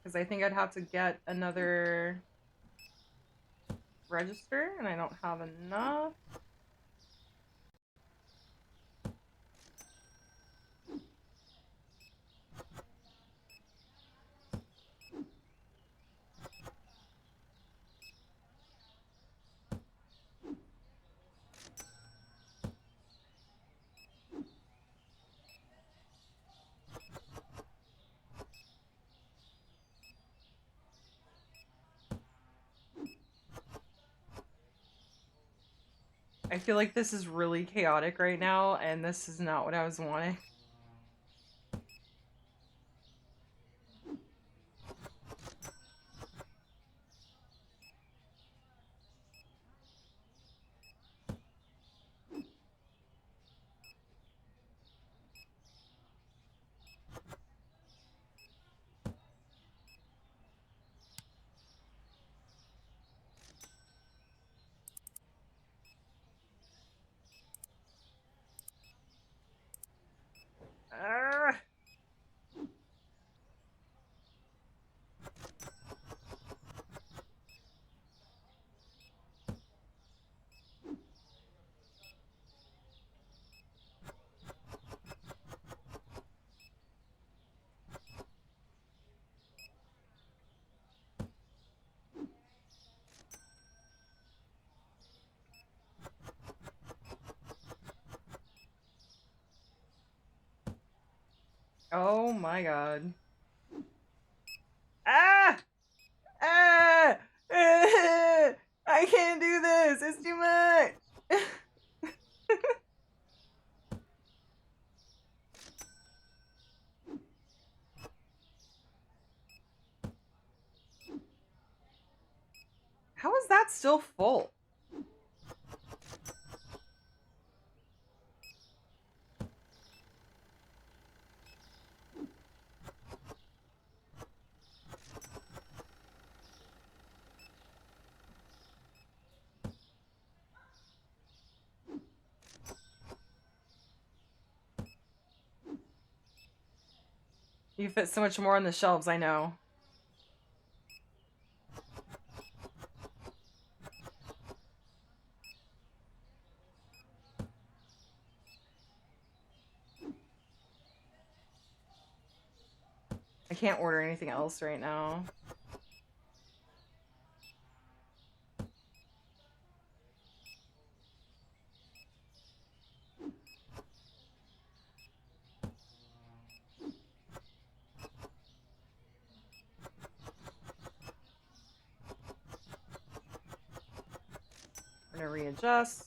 Because I think I'd have to get another register, and I don't have enough. I feel like this is really chaotic right now, and this is not what I was wanting. Ah! Oh my god. Ah! Ah! I can't do this! It's too much! How is that still full? You fit so much more on the shelves, I know. I can't order anything else right now. I'm gonna readjust.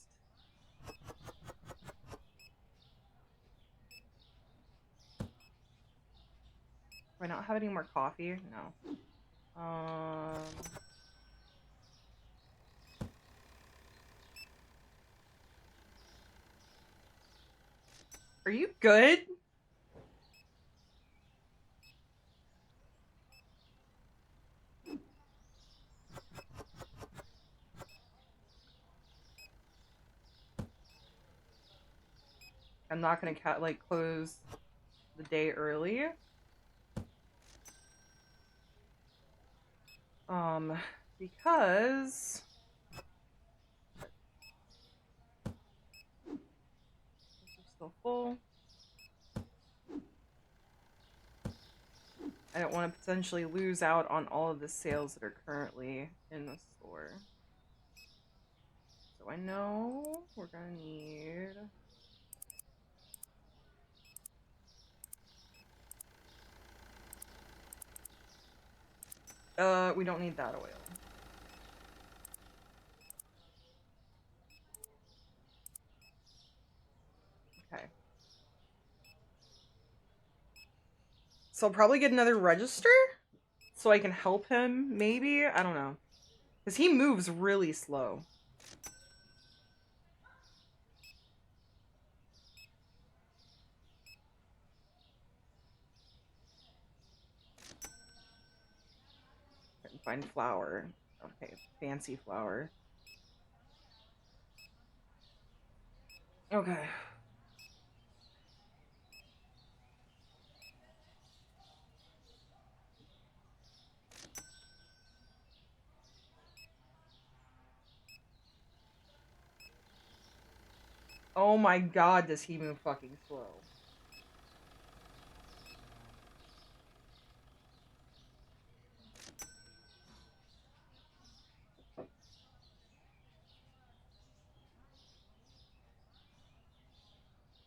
Do I not have any more coffee? No. Are you good? I'm not gonna close the day early. Because these are still full. I don't want to potentially lose out on all of the sales that are currently in the store. So I know we're gonna need we don't need that oil. Okay. So I'll probably get another register so I can help him, maybe? I don't know. Because he moves really slow. Couldn't find flour. Okay, fancy flour. Okay. Oh my god, does he move fucking slow.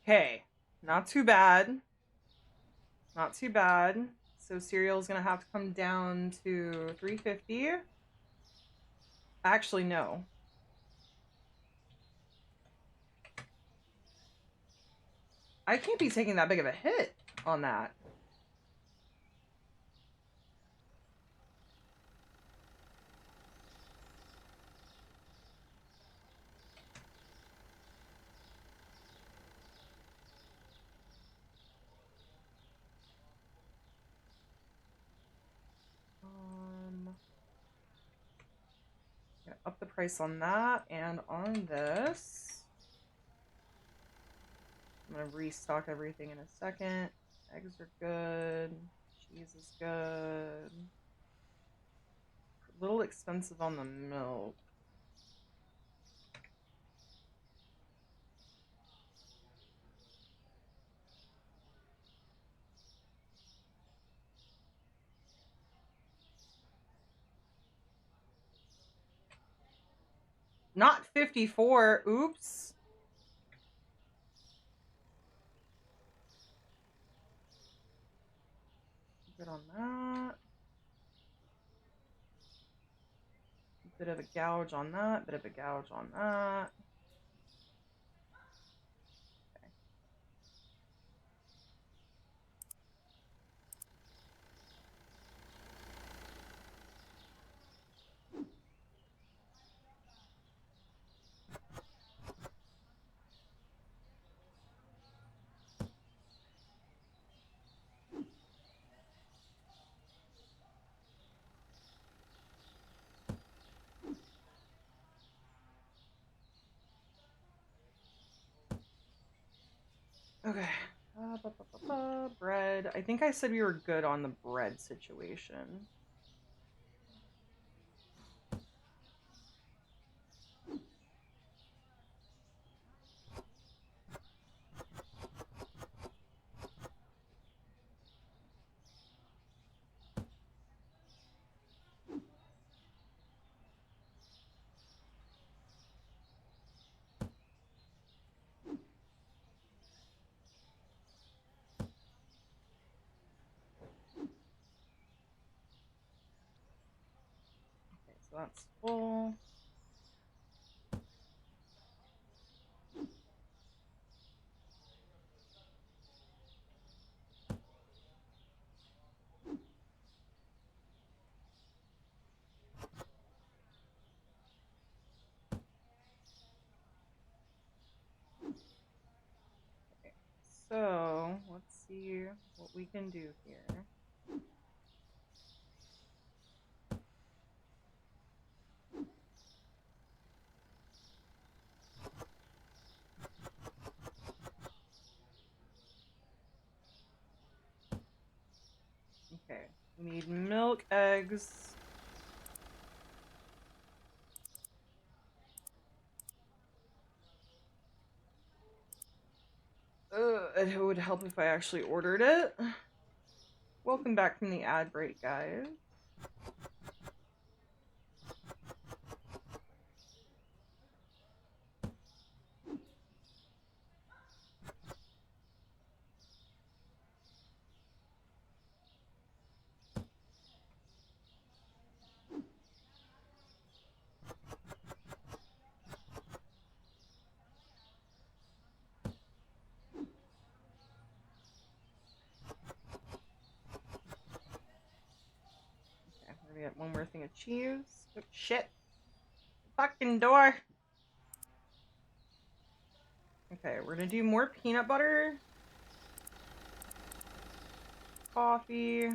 Okay, not too bad. Not too bad. So cereal's gonna have to come down to $3.50. Actually, no. I can't be taking that big of a hit on that. Gonna up the price on that and on this. I'm gonna restock everything in a second. Eggs are good. Cheese is good. A little expensive on the milk. Not 54. Oops. Good on that. Bit of a gouge on that. Bit of a gouge on that. Okay. Bread. I think I said we were good on the bread situation. So that's full. Okay. So let's see what we can do here. Okay, we need milk, eggs. It would help if I actually ordered it. Welcome back from the ad break, guys. Okay, we're gonna get one more thing of cheese. Oh, shit. Fucking door. Okay, we're gonna do more peanut butter. Coffee.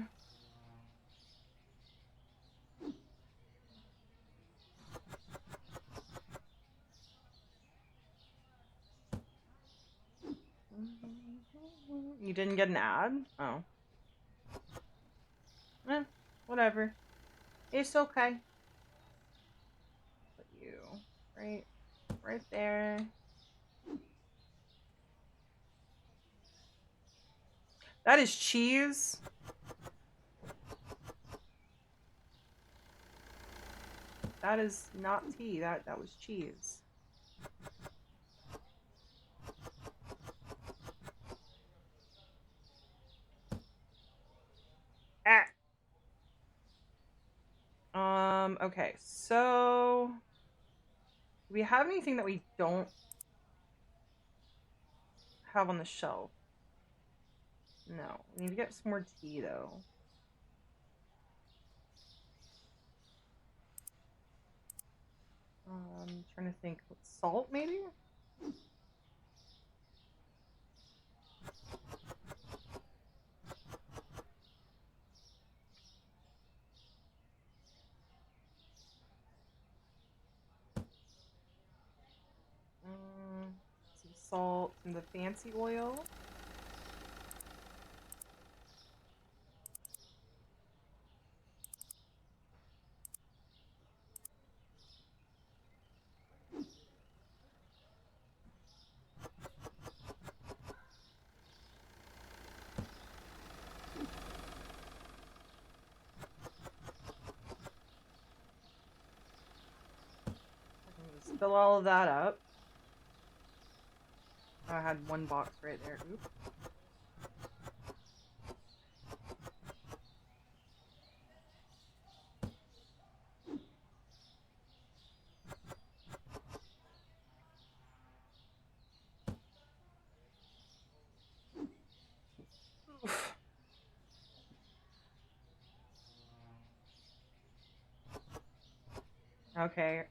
You didn't get an ad? Oh. Whatever. It's okay. Put you right there. That is cheese. That is not tea. That was cheese. Ah. Okay, so do we have anything that we don't have on the shelf? No. We need to get some more tea though. Trying to think. Salt maybe? Some salt and the fancy oil. Just fill all of that up. I had one box right there. Oops. Oof. Okay,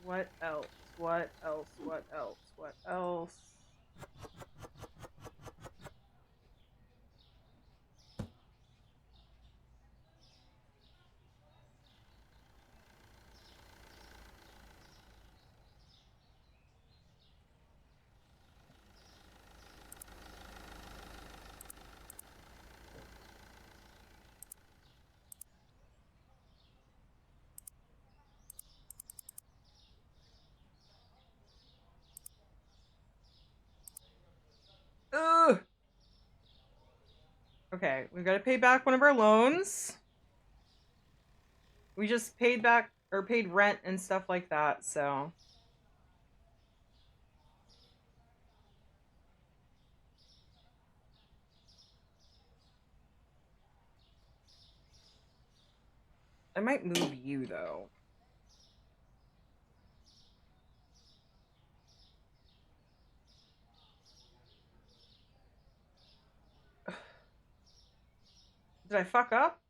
what else? What else? What else? What else? Okay, we've got to pay back one of our loans. We just paid back, or paid rent and stuff like that, so... I might move you, though. Did I fuck up?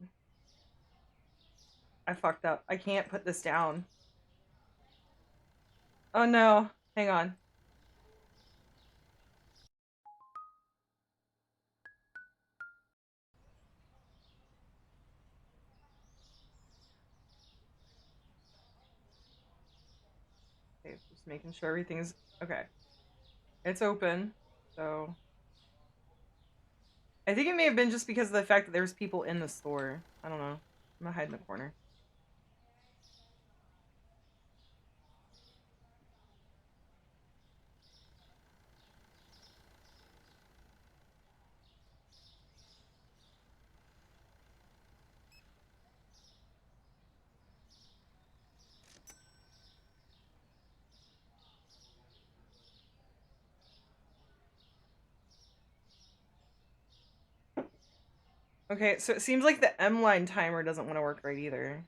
I fucked up. I can't put this down. Oh no. Hang on. Okay, just making sure everything's okay. It's open, so I think it may have been just because of the fact that there's people in the store. I don't know. I'm gonna hide in the corner. Okay, so it seems like the M line timer doesn't want to work right either.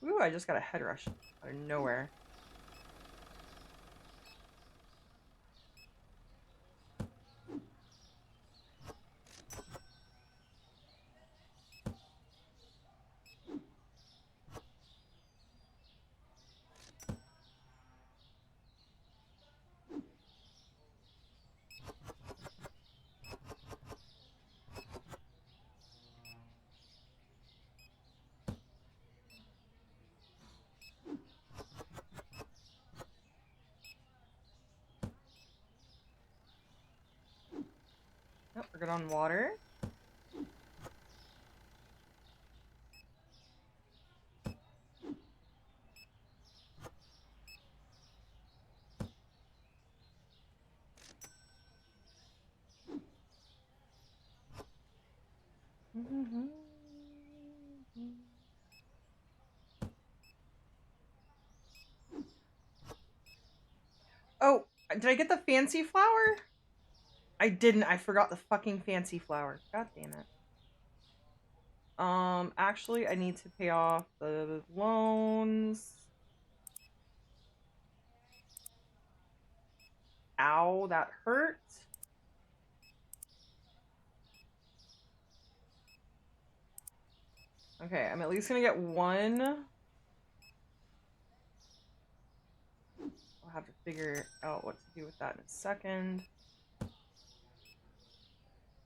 Ooh, I just got a head rush out of nowhere. Oh, we're good on water. Oh, did I get the fancy flower? I didn't. I forgot the fucking fancy flower. God damn it. Actually, I need to pay off the loans. Ow, that hurt. Okay, I'm at least gonna get one. I'll have to figure out what to do with that in a second.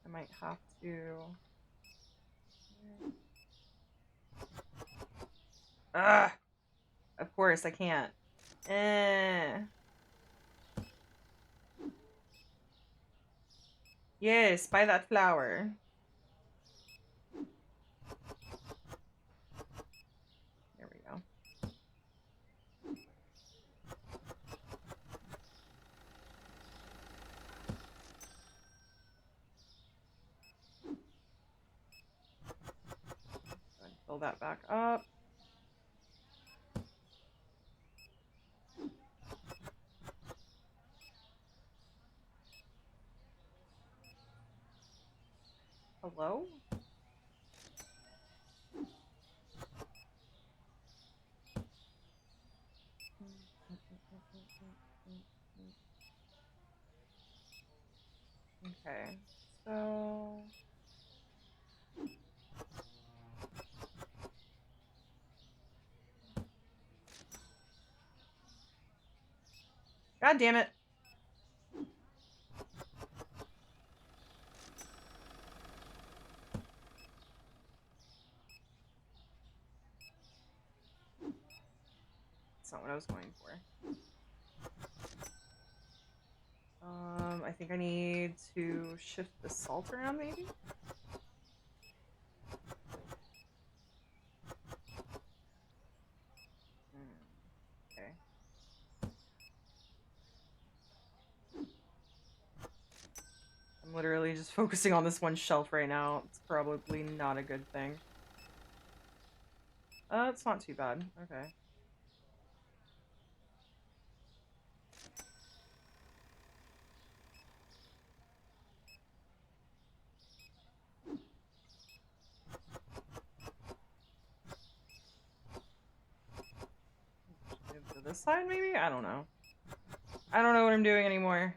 I might have to... Ah! Of course, I can't. Yes, buy that flower. There we go. Go ahead and fill that back up. Hello? Okay, so... God damn it. what I was going for. I think I need to shift the salt around, maybe? Okay. I'm literally just focusing on this one shelf right now. It's probably not a good thing. It's not too bad. Okay. Move to this side, maybe? I don't know. I don't know what I'm doing anymore.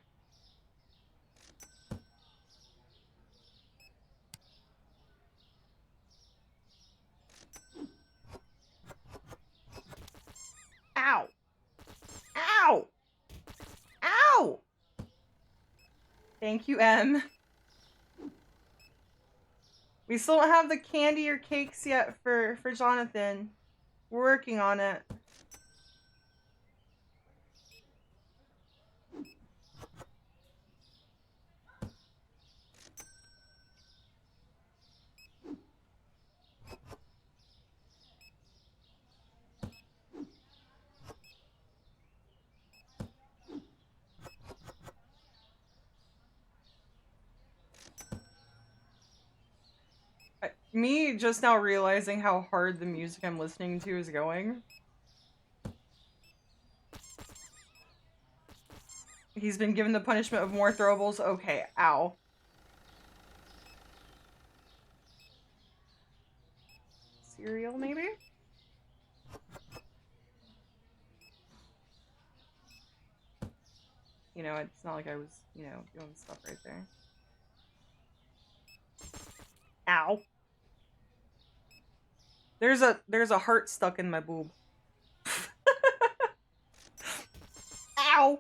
Ow! Ow! Ow! Thank you, M. We still don't have the candy or cakes yet for Jonathan. We're working on it. Me just now realizing how hard the music I'm listening to is going. He's been given the punishment of more throwables. Okay, ow. Cereal, maybe? You know, it's not like I was, you know, doing stuff right there. Ow. There's a heart stuck in my boob. Ow!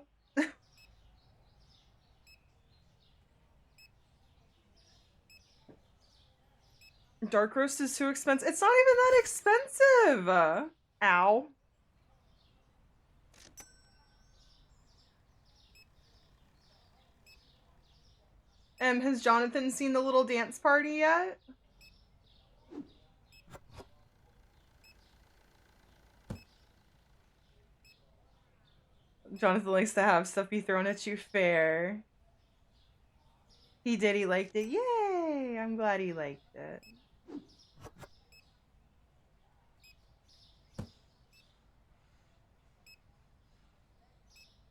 Dark roast is too expensive. It's not even that expensive! Ow. Has Jonathan seen the little dance party yet? Jonathan likes to have stuff be thrown at you fair. He did, he liked it. Yay! I'm glad he liked it.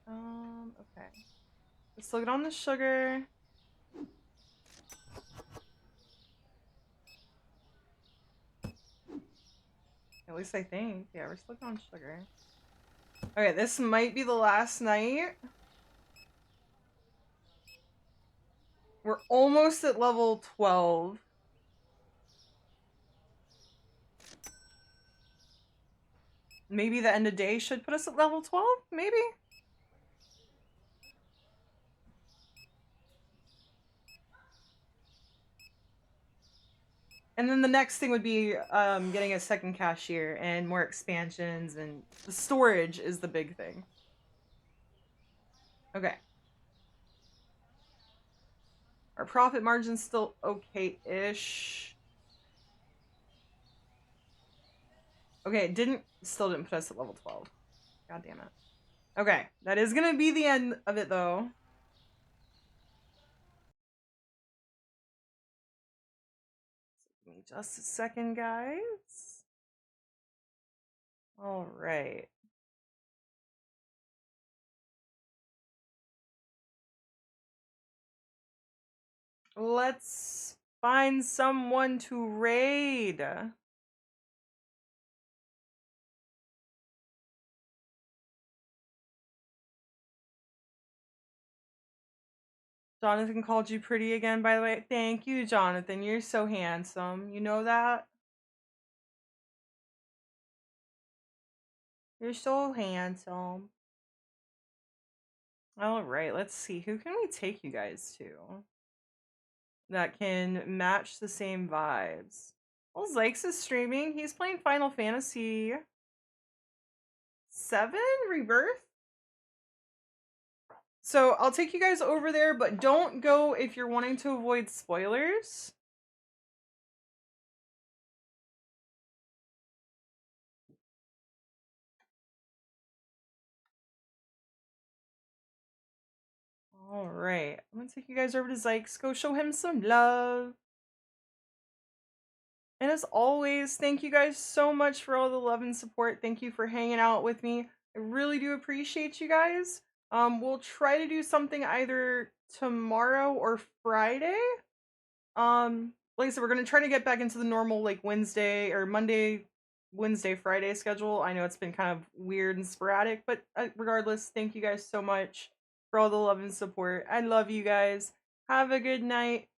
Okay. Let's look on the sugar. At least I think. Yeah, we're still on sugar. Okay, this might be the last night. We're almost at level 12. Maybe the end of day should put us at level 12? Maybe? And then the next thing would be getting a second cashier and more expansions, and the storage is the big thing. Okay. Our profit margin's still okay-ish. Okay, it still didn't put us at level 12. God damn it. Okay, that is gonna be the end of it though. Give me just a second, guys. All right. Let's find someone to raid. Jonathan called you pretty again, by the way. Thank you, Jonathan. You're so handsome. You know that? You're so handsome. All right, let's see. Who can we take you guys to that can match the same vibes? Well, Zykes is streaming. He's playing Final Fantasy 7 Rebirth. So I'll take you guys over there, but don't go if you're wanting to avoid spoilers. All right, I'm gonna take you guys over to Zykes. Go show him some love. And as always, thank you guys so much for all the love and support. Thank you for hanging out with me. I really do appreciate you guys. We'll try to do something either tomorrow or Friday. Like I said, we're gonna try to get back into the normal like Wednesday or Monday, Wednesday, Friday schedule. I know it's been kind of weird and sporadic, but regardless, thank you guys so much for all the love and support. I love you guys. Have a good night.